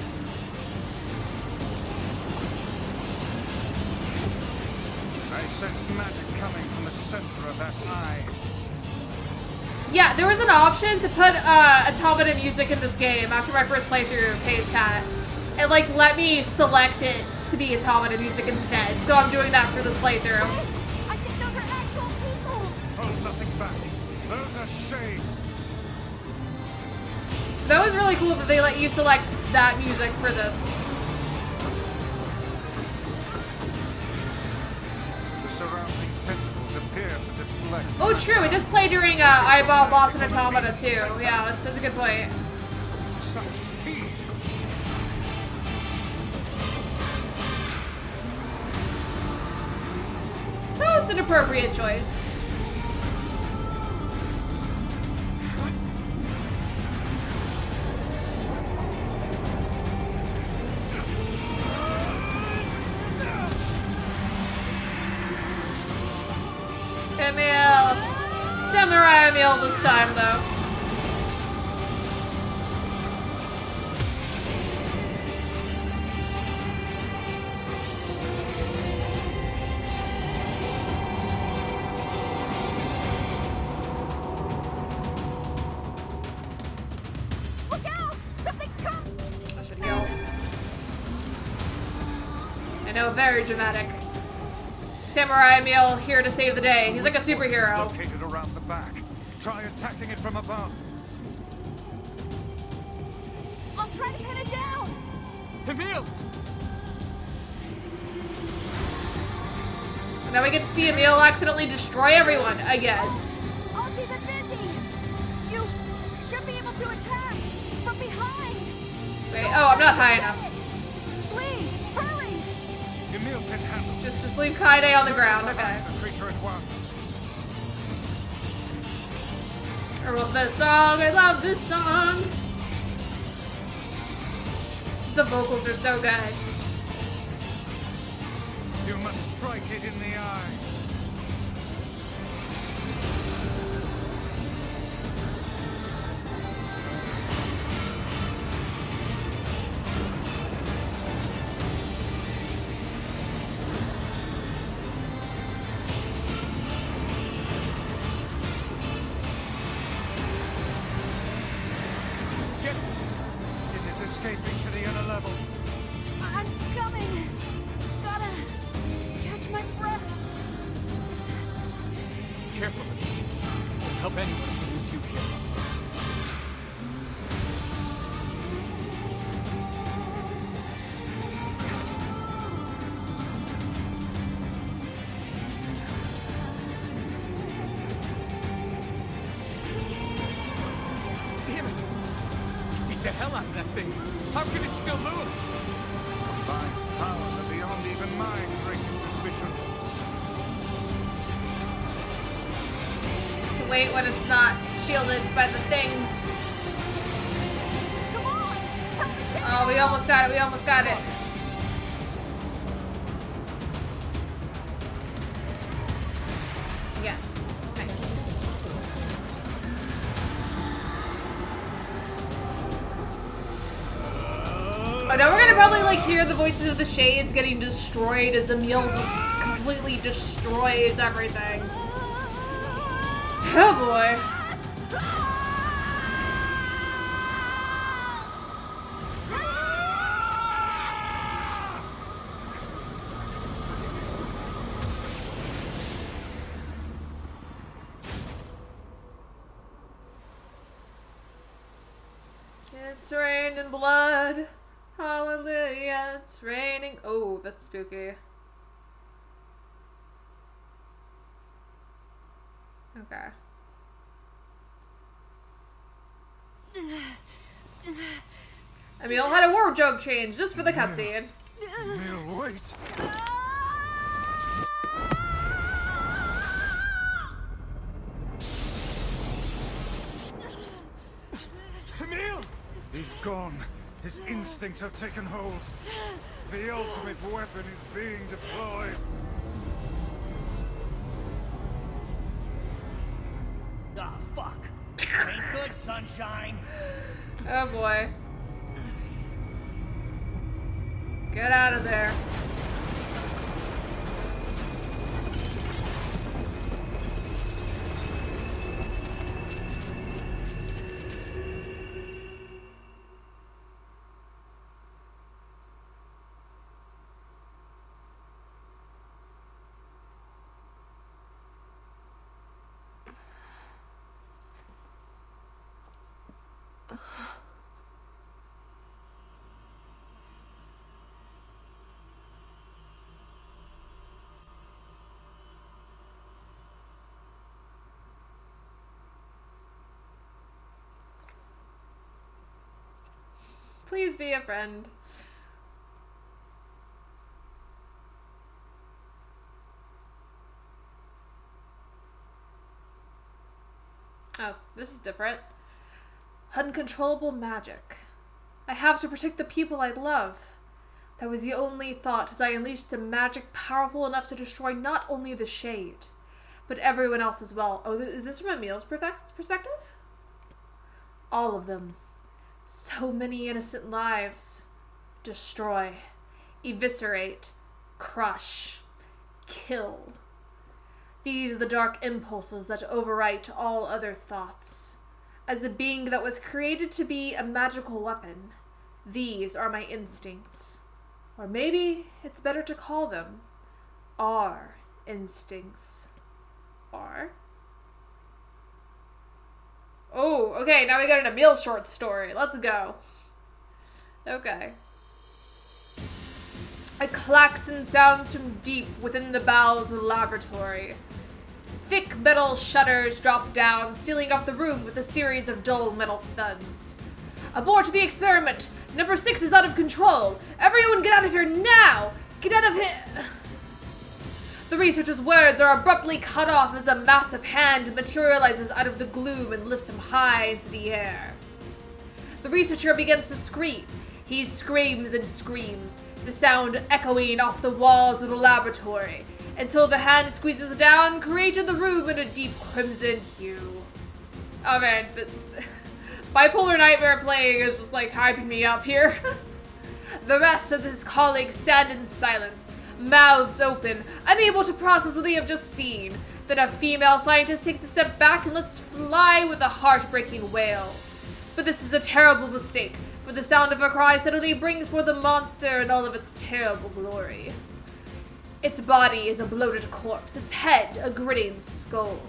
I sense magic coming from the center of that eye. Yeah, there was an option to put Automata music in this game after my first playthrough of Haze Cat. It like let me select it to be Automata music instead. So I'm doing that for this playthrough. I think those are actual people! Hold nothing back. Those are shades. So that was really cool that they let you select that music for this. The surrounding tentacles appear to deflect. Oh, it's true. It does play during Eyeball, Boss, and Automata too. Yeah, that's a good point. Such speed. So it's an appropriate choice. Emil! Samurai Emil this time, though. Look out! Something's come! I should yell. I know, very dramatic. Samurai Emil here to save the day. He's like a superhero. Located around the back. Try attacking it from above. I'll try to pin it down! Emil! Now we get to see Emil accidentally destroy everyone again. I'll keep it busy! You should be able to attack from behind! Wait, oh, I'm not high enough. Please, hurry! Emil can handle. Just leave Kaide on the ground, okay. The creature at once. I love this song, I love this song! The vocals are so good. You must strike it in the eye. escaping to the inner level. I'm coming. Gotta catch my breath. Careful. Won't help anyone if we lose you here. Damn it! Beat the hell out of that thing. How can it still move? Its combined powers are beyond even my greatest suspicion. To wait when it's not shielded by the things. Come on. Oh, we almost got it. We almost got it. Yes. Nice. Oh, now we're gonna probably like hear the voices of the shades getting destroyed as Emil just completely destroys everything. Oh boy. It's raining blood. Hallelujah, it's raining. Oh, that's spooky. Okay. Emil had a wardrobe change just for the cutscene. Emil, wait. Emil! He's gone. His instincts have taken hold. The ultimate weapon is being deployed. Ah, fuck. Ain't good, sunshine. Oh boy. Get out of there. Please be a friend. Oh, this is different. Uncontrollable magic. I have to protect the people I love. That was the only thought as I unleashed some magic powerful enough to destroy not only the Shade, but everyone else as well. Oh, is this from Emil's perspective? All of them. So many innocent lives. Destroy. Eviscerate. Crush. Kill. These are the dark impulses that overwrite all other thoughts. As a being that was created to be a magical weapon, these are my instincts. Or maybe it's better to call them our instincts. Are? Oh, okay, now we got an Emil short story. Let's go. Okay. A klaxon sounds from deep within the bowels of the laboratory. Thick metal shutters drop down, sealing off the room with a series of dull metal thuds. Abort the experiment! Number 6 is out of control! Everyone get out of here now! Get out of here! The researcher's words are abruptly cut off as a massive hand materializes out of the gloom and lifts him high into the air. The researcher begins to scream. He screams and screams, the sound echoing off the walls of the laboratory, until the hand squeezes down, creating the room in a deep crimson hue. Oh man, but Bipolar Nightmare playing is just like hyping me up here. The rest of his colleagues stand in silence, mouths open, unable to process what they have just seen. Then a female scientist takes a step back and lets fly with a heartbreaking wail. But this is a terrible mistake. for the sound of her cry suddenly brings forth the monster in all of its terrible glory. Its body is a bloated corpse, its head a grinning skull.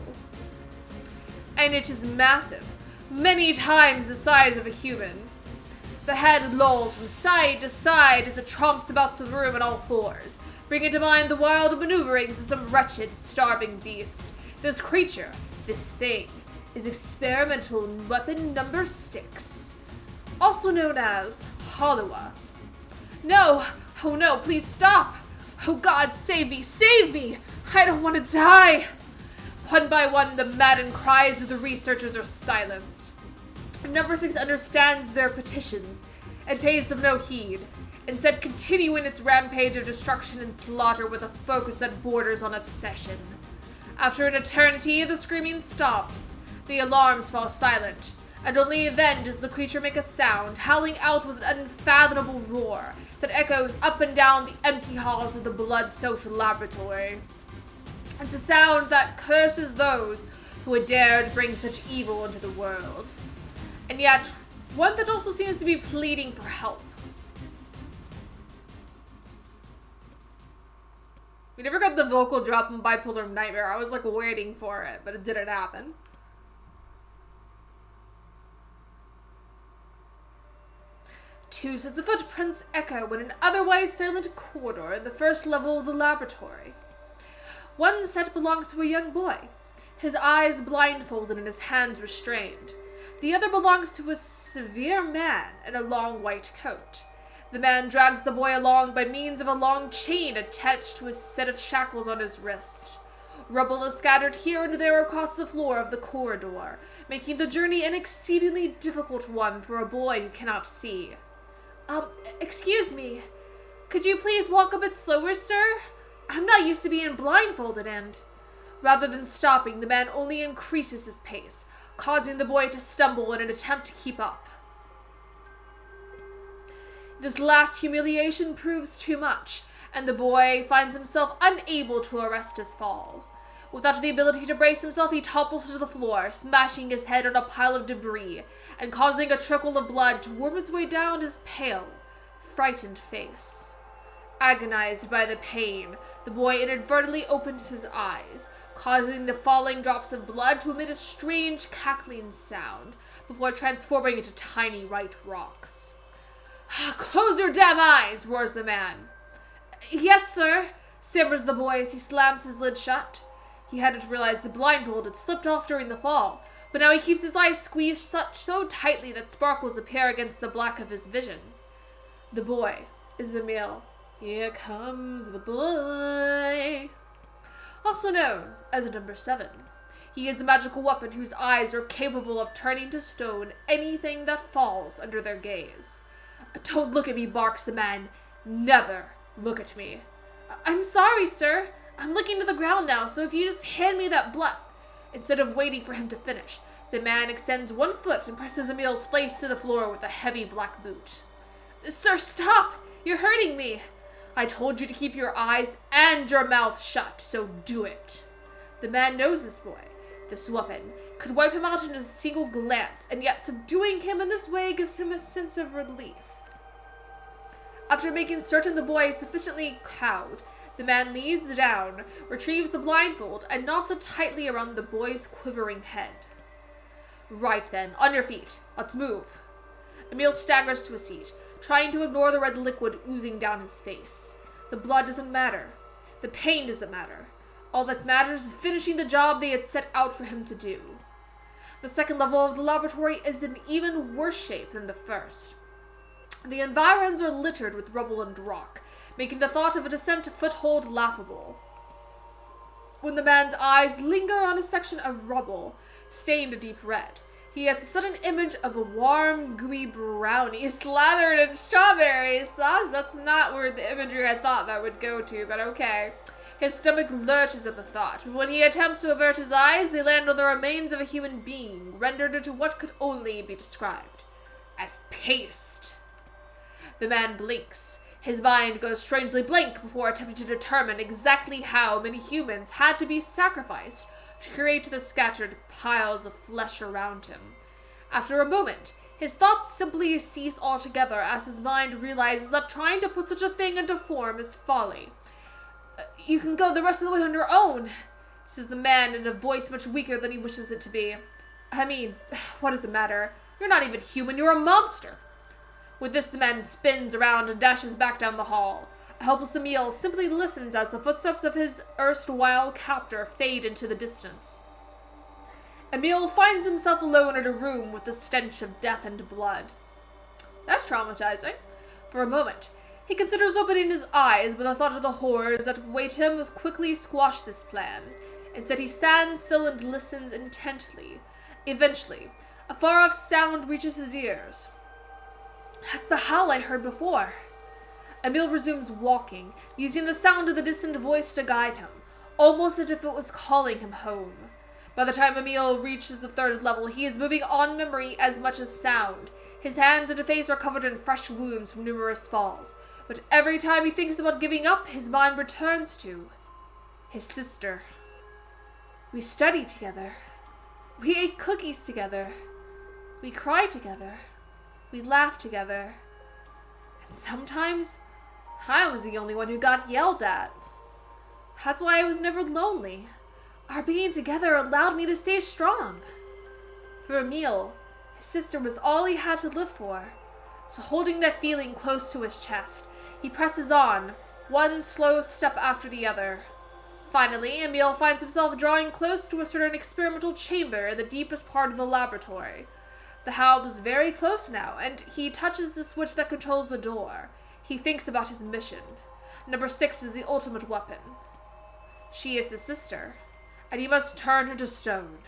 And it is massive, many times the size of a human. The head lolls from side to side as it tromps about the room on all fours, bringing to mind the wild maneuverings of some wretched, starving beast. This creature, this thing, is experimental weapon number 6, also known as Hollowa. No! Oh no, please stop! Oh God, save me, save me! I don't want to die! One by one, the maddened cries of the researchers are silenced. Number 6 understands their petitions and pays them no heed, instead continuing its rampage of destruction and slaughter with a focus that borders on obsession. After an eternity, the screaming stops, the alarms fall silent, and only then does the creature make a sound, howling out with an unfathomable roar that echoes up and down the empty halls of the blood-soaked laboratory. It's a sound that curses those who would dare to bring such evil into the world, and yet one that also seems to be pleading for help. We never got the vocal drop in Bipolar Nightmare. I was like waiting for it, but it didn't happen. Two sets of footprints echo in an otherwise silent corridor in the first level of the laboratory. One set belongs to a young boy, his eyes blindfolded and his hands restrained. The other belongs to a severe man in a long white coat. The man drags the boy along by means of a long chain attached to a set of shackles on his wrist. Rubble is scattered here and there across the floor of the corridor, making the journey an exceedingly difficult one for a boy who cannot see. Excuse me. Could you please walk a bit slower, sir? I'm not used to being blindfolded and... Rather than stopping, the man only increases his pace, causing the boy to stumble in an attempt to keep up. This last humiliation proves too much, and the boy finds himself unable to arrest his fall. Without the ability to brace himself, he topples to the floor, smashing his head on a pile of debris, and causing a trickle of blood to worm its way down his pale, frightened face. Agonized by the pain, the boy inadvertently opens his eyes, causing the falling drops of blood to emit a strange cackling sound, before transforming into tiny white rocks. "Close your damn eyes!" roars the man. "Yes, sir," stammers the boy as he slams his lid shut. He hadn't realized the blindfold had slipped off during the fall, but now he keeps his eyes squeezed so tightly that sparkles appear against the black of his vision. The boy is Emil. Here comes the boy. Also known as a number 7. He is the magical weapon whose eyes are capable of turning to stone anything that falls under their gaze. "Don't look at me," barks the man. "Never look at me." "I'm sorry, sir. I'm looking to the ground now, so if you just hand me that blood..." Instead of waiting for him to finish, the man extends one foot and presses Emil's face to the floor with a heavy black boot. "Sir, stop! You're hurting me! I told you to keep your eyes and your mouth shut, so do it." The man knows this boy. This weapon could wipe him out in a single glance, and yet subduing him in this way gives him a sense of relief. After making certain the boy is sufficiently cowed, the man leans down, retrieves the blindfold, and knots it tightly around the boy's quivering head. "Right then, on your feet. Let's move." Emil staggers to his feet, trying to ignore the red liquid oozing down his face. The blood doesn't matter. The pain doesn't matter. All that matters is finishing the job they had set out for him to do. The second level of the laboratory is in even worse shape than the first. The environs are littered with rubble and rock, making the thought of a descent foothold laughable. When the man's eyes linger on a section of rubble, stained a deep red, he has a sudden image of a warm, gooey brownie slathered in strawberry sauce. That's not where the imagery I thought that would go to, but okay. His stomach lurches at the thought, but when he attempts to avert his eyes, they land on the remains of a human being, rendered into what could only be described as paste. The man blinks. His mind goes strangely blank before attempting to determine exactly how many humans had to be sacrificed to create the scattered piles of flesh around him. After a moment, His thoughts simply cease altogether as his mind realizes that trying to put such a thing into form is folly. You can go the rest of the way on your own, says the man in a voice much weaker than he wishes it to be. I mean, what does it matter? You're not even human, you're a monster. With this, the man spins around and dashes back down the hall. A helpless Emil simply listens as the footsteps of his erstwhile captor fade into the distance. Emil finds himself alone in a room with the stench of death and blood. That's traumatizing. For a moment, he considers opening his eyes, but the thought of the horrors that await him quickly squash this plan. Instead, he stands still and listens intently. Eventually, a far-off sound reaches his ears. That's the howl I heard before. Emil resumes walking, using the sound of the distant voice to guide him, almost as if it was calling him home. By the time Emil reaches the 3rd level, he is moving on memory as much as sound. His hands and face are covered in fresh wounds from numerous falls, but every time he thinks about giving up, his mind returns to his sister. We studied together. We ate cookies together. We cried together. We laughed together. And sometimes, I was the only one who got yelled at. That's why I was never lonely. Our being together allowed me to stay strong. For Emil, his sister was all he had to live for. So holding that feeling close to his chest, he presses on, one slow step after the other. Finally, Emil finds himself drawing close to a certain experimental chamber in the deepest part of the laboratory. The howl is very close now, and he touches the switch that controls the door. He thinks about his mission. Number 6 is the ultimate weapon. She is his sister, and he must turn her to stone.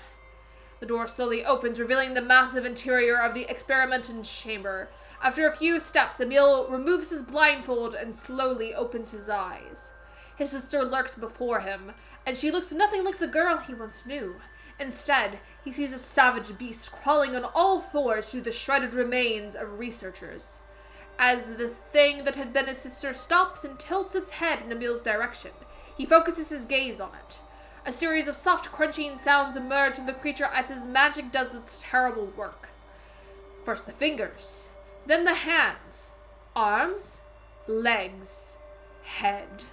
The door slowly opens, revealing the massive interior of the experimental chamber. After a few steps, Emil removes his blindfold and slowly opens his eyes. His sister lurks before him, and she looks nothing like the girl he once knew. Instead, he sees a savage beast crawling on all fours through the shredded remains of researchers. As the thing that had been his sister stops and tilts its head in Emil's direction, he focuses his gaze on it. A series of soft crunching sounds emerge from the creature as his magic does its terrible work. First the fingers, then the hands, arms, legs, head.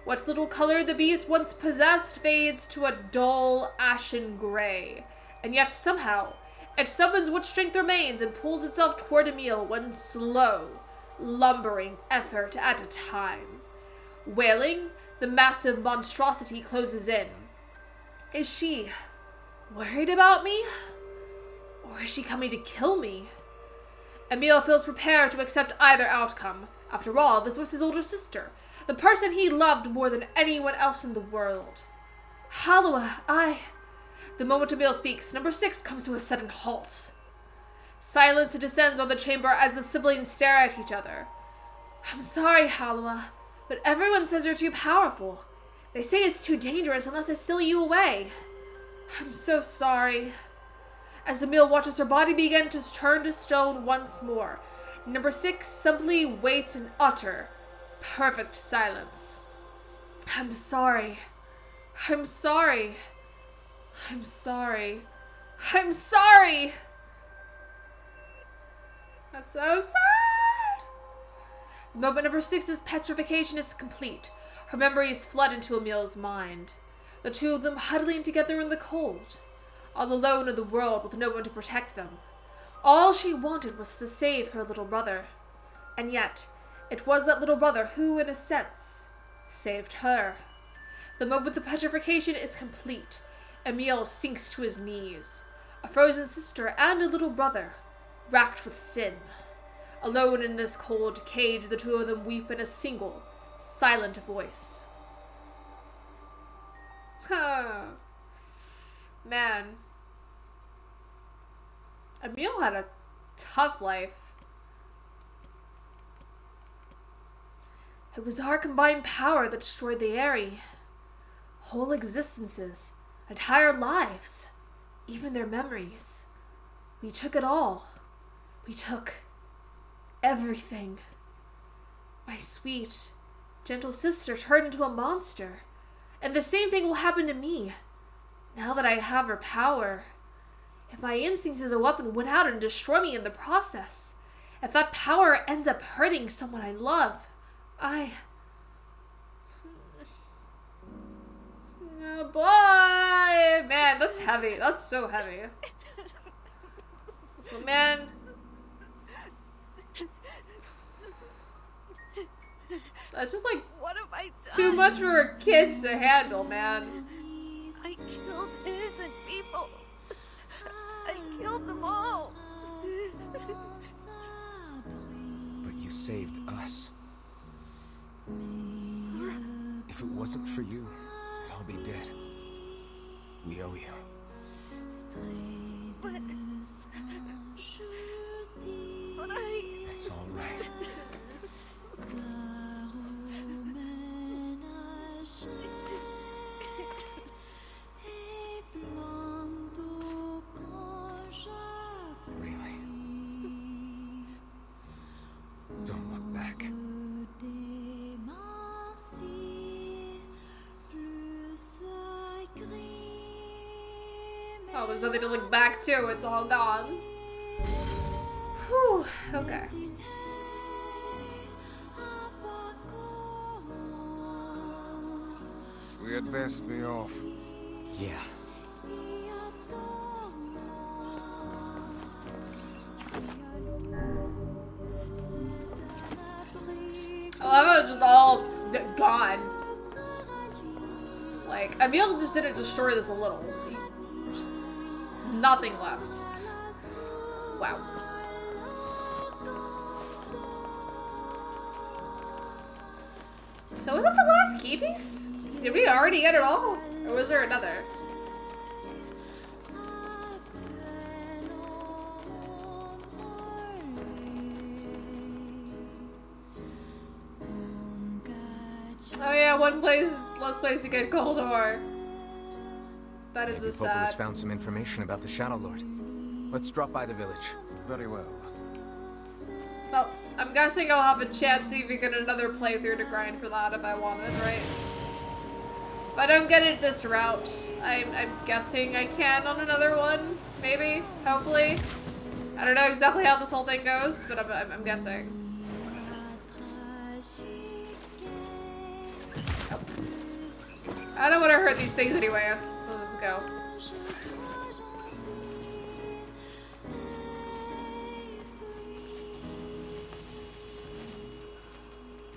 What little color the beast once possessed fades to a dull, ashen gray, and yet somehow it summons what strength remains and pulls itself toward Emil one slow, lumbering effort at a time. Wailing, the massive monstrosity closes in. Is she worried about me? Or is she coming to kill me? Emil feels prepared to accept either outcome. After all, this was his older sister, the person he loved more than anyone else in the world. Halua, The moment Emil speaks, number 6 comes to a sudden halt. Silence descends on the chamber as the siblings stare at each other. I'm sorry, Halua, but everyone says you're too powerful. They say it's too dangerous unless I seal you away. I'm so sorry. As Emil watches her body begin to turn to stone once more, number 6 simply waits in utter, perfect silence. I'm sorry. I'm sorry. I'm sorry. I'm sorry! That's so sad! The moment number 6's petrification is complete, her memories flood into Emil's mind. The two of them huddling together in the cold, all alone in the world with no one to protect them. All she wanted was to save her little brother. And yet, it was that little brother who, in a sense, saved her. The moment the petrification is complete, Emil sinks to his knees. A frozen sister and a little brother, racked with sin. Alone in this cold cage, the two of them weep in a single, silent voice. Man. Emil had a tough life. It was our combined power that destroyed the Aerie. Whole existences, entire lives, even their memories. We took it all. We took everything. My sweet, gentle sister turned into a monster. And the same thing will happen to me, now that I have her power. If my instincts as a weapon win out and destroy me in the process. If that power ends up hurting someone I love. Oh boy! Man, that's heavy. That's so heavy. So, man. That's just like what have I done? Too much for a kid to handle, man. I killed innocent people. I killed them all. But you saved us. If it wasn't for you, we'd all be dead. We owe you. But It's all right. Really? Don't look back. Oh, there's nothing to look back to. It's all gone. Whew. Okay. We had best be off. Yeah. I love how it's just all gone. Like, Emil just didn't destroy this a little. Just nothing left. Wow. So was that the last key piece? Did we already get it all? Or was there another? Oh yeah, last place to get Cold Ore. That is a sad. Popola's found some information about the Shadow Lord. Let's drop by the village. Very well. Well, I'm guessing I'll have a chance to even get another playthrough to grind for that if I wanted, right? If I don't get it this route, I'm guessing I can on another one, maybe, hopefully. I don't know exactly how this whole thing goes, but I'm guessing. I don't want to hurt these things anyway, so let's go.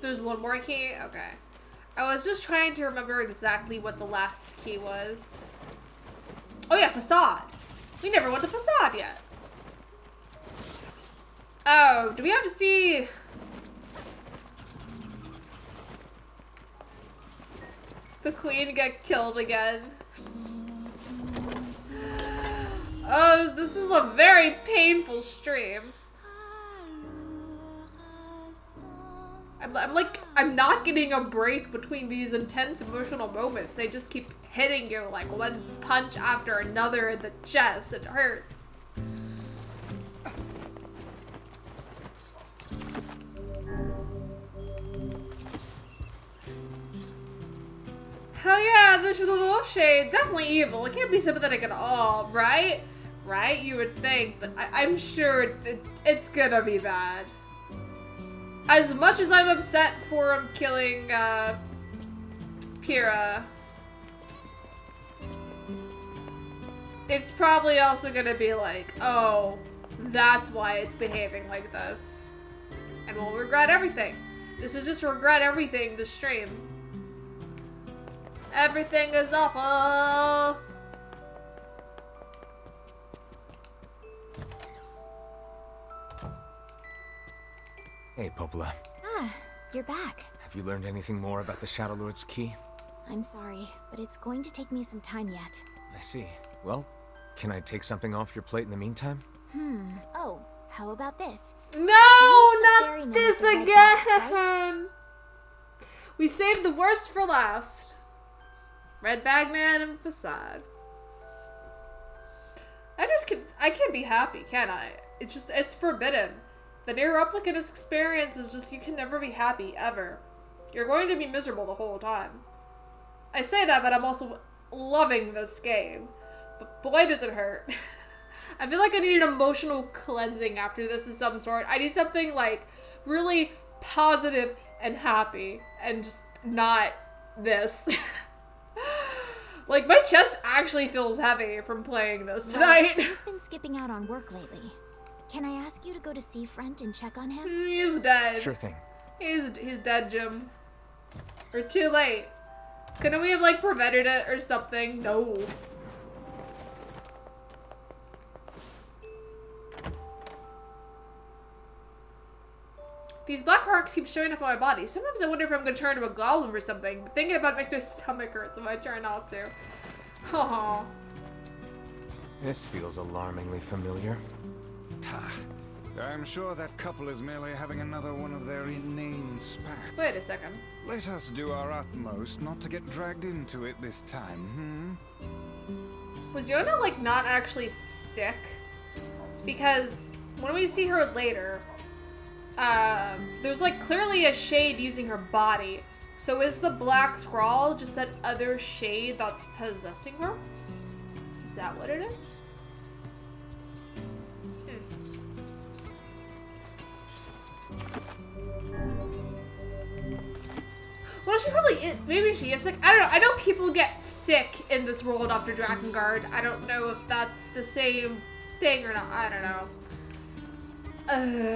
There's one more key? Okay. I was just trying to remember exactly what the last key was. Oh yeah, facade. We never went to facade yet. Oh, do we have to see... the queen get killed again? Oh, this is a very painful stream. I'm not getting a break between these intense emotional moments. They just keep hitting you like one punch after another in the chest. It hurts. Hell yeah, the wolf shade, definitely evil. It can't be sympathetic at all, right? Right? You would think, but I'm sure it's gonna be bad. As much as I'm upset for him killing, Pyrrha, it's probably also gonna be like, oh, that's why it's behaving like this. And we'll regret everything. This is just regret everything, this stream. Everything is awful. Hey, Popola. Ah, you're back. Have you learned anything more about the Shadow Lord's key? I'm sorry, but it's going to take me some time yet. I see. Well, can I take something off your plate in the meantime? Oh, how about this? No, not this again! Right? We saved the worst for last. Red Bagman and Facade. I can't be happy, can I? It's forbidden. The NieR Replicant experience is just, you can never be happy, ever. You're going to be miserable the whole time. I say that, but I'm also loving this game. But boy does it hurt. I feel like I need an emotional cleansing after this of some sort. I need something like really positive and happy and just not this. Like my chest actually feels heavy from playing this tonight. Well, he's been skipping out on work lately. Can I ask you to go to Seafront and check on him? He's dead. Sure thing. He's dead, Jim. Or too late. Couldn't we have like prevented it or something? No. These black marks keep showing up on my body. Sometimes I wonder if I'm gonna turn into a golem or something. But thinking about it makes my stomach hurt, so I try not to. Oh. This feels alarmingly familiar. I'm sure that couple is merely having another one of their inane spats. Wait a second. Let us do our utmost not to get dragged into it this time, Was Yona like not actually sick? Because when we see her later, there's like clearly a shade using her body. So is the black scrawl just that other shade that's possessing her? Is that what it is? Well, she probably is. Maybe she is sick. I don't know. I know people get sick in this world after Drakengard. I don't know if that's the same thing or not. I don't know.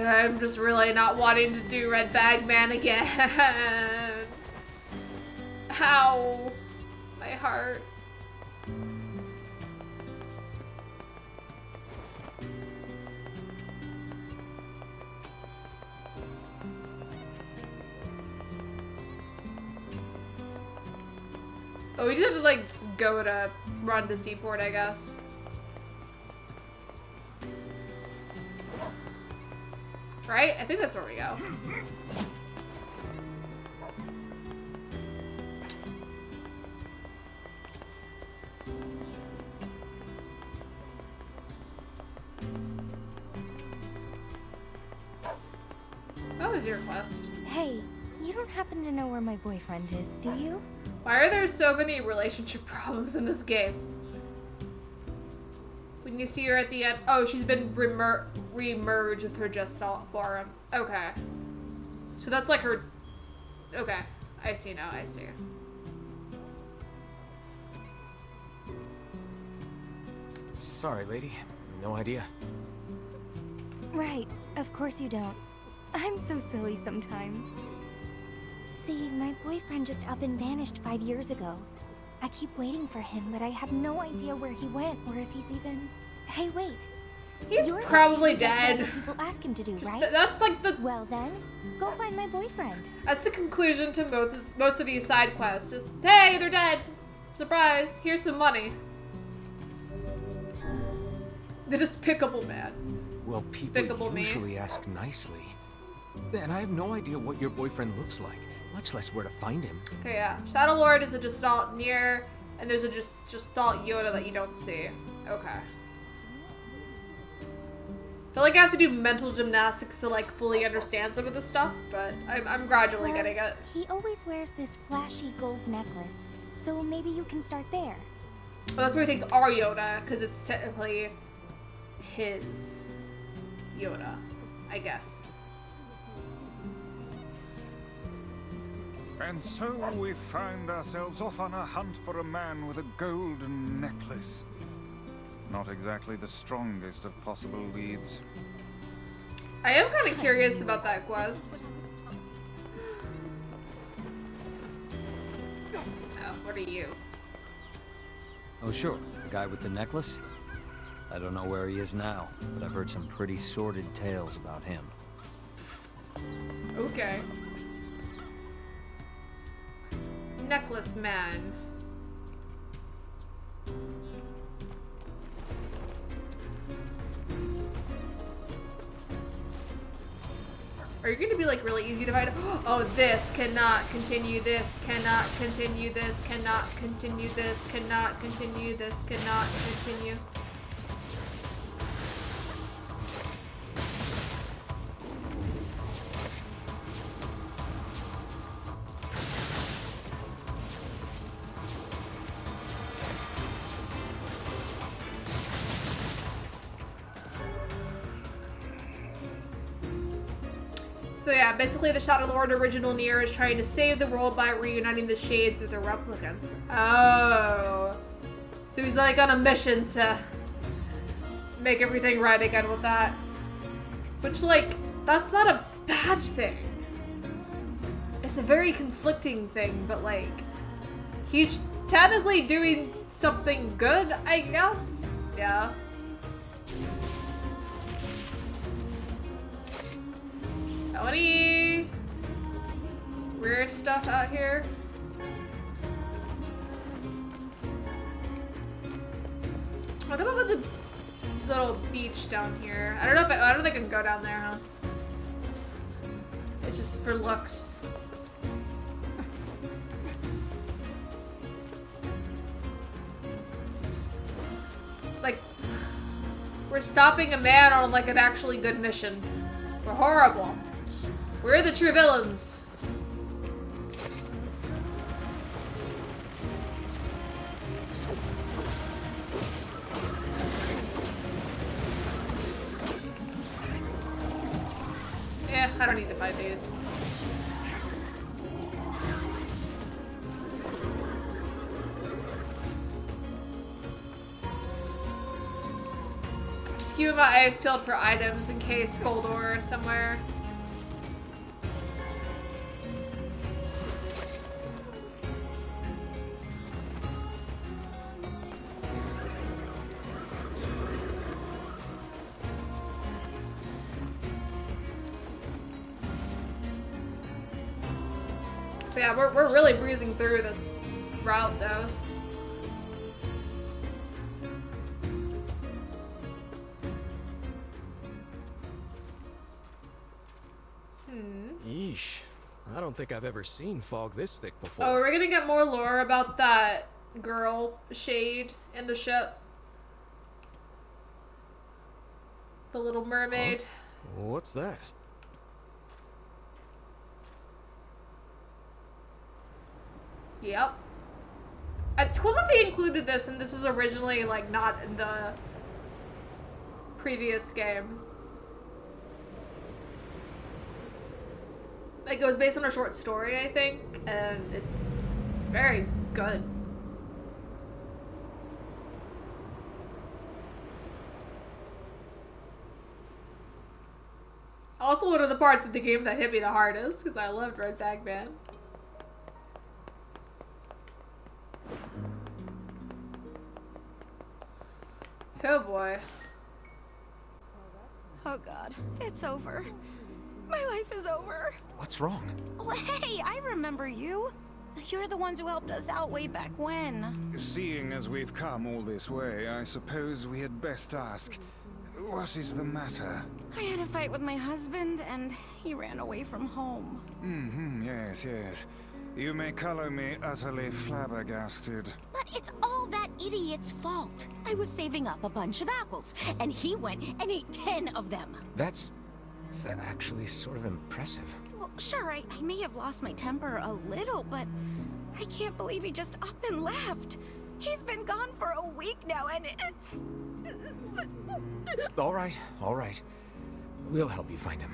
I'm just really not wanting to do Red Bag Man again. Ow. My heart. Oh, we just have to like go to run to Seaport, I guess. Right? I think that's where we go. That was your quest. Hey, you don't happen to know where my boyfriend is, do you? Why are there so many relationship problems in this game? When you see her at the end, oh, she's been remerged with her Gestalt form. Okay. So that's like her, okay. I see now, I see. Sorry, lady. No idea. Right, of course you don't. I'm so silly sometimes. See, my boyfriend just up and vanished 5 years ago. I keep waiting for him, but I have no idea where he went or if he's even... Hey, wait. He's probably dead. What people ask him to do, right? That's like the... Well then, go find my boyfriend. That's the conclusion to most of these side quests. Just, hey, they're dead. Surprise, here's some money. The Despicable Man. Well, people usually ask nicely. And I have no idea what your boyfriend looks like, much less where to find him. Okay, yeah. Shadow Lord is a Gestalt NieR, and there's a Gestalt Yoda that you don't see. Okay. I feel like I have to do mental gymnastics to like fully understand some of this stuff, but I'm gradually getting it. He always wears this flashy gold necklace, so maybe you can start there. Well, that's where he takes our Yoda, because it's technically his Yoda, I guess. And so we find ourselves off on a hunt for a man with a golden necklace. Not exactly the strongest of possible leads. I am kind of curious about that quest. Oh, what are you? Oh sure, the guy with the necklace? I don't know where he is now, but I've heard some pretty sordid tales about him. Okay. Necklace Man. Are you going to be like really easy to find? Oh, this cannot continue, this cannot continue, this cannot continue, this cannot continue, this cannot continue. So yeah, basically the Shadow Lord original NieR is trying to save the world by reuniting the shades with the replicants. Oh. So he's like on a mission to make everything right again with that. Which, like, that's not a bad thing. It's a very conflicting thing, but like, he's technically doing something good, I guess? Yeah. Any weird stuff out here? What about the little beach down here? I don't know if I don't think I can go down there, huh? It's just for looks. Like, we're stopping a man on like an actually good mission. We're horrible. We're the true villains. Yeah, I don't need to fight these. Just keeping my eyes peeled for items in case Goldor somewhere. But yeah, we're really breezing through this route though. Yeesh. I don't think I've ever seen fog this thick before. Oh, we're gonna get more lore about that girl shade in the ship. The Little Mermaid. Huh? What's that? Yep. It's cool that they included this, and this was originally, like, not in the previous game. Like, it was based on a short story, I think, and it's very good. Also one of the parts of the game that hit me the hardest, because I loved Red Bag Man. Oh boy. Oh god, it's over. My life is over. What's wrong? Oh, hey, I remember you. You're the ones who helped us out way back when. Seeing as we've come all this way, I suppose we had best ask, what is the matter? I had a fight with my husband, and he ran away from home. Yes, yes. You may color me utterly flabbergasted. But it's all that idiot's fault. I was saving up a bunch of apples, and he went and ate 10 of them. That's actually sort of impressive. Well, sure, I may have lost my temper a little, but I can't believe he just up and left. He's been gone for a week now, and it's... All right, all right. We'll help you find him.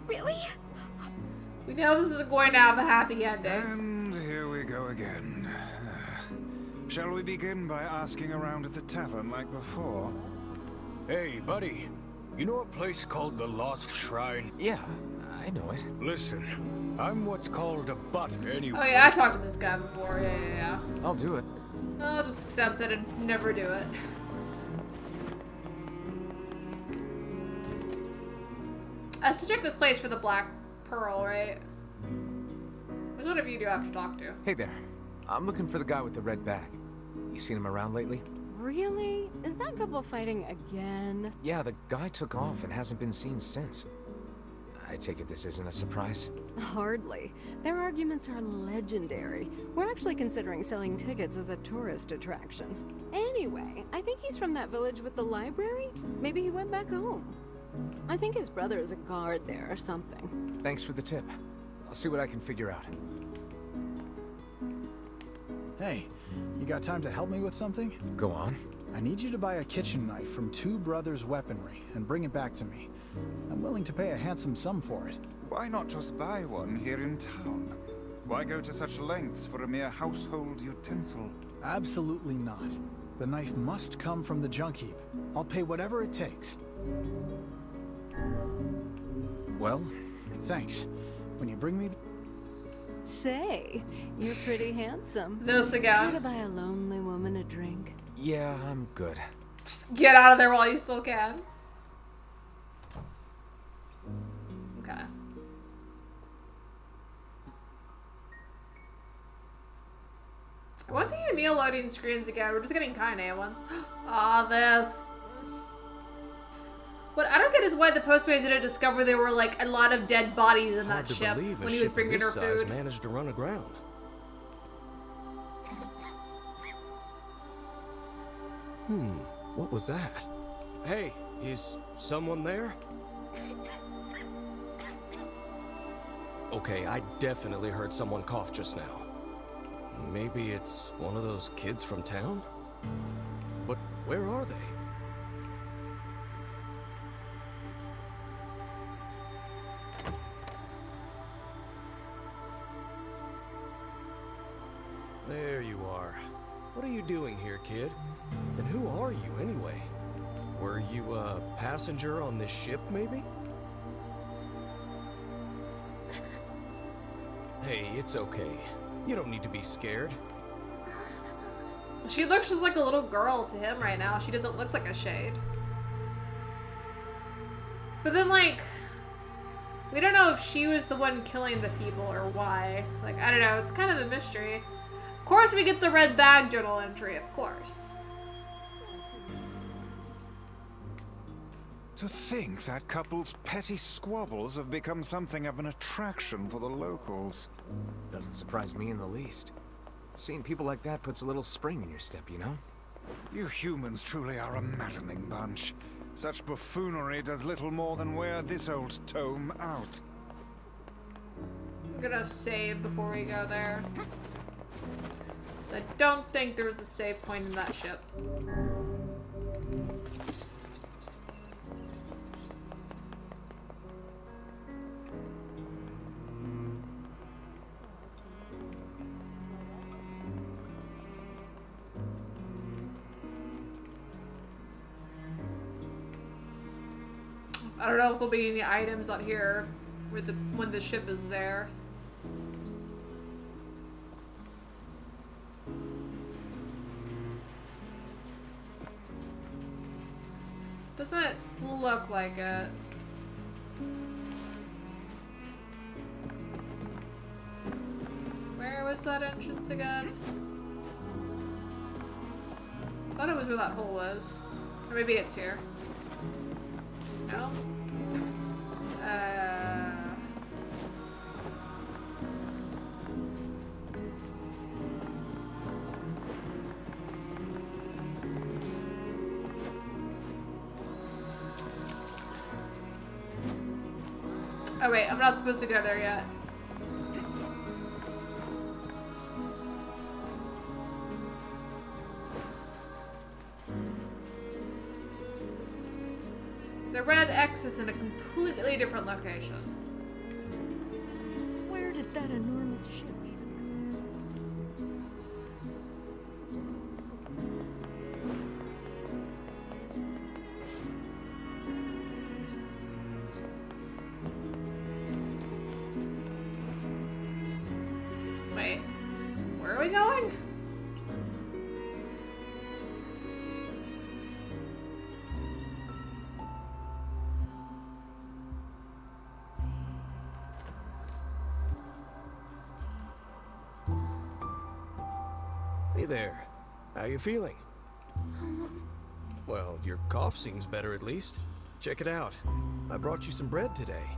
Really? We know this isn't going to have a happy ending. And here we go again. Shall we begin by asking around at the tavern like before? Hey, buddy. You know a place called the Lost Shrine? Yeah, I know it. Listen, I'm what's called a butt anyway. Oh yeah, I talked to this guy before. Yeah. I'll do it. I'll just accept it and never do it. I have to check this place for the Black Pearl, right? Which one of you do I have to talk to? Hey there. I'm looking for the guy with the red bag. You seen him around lately? Really? Is that couple fighting again? Yeah, the guy took off and hasn't been seen since. I take it this isn't a surprise? Hardly. Their arguments are legendary. We're actually considering selling tickets as a tourist attraction. Anyway, I think he's from that village with the library. Maybe he went back home. I think his brother is a guard there or something. Thanks for the tip. I'll see what I can figure out. Hey, you got time to help me with something? Go on. I need you to buy a kitchen knife from Two Brothers Weaponry and bring it back to me. I'm willing to pay a handsome sum for it. Why not just buy one here in town? Why go to such lengths for a mere household utensil? Absolutely not. The knife must come from the junk heap. I'll pay whatever it takes. Well? Thanks. When you bring me... Say, you're pretty handsome. This again. Care to buy a lonely woman a drink? Yeah, I'm good. Get out of there while you still can. Okay. I want the meal loading screens again. We're just getting Kaine ones. Ah, this. What I don't get is why the postman didn't discover there were like a lot of dead bodies in that ship when he was bringing her food. Managed to run aground. What was that? Hey, is someone there? Okay, I definitely heard someone cough just now. Maybe it's one of those kids from town? But where are they? There you are. What are you doing here, kid? And who are you, anyway? Were you a passenger on this ship, maybe? Hey, it's okay. You don't need to be scared. She looks just like a little girl to him right now. She doesn't look like a shade. But then, like, we don't know if she was the one killing the people or why. Like, I don't know. It's kind of a mystery. Of course we get the red bag journal entry, of course. To think that couple's petty squabbles have become something of an attraction for the locals. Doesn't surprise me in the least. Seeing people like that puts a little spring in your step, you know? You humans truly are a maddening bunch. Such buffoonery does little more than wear this old tome out. I'm gonna save before we go there. I don't think there was a save point in that ship. I don't know if there'll be any items on here when the ship is there. Doesn't look like it. Where was that entrance again? I thought it was where that hole was. Or maybe it's here. No? Oh wait, I'm not supposed to go there yet. The red X is in a completely different location. Where did that enormous ship Wait, where are we going? Hey there. How you feeling? Well, your cough seems better at least. Check it out. I brought you some bread today.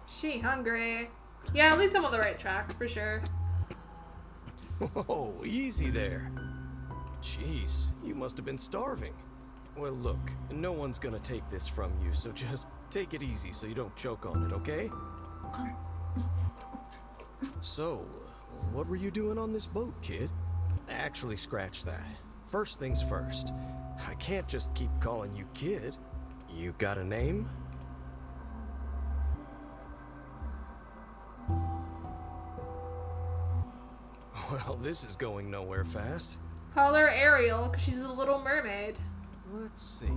She hungry. Yeah, at least I'm on the right track, for sure. Whoa, easy there. Jeez, you must have been starving. Well, look, no one's gonna take this from you, so just take it easy so you don't choke on it, okay? So, what were you doing on this boat, kid? Actually, scratch that. First things first. I can't just keep calling you kid. You got a name? Well, this is going nowhere fast. Call her Ariel, because she's a little mermaid. Let's see.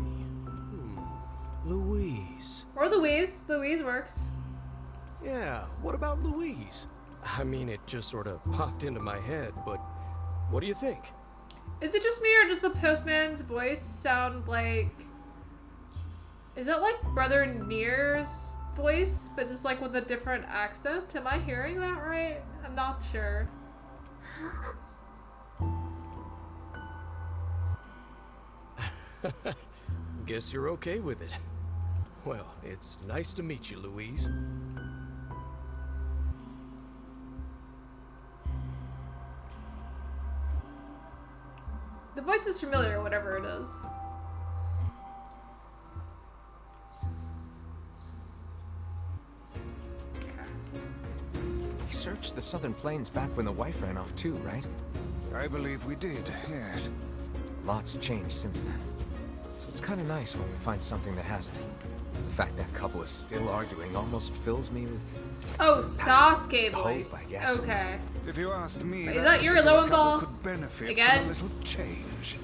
Louise. Or Louise. Louise works. Yeah, what about Louise? I mean, it just sort of popped into my head, but what do you think? Is it just me, or does the postman's voice sound like... Is that like Brother NieR's voice, but just like with a different accent? Am I hearing that right? I'm not sure. Guess you're okay with it. Well, it's nice to meet you, Louise. The voice is familiar, whatever it is. We searched the southern plains back when the wife ran off too, right? I believe we did, yes. Lots changed since then. So it's kind of nice when we find something that hasn't. The fact that couple is still arguing almost fills me with... Oh, Sasuke hope, voice. I guess. Okay. If you asked me, Wait, is that your Lowenthal could benefit again? from a little change.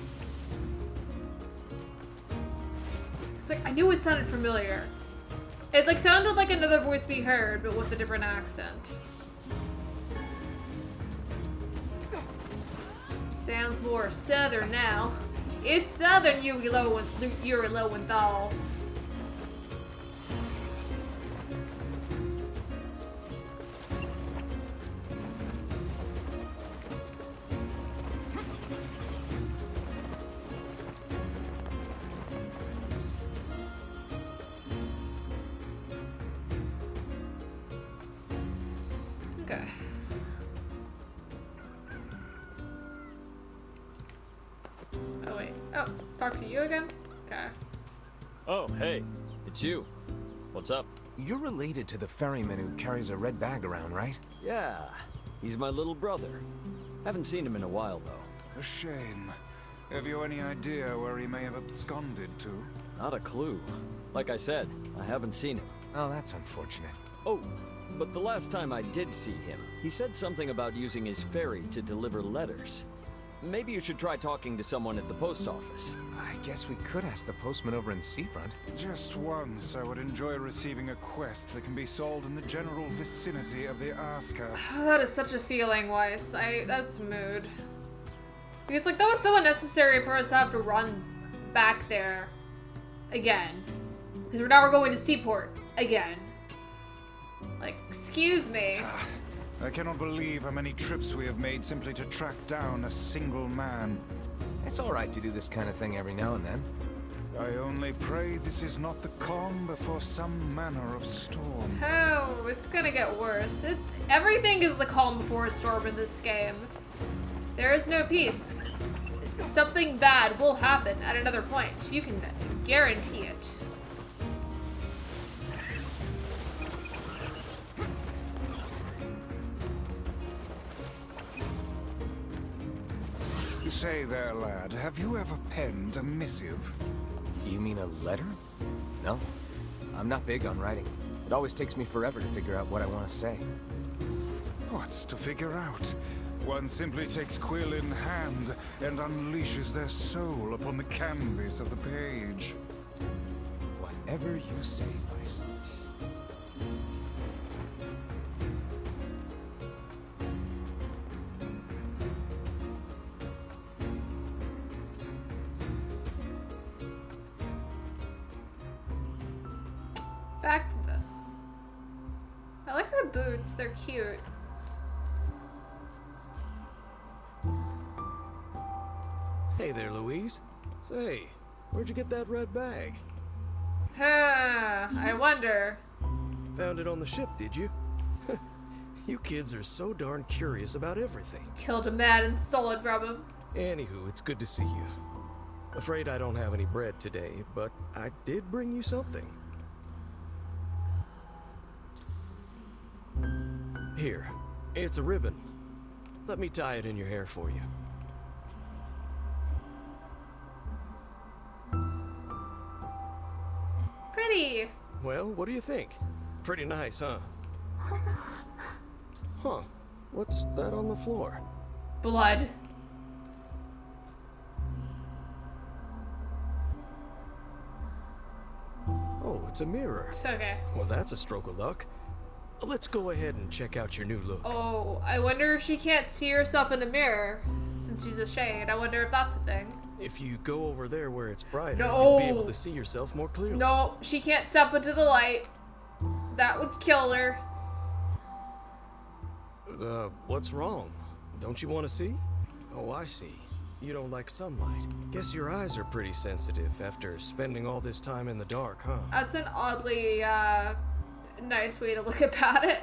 It's like, I knew it sounded familiar. It like sounded like another voice we heard, but with a different accent. Sounds more southern now. It's southern, Yuri Lowenthal. Okay. Oh wait. Oh, talk to you again? Okay. Oh, hey. It's you. What's up? You're related to the ferryman who carries a red bag around, right? Yeah. He's my little brother. Haven't seen him in a while, though. A shame. Have you any idea where he may have absconded to? Not a clue. Like I said, I haven't seen him. Oh, that's unfortunate. Oh, but the last time I did see him, he said something about using his ferry to deliver letters. Maybe you should try talking to someone at the post office. I guess we could ask the postman over in Seafront. Just once, I would enjoy receiving a quest that can be solved in the general vicinity of the Asker. Oh, that is such a feeling, Weiss. That's mood. Because like that was so unnecessary for us to have to run back there again. Because now we're going to Seaport again. Like, excuse me. I cannot believe how many trips we have made simply to track down a single man. It's all right to do this kind of thing every now and then. I only pray this is not the calm before some manner of storm. Oh, it's gonna get worse. Everything is the calm before a storm in this game. There is no peace. Something bad will happen at another point. You can guarantee it. Say there, lad, have you ever penned a missive? You mean a letter? No. I'm not big on writing. It always takes me forever to figure out what I want to say. What's to figure out? One simply takes quill in hand and unleashes their soul upon the canvas of the page. Whatever you say, Weiss. Back to this. I like her boots, they're cute. Hey there, Louise. Say, where'd you get that red bag? I wonder. Found it on the ship, did you? You kids are so darn curious about everything. Killed a man and stole it from him. Anywho, it's good to see you. Afraid I don't have any bread today, but I did bring you something. Here, it's a ribbon. Let me tie it in your hair for you. Pretty. Well, what do you think? Pretty nice, huh? Huh. What's that on the floor? Blood. Oh, it's a mirror. It's okay. Well, that's a stroke of luck. Let's go ahead and check out your new look. Oh, I wonder if she can't see herself in a mirror since she's a shade. I wonder if that's a thing. If you go over there where it's brighter, No. you'll be able to see yourself more clearly. No, she can't step into the light. That would kill her. What's wrong? Don't you want to see? Oh, I see. You don't like sunlight. Guess your eyes are pretty sensitive after spending all this time in the dark, huh? That's an oddly, nice way to look about it.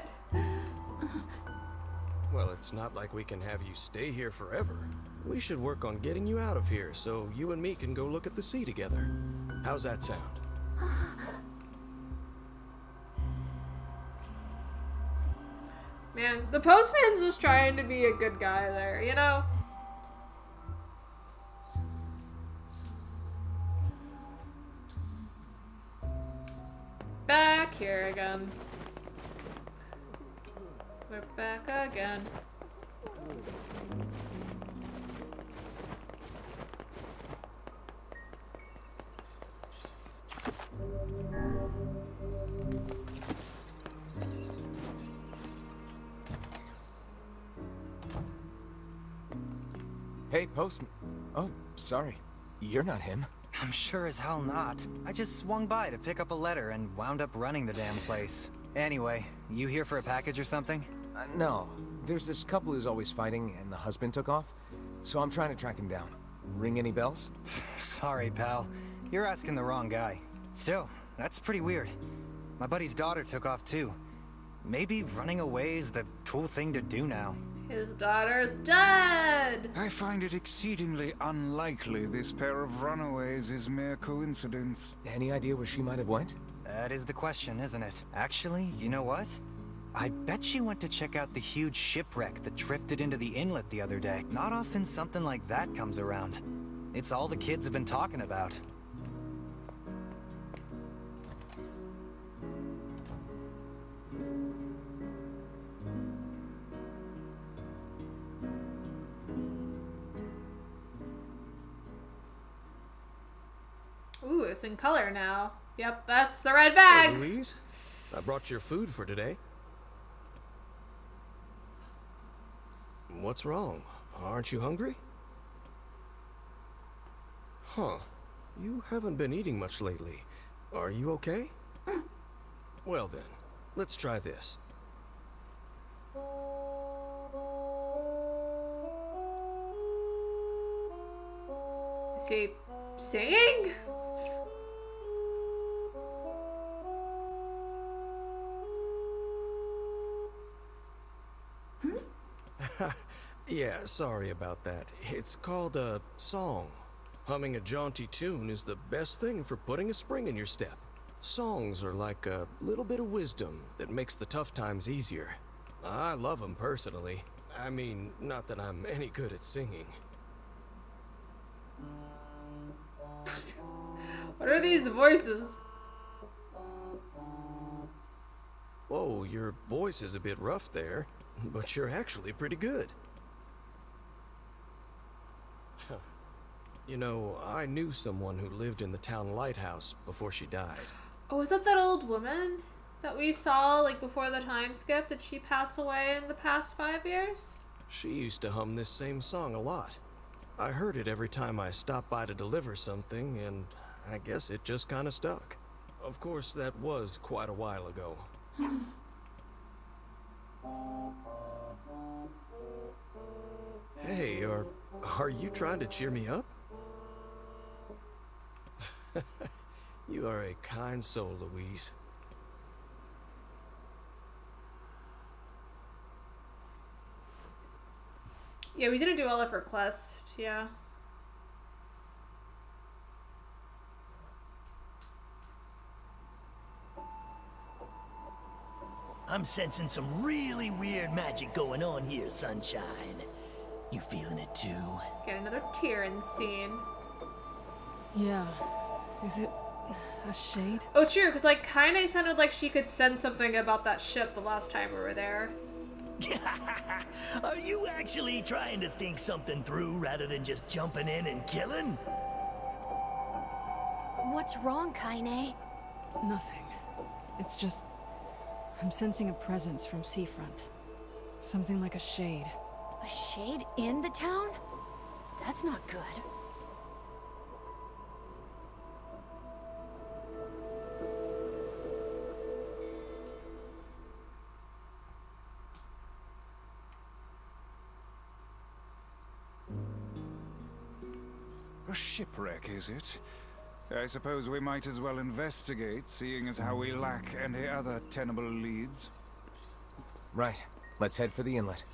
Well, it's not like we can have you stay here forever. We should work on getting you out of here so you and me can go look at the sea together. How's that sound? Man, the postman's just trying to be a good guy there, you know? Back here again. We're back again. Hey, postman. Oh, sorry. You're not him. I'm sure as hell not. I just swung by to pick up a letter and wound up running the damn place. Anyway, you here for a package or something? No. There's this couple who's always fighting, and the husband took off. So I'm trying to track him down. Ring any bells? Sorry, pal. You're asking the wrong guy. Still, that's pretty weird. My buddy's daughter took off too. Maybe running away is the cool thing to do now. His daughter's dead! I find it exceedingly unlikely this pair of runaways is mere coincidence. Any idea where she might have went? That is the question, isn't it? Actually, you know what? I bet she went to check out the huge shipwreck that drifted into the inlet the other day. Not often something like that comes around. It's all the kids have been talking about. Ooh, it's in color now. Yep, that's the red bag. Hey, Louise, I brought your food for today. What's wrong? Aren't you hungry? Huh. You haven't been eating much lately. Are you okay? Well then, let's try this. Is he singing? Yeah, sorry about that. It's called a song. Humming a jaunty tune is the best thing for putting a spring in your step. Songs are like a little bit of wisdom that makes the tough times easier. I love them personally. I mean, not that I'm any good at singing. What are these voices? Whoa, your voice is a bit rough there, but you're actually pretty good. You know, I knew someone who lived in the town lighthouse before she died. Oh, is that old woman that we saw, like, before the time skip? Did she pass away in the past 5 years? She used to hum this same song a lot. I heard it every time I stopped by to deliver something, and I guess it just kind of stuck. Of course, that was quite a while ago. Hey, are you trying to cheer me up? You are a kind soul, Louise. Yeah, we didn't do all of her quest, yeah. I'm sensing some really weird magic going on here, Sunshine. too. Get another tear in the scene. Yeah. Is it a shade? Oh, true, because like Kaine sounded like she could sense something about that ship the last time we were there. Are you actually trying to think something through rather than just jumping in and killing? What's wrong, Kaine? Nothing. It's just... I'm sensing a presence from seafront. Something like a shade. A shade in the town? That's not good. A shipwreck, is it? I suppose we might as well investigate, seeing as how we lack any other tenable leads. Right. Let's head for the inlet.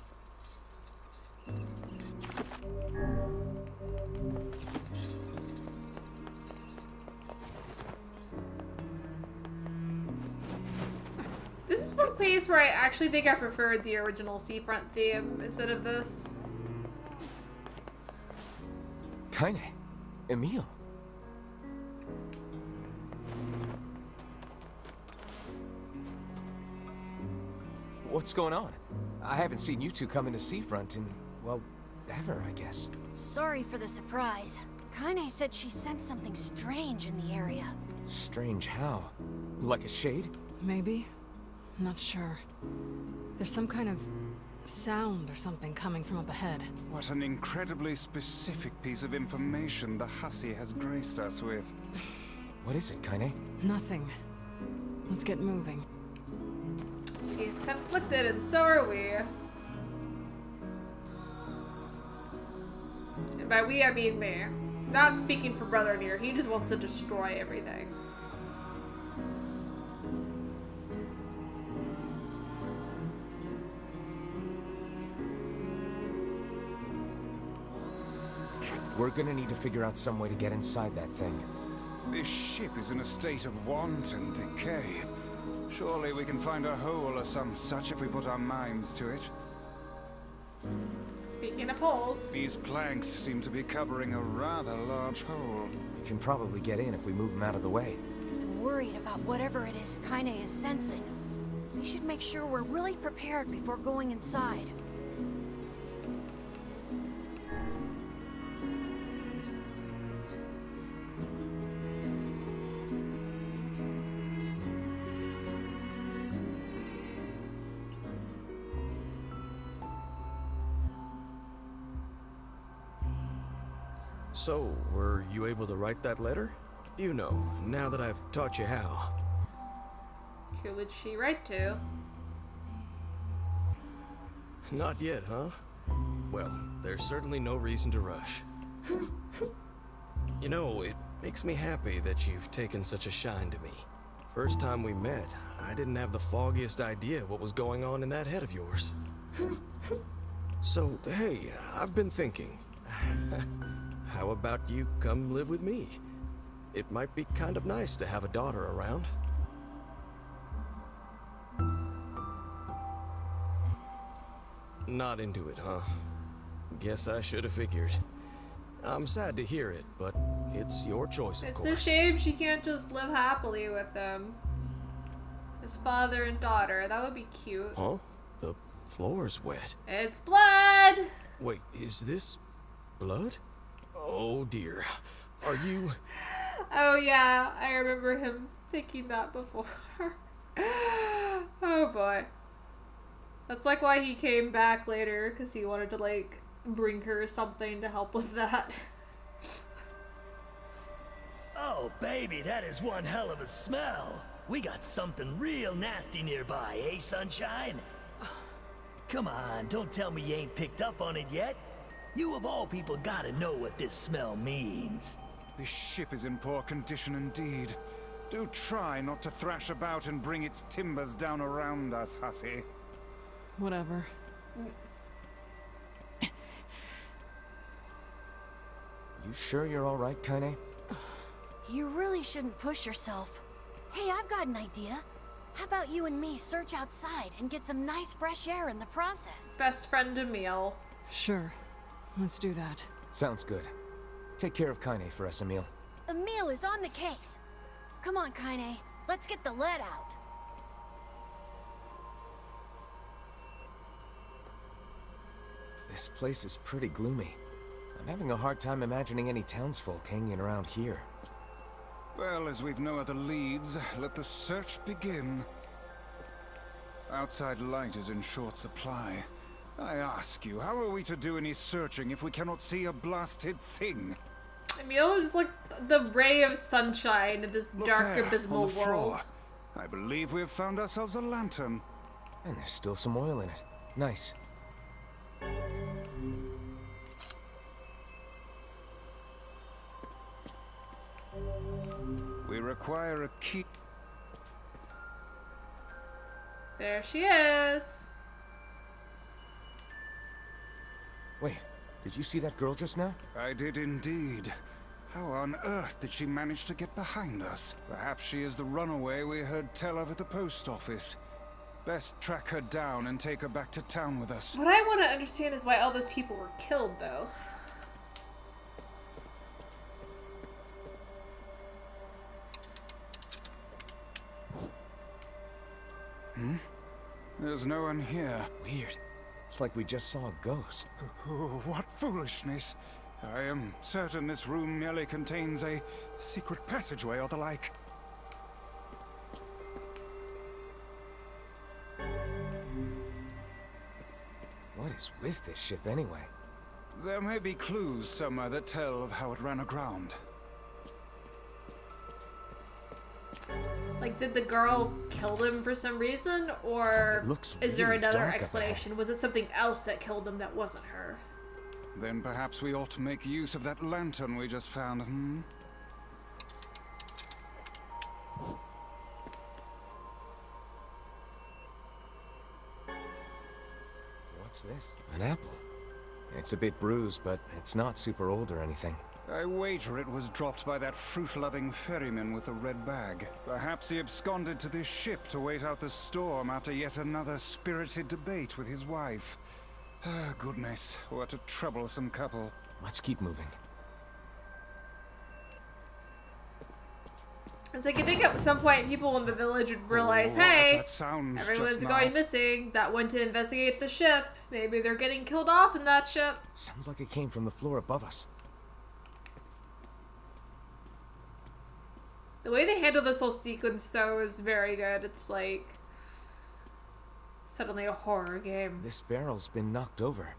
This is one place where I actually think I preferred the original seafront theme instead of this. Kaine. Emil. What's going on? I haven't seen you two come into Seafront in, well, ever, I guess. Sorry for the surprise. Kaine said she sensed something strange in the area. Strange how? Like a shade? Maybe. I'm not sure. There's some kind of sound or something coming from up ahead. What an incredibly specific piece of information the hussy has graced us with. What is it, Kaine? Nothing. Let's get moving. She's conflicted, and so are we. And by we, I mean me. Not speaking for Brother NieR, he just wants to destroy everything. We're gonna need to figure out some way to get inside that thing. This ship is in a state of wanton decay. Surely we can find a hole or some such if we put our minds to it. Speaking of holes, these planks seem to be covering a rather large hole. We can probably get in if we move them out of the way. I'm worried about whatever it is Kaine is sensing. We should make sure we're really prepared before going inside. So, were you able to write that letter? You know, now that I've taught you how. who would she write to? Not yet, huh? Well, there's certainly no reason to rush. You know, it makes me happy that you've taken such a shine to me. First time we met, I didn't have the foggiest idea what was going on in that head of yours. So, hey, I've been thinking. How about you come live with me? It might be kind of nice to have a daughter around. Not into it, huh? Guess I should have figured. I'm sad to hear it, but it's your choice, of course. It's a shame she can't just live happily with them. His father and daughter. That would be cute. Huh? The floor's wet. It's blood! Wait, is this blood? Oh dear. Are you... Oh yeah, I remember him thinking that before. Oh boy. That's like why he came back later, because he wanted to like bring her something to help with that. Oh baby, that is one hell of a smell. We got something real nasty nearby, eh, sunshine? Come on, don't tell me you ain't picked up on it yet. You of all people gotta know what this smell means. This ship is in poor condition indeed. Do try not to thrash about and bring its timbers down around us, hussy. Whatever. You sure you're all right, Kaine? You really shouldn't push yourself. Hey, I've got an idea. How about you and me search outside and get some nice fresh air in the process? Best friend Emil. Sure. Let's do that. Sounds good. Take care of Kaine for us, Emil. Emil is on the case. Come on, Kaine. Let's get the lead out. This place is pretty gloomy. I'm having a hard time imagining any townsfolk hanging around here. Well, as we've no other leads, let the search begin. Outside light is in short supply. I ask you, how are we to do any searching if we cannot see a blasted thing? Emil is like the ray of sunshine in this Look dark, there, abysmal on the floor. world. I believe we have found ourselves a lantern. And there's still some oil in it. Nice. We require a key. There she is. Wait, did you see that girl just now? I did indeed. How on earth did she manage to get behind us? Perhaps she is the runaway we heard tell of at the post office. Best track her down and take her back to town with us. What I want to understand is why all those people were killed, though. Hmm? There's no one here. Weird. It's like we just saw a ghost. Oh, what foolishness. I am certain this room merely contains a secret passageway or the like. What is with this ship anyway? There may be clues somewhere that tell of how it ran aground. Like, did the girl kill them for some reason, or is there really another dark explanation? Was it something else that killed them that wasn't her? Then perhaps we ought to make use of that lantern we just found, hmm? What's this? An apple. It's a bit bruised, but it's not super old or anything. I wager it was dropped by that fruit-loving ferryman with the red bag. Perhaps he absconded to this ship to wait out the storm after yet another spirited debate with his wife. Ah, goodness, what a troublesome couple. Let's keep moving. It's like, you think at some point people in the village would realize, What was hey, that sound everyone's just going now? missing. That went to investigate the ship. Maybe they're getting killed off in that ship. Sounds like it came from the floor above us. The way they handle this whole sequence, though, is very good. It's like suddenly a horror game. This barrel's been knocked over,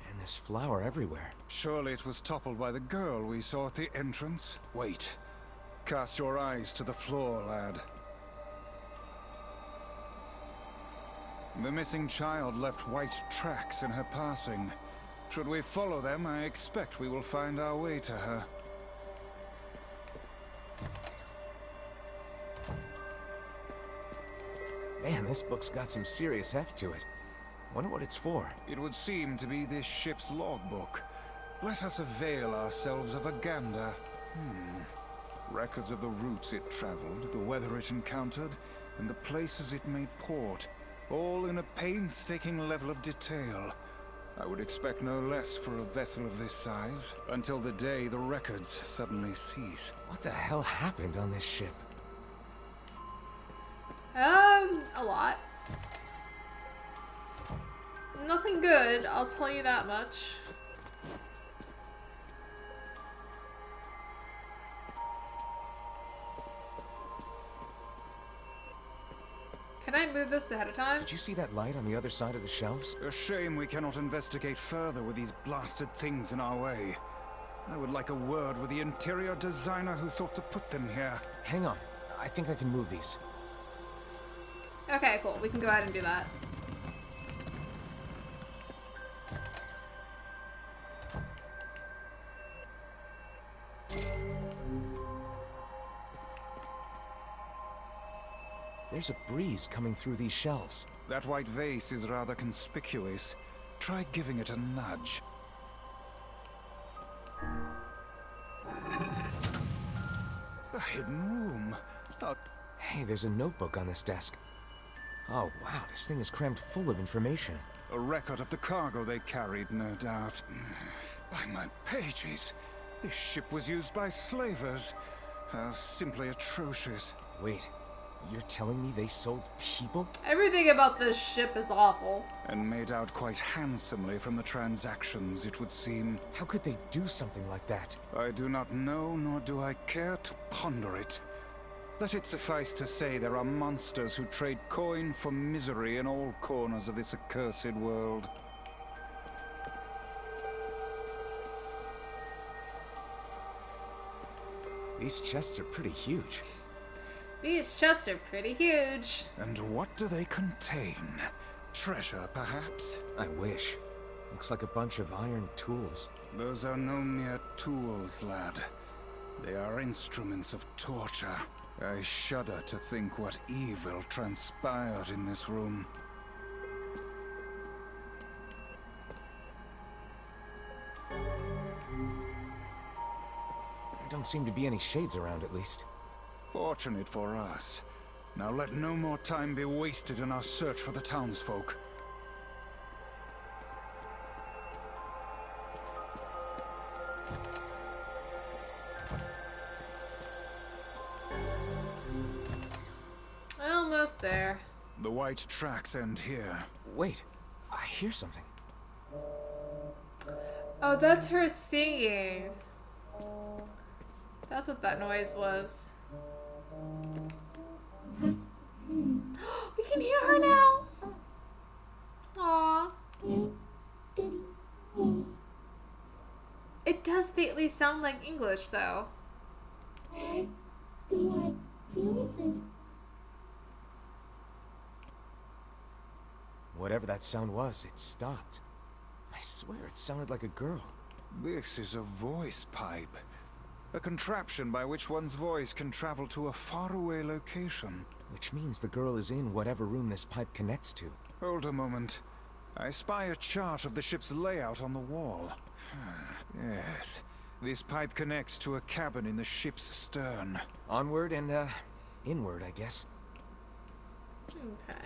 and there's flour everywhere. Surely it was toppled by the girl we saw at the entrance. Wait. Cast your eyes to the floor, lad. The missing child left white tracks in her passing. Should we follow them, I expect we will find our way to her. Man, this book's got some serious heft to it. Wonder what it's for. It would seem to be this ship's logbook. Let us avail ourselves of a gander. Records of the routes it traveled, the weather it encountered, and the places it made port, all in a painstaking level of detail. I would expect no less for a vessel of this size, until the day the records suddenly cease. What the hell happened on this ship? A lot. Nothing good, I'll tell you that much. Can I move this ahead of time? Did you see that light on the other side of the shelves? A shame we cannot investigate further with these blasted things in our way. I would like a word with the interior designer who thought to put them here. Hang on. I think I can move these. Okay, cool. We can go ahead and do that. There's a breeze coming through these shelves. That white vase is rather conspicuous. Try giving it a nudge. A hidden room. Hey, there's a notebook on this desk. Oh, wow, this thing is crammed full of information. A record of the cargo they carried, no doubt. By my pages, this ship was used by slavers. How simply atrocious. Wait, you're telling me they sold people? Everything about this ship is awful. And made out quite handsomely from the transactions, it would seem. How could they do something like that? I do not know, nor do I care to ponder it. Let it suffice to say there are monsters who trade coin for misery in all corners of this accursed world. These chests are pretty huge. These chests are pretty huge. And what do they contain? Treasure, perhaps? I wish. Looks like a bunch of iron tools. Those are no mere tools, lad. They are instruments of torture. I shudder to think what evil transpired in this room. There don't seem to be any shades around, at least. Fortunate for us. Now let no more time be wasted in our search for the townsfolk. Almost there. The white tracks end here. Wait, I hear something. Oh, that's her singing. That's what that noise was. We can hear her now. Aww. It does faintly sound like English, though. Whatever that sound was, it stopped. I swear it sounded like a girl. This is a voice pipe. A contraption by which one's voice can travel to a faraway location. Which means the girl is in whatever room this pipe connects to. Hold a moment. I spy a chart of the ship's layout on the wall. Yes. This pipe connects to a cabin in the ship's stern. Onward and, inward, I guess. Okay.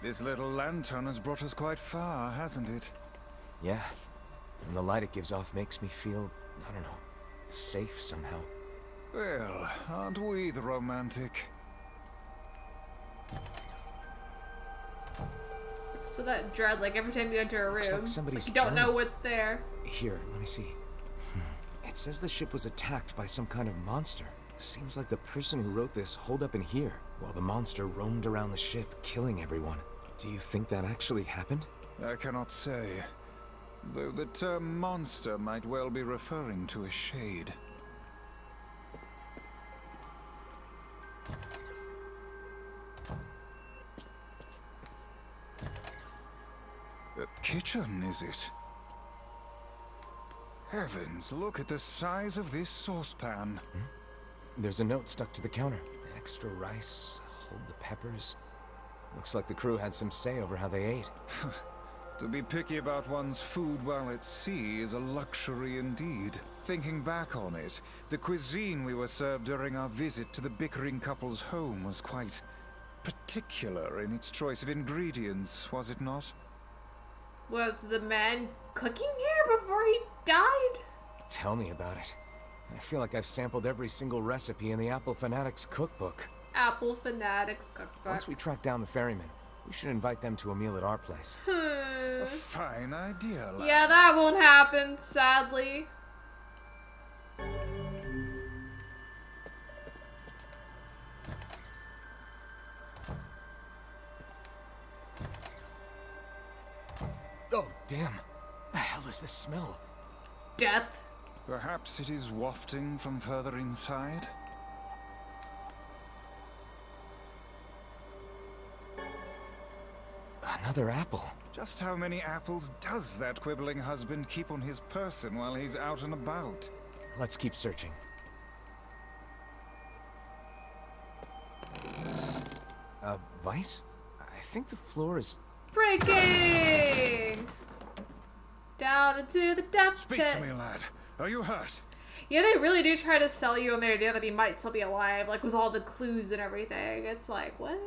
This little lantern has brought us quite far, hasn't it? Yeah. And the light it gives off makes me feel, I don't know, safe somehow. Well, aren't we the romantic? So that dread, like every time you enter a room, like somebody's you don't know journal. what's there. Here, let me see. It says the ship was attacked by some kind of monster. Seems like the person who wrote this holed up in here, while the monster roamed around the ship, killing everyone. Do you think that actually happened? I cannot say. Though the term monster might well be referring to a shade. A kitchen, is it? Heavens, look at the size of this saucepan. There's a note stuck to the counter. Extra rice, hold the peppers. Looks like the crew had some say over how they ate. To be picky about one's food while at sea is a luxury indeed. Thinking back on it, the cuisine we were served during our visit to the bickering couple's home was quite particular in its choice of ingredients, was it not? Was the man cooking here before he died? Tell me about it. I feel like I've sampled every single recipe in the Apple Fanatics cookbook. Apple Fanatics cookbook. Once we track down the ferryman, we should invite them to a meal at our place. A fine idea, lad. Yeah, that won't happen, sadly. Oh, damn. The hell is this smell? Death. Perhaps it is wafting from further inside? Another apple. Just how many apples does that quibbling husband keep on his person while he's out and about? Let's keep searching. Vice? I think the floor is... Breaking! Down into the depth Speak pit. to me, lad. Are you hurt? Yeah, they really do try to sell you on the idea that he might still be alive, like with all the clues and everything. It's like, what?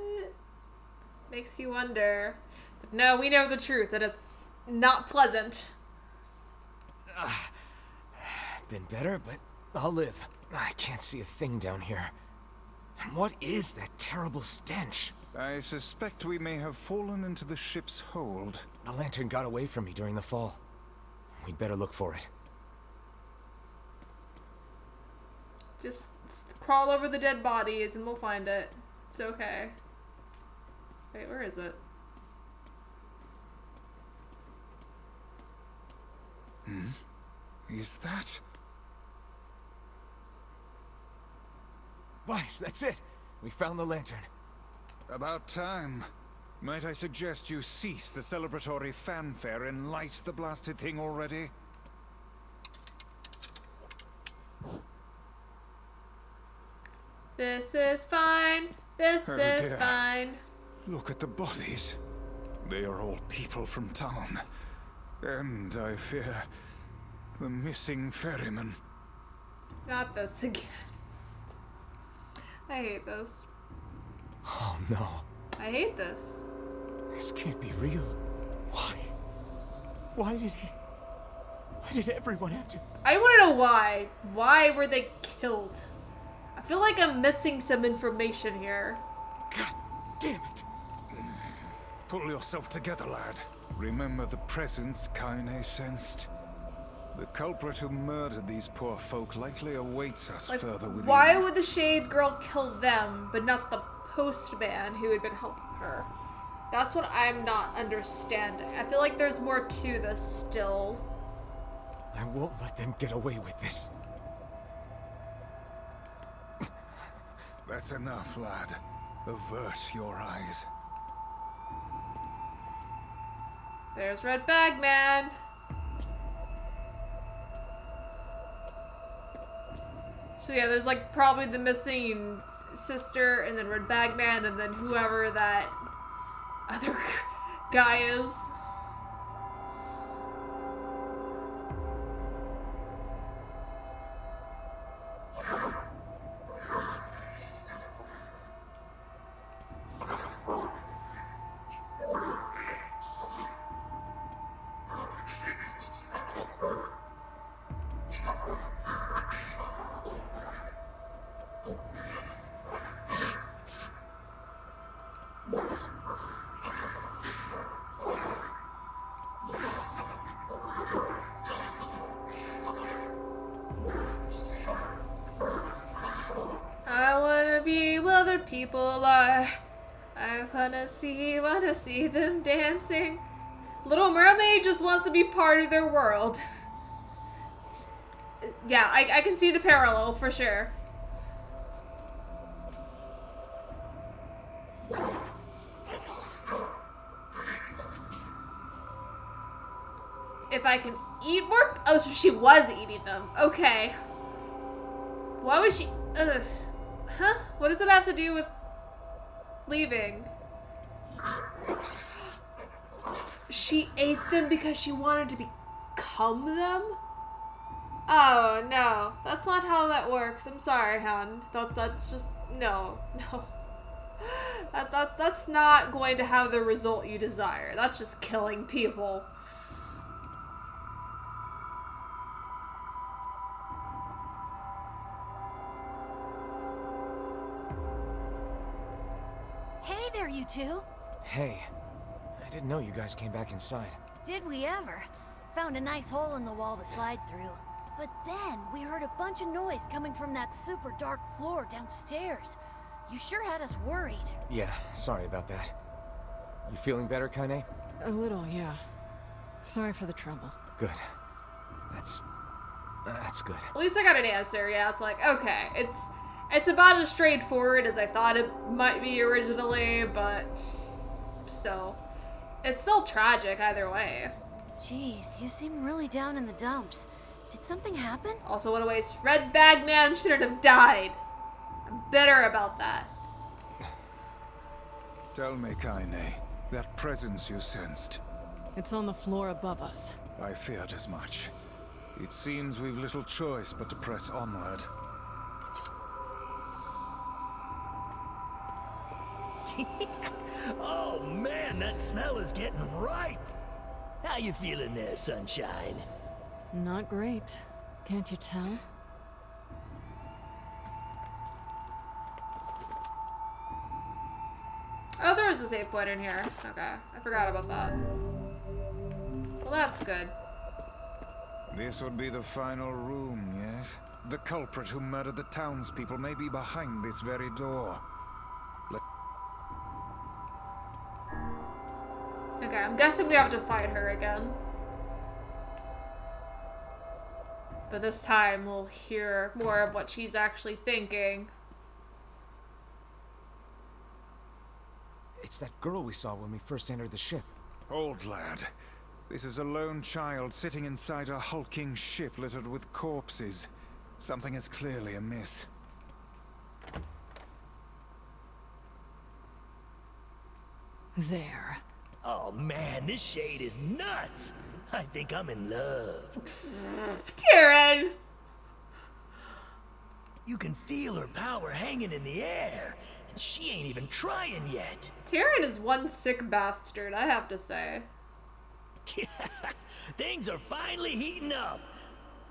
Makes you wonder. But no, we know the truth, that it's not pleasant. Been better, but I'll live. I can't see a thing down here. What is that terrible stench? I suspect we may have fallen into the ship's hold. The lantern got away from me during the fall. We'd better look for it. Just crawl over the dead bodies and we'll find it. It's okay. Wait, where is it? Is that? Weiss, that's it! We found the lantern. About time. Might I suggest you cease the celebratory fanfare and light the blasted thing already? This is fine. This is dear. fine. Look at the bodies. They are all people from town. And, I fear, the missing ferryman. Not this again. I hate this. Oh no. I hate this. This can't be real. Why? Why did everyone have to? I want to know why. Why were they killed? I feel like I'm missing some information here. God damn it. Pull yourself together, lad. Remember the presence Kaine sensed. The culprit who murdered these poor folk likely awaits us further within. Why would the Shade Girl kill them, but not the postman who had been helping her? That's what I'm not understanding. I feel like there's more to this still. I won't let them get away with this. That's enough, lad. Avert your eyes. There's Red Bag Man. So yeah, there's like probably the missing sister, and then Red Bag Man, and then whoever that other guy is. I wanna be where other people are. I wanna see them dancing. Little Mermaid just wants to be part of their world. Yeah, I can see the parallel for sure. If I can eat more... Oh, so she was eating them. Okay. Why was she... Ugh. Huh? What does it have to do with leaving? She ate them because she wanted to become them? Oh, no. That's not how that works. I'm sorry, hon. That's just... No. No. That's not going to have the result you desire. That's just killing people. Hey there, you two. Hey, I didn't know you guys came back inside. Did we ever? Found a nice hole in the wall to slide through. But then we heard a bunch of noise coming from that super dark floor downstairs. You sure had us worried. Yeah, sorry about that. You feeling better, Kaine? A little, yeah. Sorry for the trouble. Good. That's good. At least I got an answer. Yeah, it's like, okay, it's about as straightforward as I thought it might be originally, but still, it's still tragic either way. Jeez, you seem really down in the dumps. Did something happen? Also, what a waste. Red Bag Man shouldn't have died. I'm bitter about that. Tell me, Kaine, that presence you sensed. It's on the floor above us. I feared as much. It seems we've little choice but to press onward. Oh man, that smell is getting ripe. How you feeling there, Sunshine? Not great. Can't you tell? Oh, there is a save point in here. Okay, I forgot about that. Well, that's good. This would be the final room, yes? The culprit who murdered the townspeople may be behind this very door. Okay, I'm guessing we have to fight her again. But this time we'll hear more of what she's actually thinking. It's that girl we saw when we first entered the ship. Old lad. This is a lone child sitting inside a hulking ship littered with corpses. Something is clearly amiss. There. Oh man, this shade is nuts. I think I'm in love. Tyrion! You can feel her power hanging in the air, and she ain't even trying yet. Tyrion is one sick bastard, I have to say. Things are finally heating up.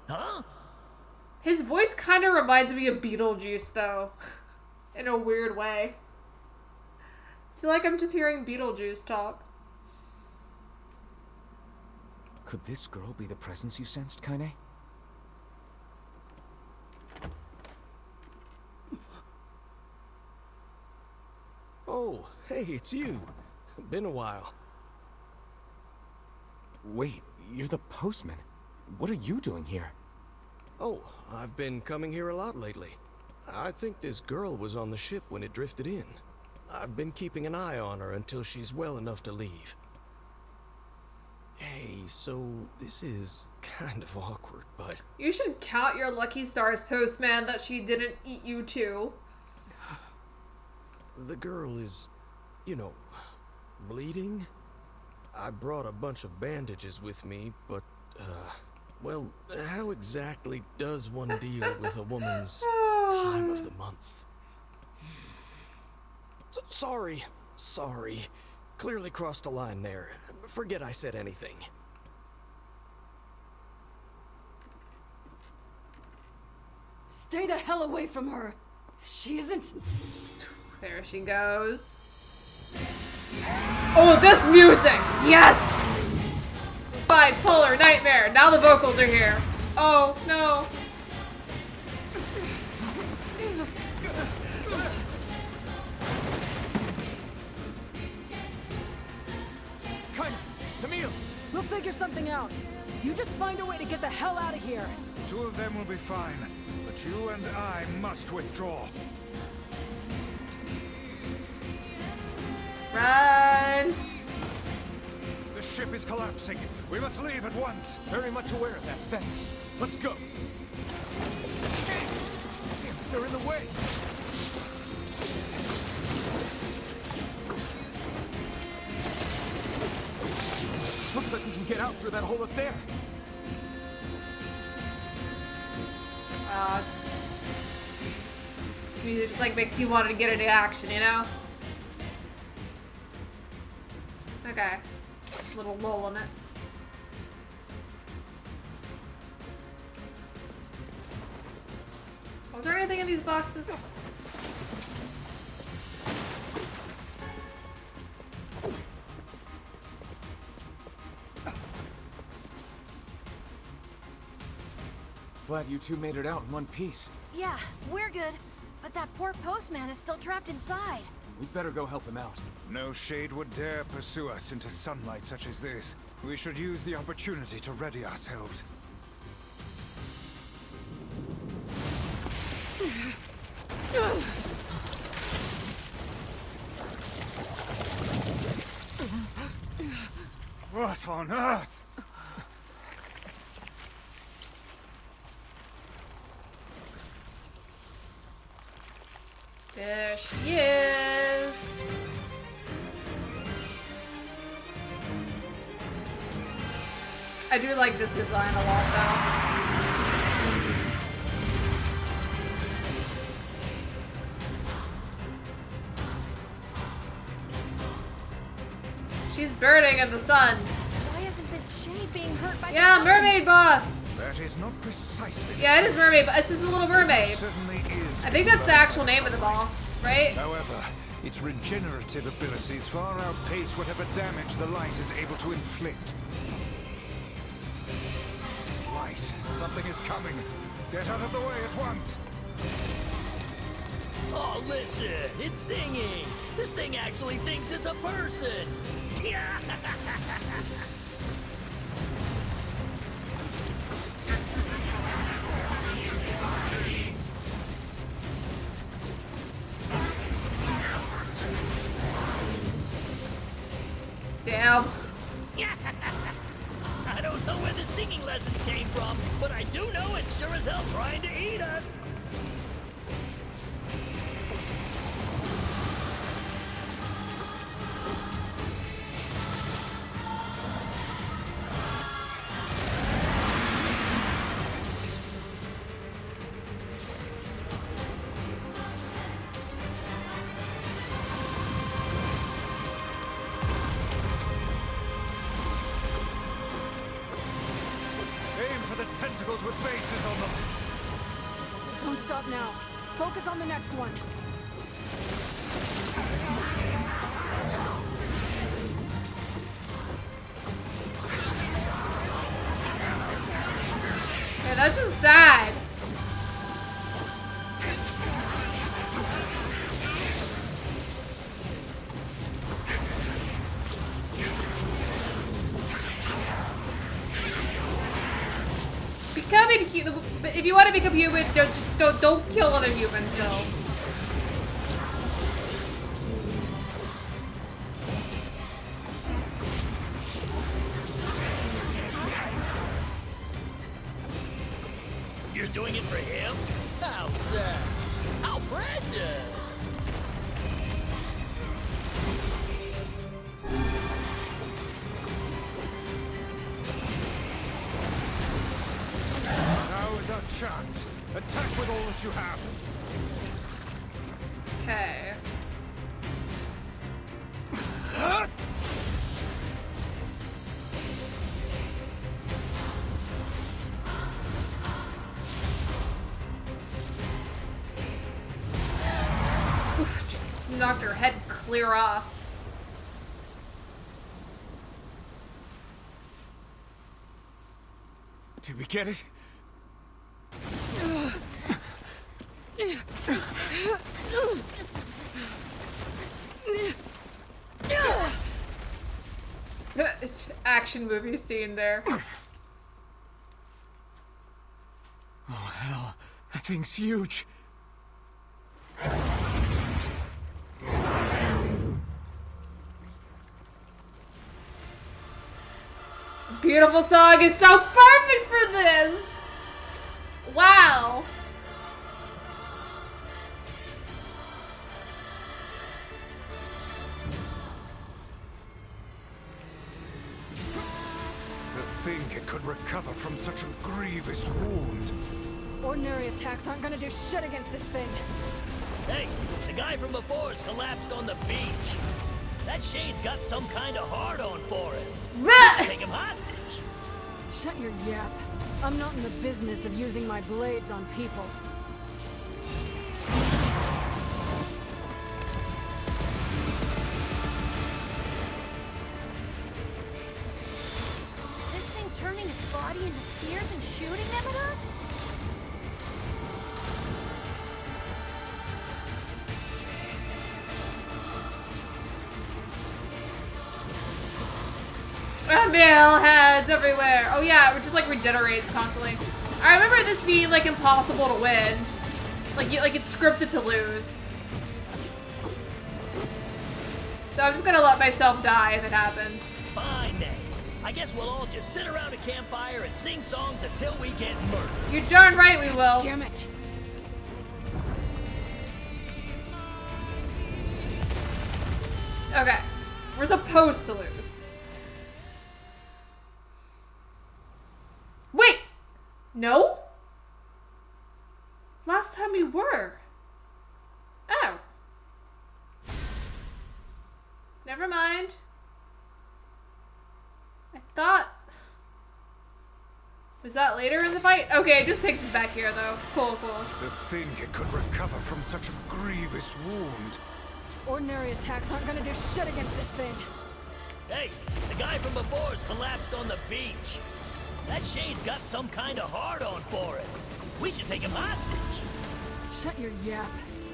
Huh? His voice kind of reminds me of Beetlejuice, though. In a weird way. I feel like I'm just hearing Beetlejuice talk. Could this girl be the presence you sensed, Kaine? Oh, hey, it's you. Been a while. Wait, you're the postman. What are you doing here? Oh, I've been coming here a lot lately. I think this girl was on the ship when it drifted in. I've been keeping an eye on her until she's well enough to leave. Hey, so this is kind of awkward, but... You should count your lucky stars, postman, that she didn't eat you too. The girl is, you know, bleeding. I brought a bunch of bandages with me, but, well, how exactly does one deal with a woman's time of the month? Sorry. Clearly crossed a line there. Forget I said anything. Stay the hell away from her. She isn't... There she goes. Oh, this music! Yes! Bipolar nightmare. Now the vocals are here. Oh, no. Camille! We'll figure something out. You just find a way to get the hell out of here. Two of them will be fine, but you and I must withdraw. Run! The ship is collapsing. We must leave at once. Very much aware of that. Thanks. Let's go. Shit! Damn it, they're in the way. Looks like we can get out through that hole up there. This music just like makes you want to get into action, you know? Okay. A little lull in it. Was there anything in these boxes? Glad you two made it out in one piece. Yeah, we're good. But that poor postman is still trapped inside. We'd better go help him out. No shade would dare pursue us into sunlight such as this. We should use the opportunity to ready ourselves. What on earth? There she is. I do like this design a lot, though. burning in the sun. Why isn't this shade being hurt by the Yeah, sun? mermaid boss. That is not precisely. Yeah, it is mermaid, but it's just a little mermaid. It certainly is. I think that's the actual name of the boss, right? However, its regenerative abilities far outpace whatever damage the light is able to inflict. This light, something is coming. Get out of the way at once. Oh, listen, it's singing. This thing actually thinks it's a person. Damn. I don't know where the singing lessons came from, but I do know it's sure as hell trying to eat us. Aim for the tentacles with faces on them. Don't stop now. Focus on the next one. Yeah, that's just sad. Becoming human. If you want to become human, don't kill other humans, though. You're doing it for him? How sad. How precious. Now is our chance. Attack with all that you have. Okay. Oof, just knocked her head clear off. Did we get it? Action movie scene there. Oh, hell. That thing's huge. Beautiful song is so perfect for this! Wow. To think it could recover from such a grievous wound. Ordinary attacks aren't gonna do shit against this thing. Hey, the guy from before's collapsed on the beach. That shade's got some kind of hard-on for it. Let's take him hostage. Shut your yap. I'm not in the business of using my blades on people. Is this thing turning its body into spears and shooting them at us? Mail heads everywhere. Oh yeah, it just like regenerates constantly. I remember this being like impossible to win. Like it's scripted to lose. So I'm just gonna let myself die if it happens. Fine then. I guess we'll all just sit around a campfire and sing songs until we get murdered. You're darn right we will. Damn it. Okay. We're supposed to lose. Wait! No? Last time we were. Oh. Never mind. thought... Was that later in the fight? Okay, it just takes us back here, though. Cool, cool. To think it could recover from such a grievous wound. Ordinary attacks aren't gonna do shit against this thing. Hey, the guy from before's collapsed on the beach. That Shade's got some kind of hard-on for it. We should take him hostage. Shut your yap.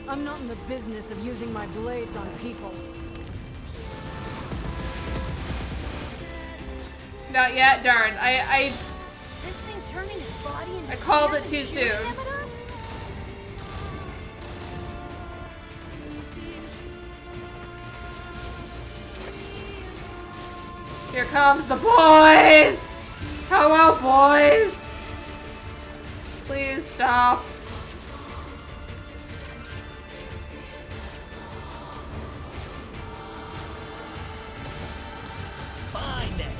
I'm not in the business of using my blades on people. Not yet? Darn. Is this thing turning its body into I called it spears too and shooting soon. them at us? Here comes the boys! Hello, boys! Please stop. Fine then.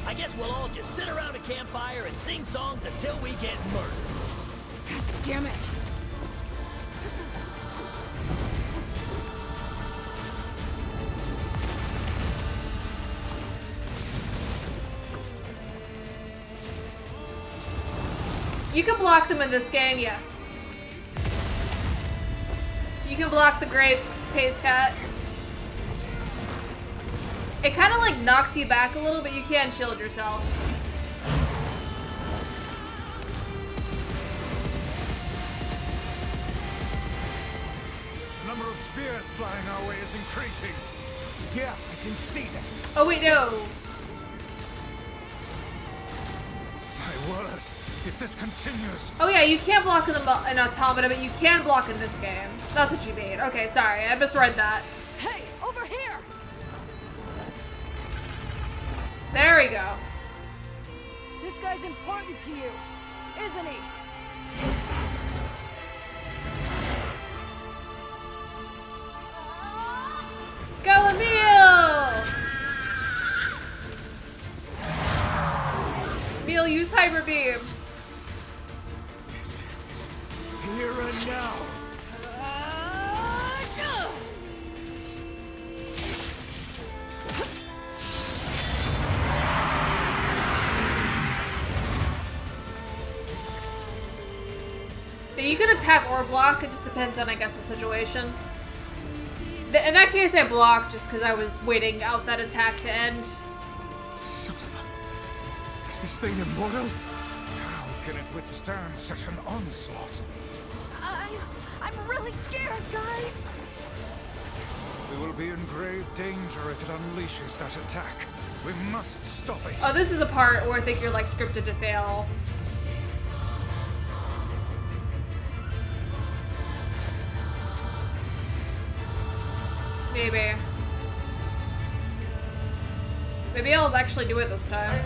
I guess we'll all just sit around a campfire and sing songs until we get murdered. God damn it. You can block them in this game, yes. You can block the grapes, Paste Cat. It kind of like knocks you back a little, but you can shield yourself. The number of spears flying our way is increasing. Yeah, I can see that. Oh wait, no. My word, if this continues. Oh yeah, you can't block in an automata, but you can block in this game. That's what you mean. Okay, sorry, I misread that. Hey, over here! There we go. This guy's important to you, isn't he? Go, Emil! Emil, use Hyper Beam. This is here and now. You can attack or block, it just depends on, I guess, the situation. In that case, I blocked just because I was waiting out that attack to end. Son of a... Is this thing immortal? How can it withstand such an onslaught? I'm really scared, guys. We will be in grave danger if it unleashes that attack. We must stop it. Oh, this is the part where I think you're like scripted to fail. Maybe. Maybe I'll actually do it this time.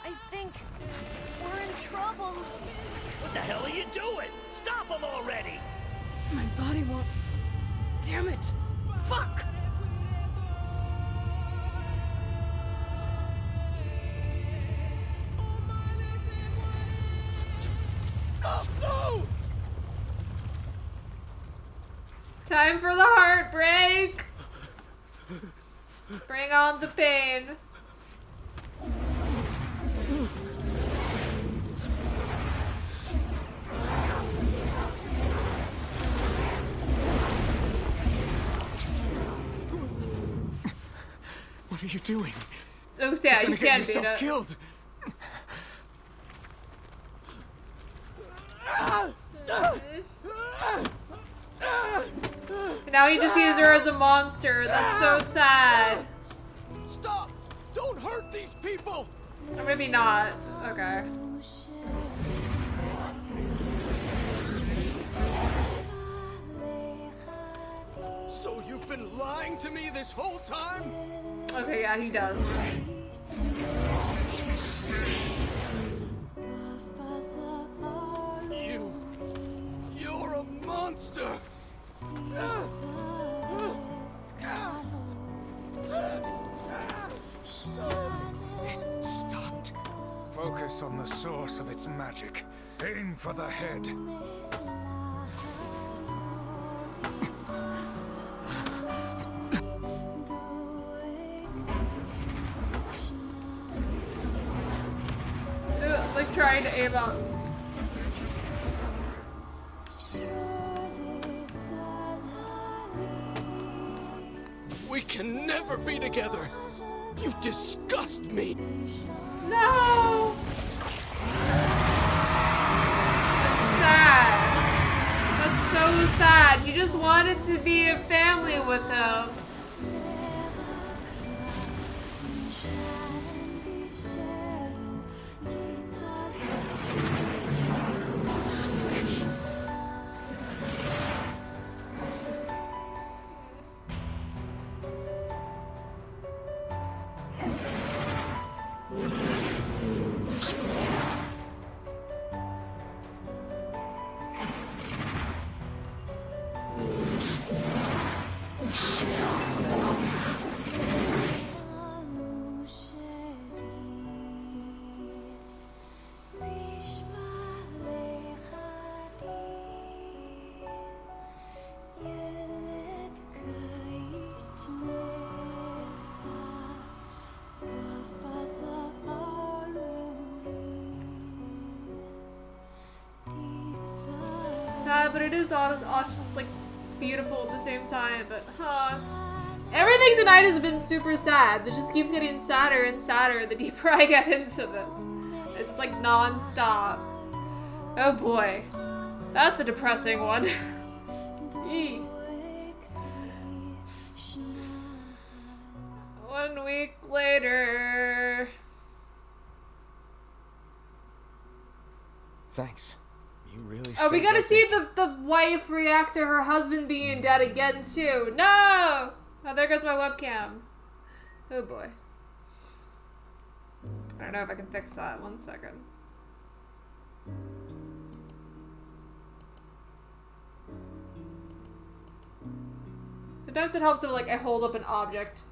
I think we're in trouble. What the hell are you doing? Stop him already! My body won't... Damn it! Fuck! Stop! No! Time for the heartbreak! Bring on the pain. What are you doing? Oh, yeah, you You're gonna can't get beat yourself it. killed. Now he just sees her as a monster. That's so sad. Stop! Don't hurt these people! Or maybe not. Okay. So you've been lying to me this whole time? Okay, yeah, he does. monster! It stopped. Focus on the source of its magic. Aim for the head. Like trying to aim out. We can never be together. You disgust me. No. That's sad. That's so sad. She just wanted to be a family with him. Sad, but it is all like beautiful at the same time. But everything tonight has been super sad. It just keeps getting sadder and sadder the deeper I get into this. It's just like non-stop. Oh boy, that's a depressing one. Eee. 1 week later. Thanks. You really. Oh, we gotta see the wife react to her husband being dead again too. No! Oh, there goes my webcam. Oh boy. I don't know if I can fix that. 1 second. Sometimes it helps if like I hold up an object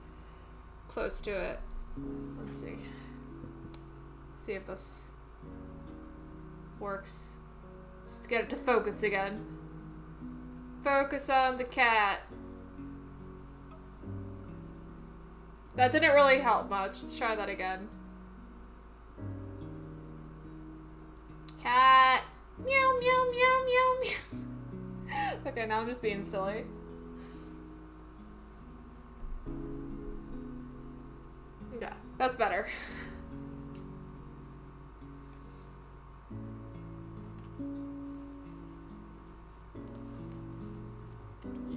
close to it. Let's see. See if this works. Just get it to focus again. Focus on the cat. That didn't really help much. Let's try that again. Cat. Meow, meow, meow, meow, meow. Okay, now I'm just being silly. Okay, that's better.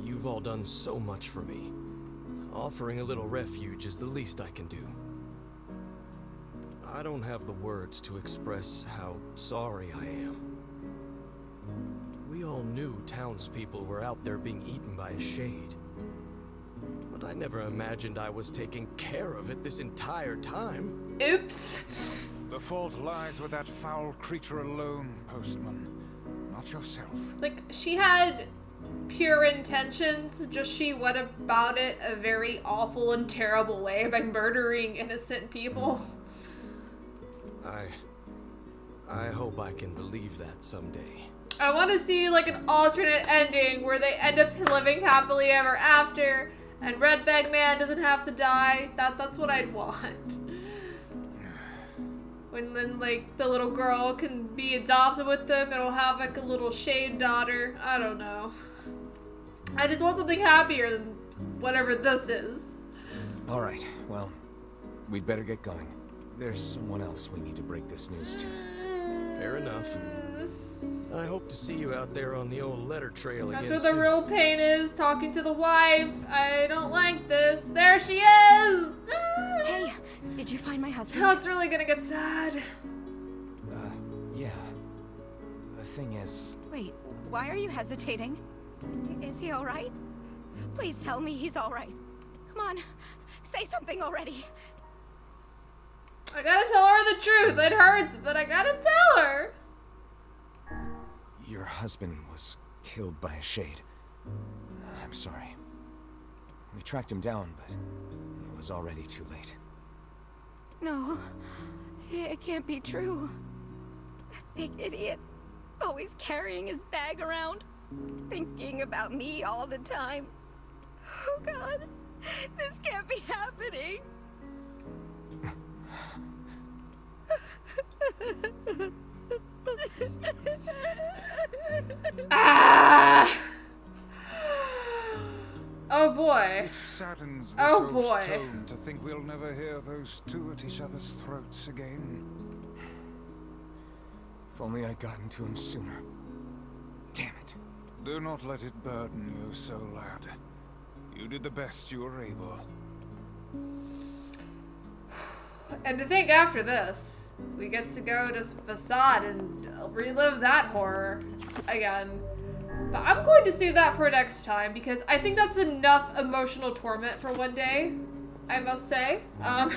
You've all done so much for me. Offering a little refuge is the least I can do. I don't have the words to express how sorry I am. We all knew townspeople were out there being eaten by a shade. But I never imagined I was taking care of it this entire time. Oops. The fault lies with that foul creature alone, Postman. Not yourself. Like, she had pure intentions, just she went about it a very awful and terrible way by murdering innocent people. I hope I can believe that someday. I want to see like an alternate ending where they end up living happily ever after and Red Bag Man doesn't have to die. That's what I'd want. When then like the little girl can be adopted with them, it'll have like a little shade daughter. I don't know. I just want something happier than whatever this is. Alright, well, we'd better get going. There's someone else we need to break this news to. Fair enough. I hope to see you out there on the old letter trail again. That's where the real pain is, talking to the wife. I don't like this. There she is! Hey, did you find my husband? Oh, it's really gonna get sad. Yeah. The thing is... Wait, why are you hesitating? Is he alright? Please tell me he's alright. Come on, say something already. I gotta tell her the truth. It hurts, but I gotta tell her. Your husband was killed by a shade. I'm sorry. We tracked him down, but it was already too late. No, it can't be true. That big idiot, always carrying his bag around, thinking about me all the time. Oh God, this can't be happening. Ah! Oh boy. It saddens this Oh old boy. tone to think we'll never hear those two at each other's throats again. If only I'd gotten to him sooner. Damn it. Do not let it burden you so, lad. You did the best you were able. And to think after this, we get to go to Facade and relive that horror again. But I'm going to save that for next time because I think that's enough emotional torment for one day, I must say. But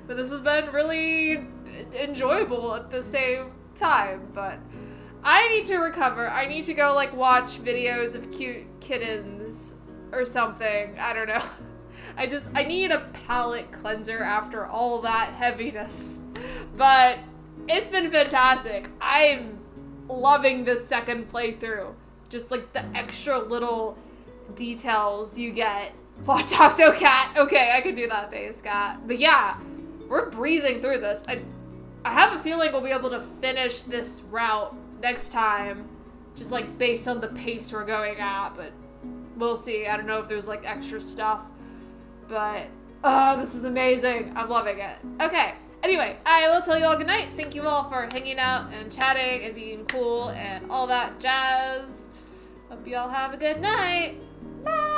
this has been really enjoyable at the same time, but I need to recover. I need to go like watch videos of cute kittens or something. I don't know. I need a palate cleanser after all that heaviness. But it's been fantastic. I'm loving this second playthrough. Just like the extra little details you get. Watch Octocat. Okay, I can do that face, cat. But yeah, we're breezing through this. I have a feeling we'll be able to finish this route next time. Just like based on the pace we're going at, but we'll see. I don't know if there's like extra stuff. But, oh, this is amazing. I'm loving it. Okay, anyway, I will tell you all good night. Thank you all for hanging out and chatting and being cool and all that jazz. Hope you all have a good night. Bye!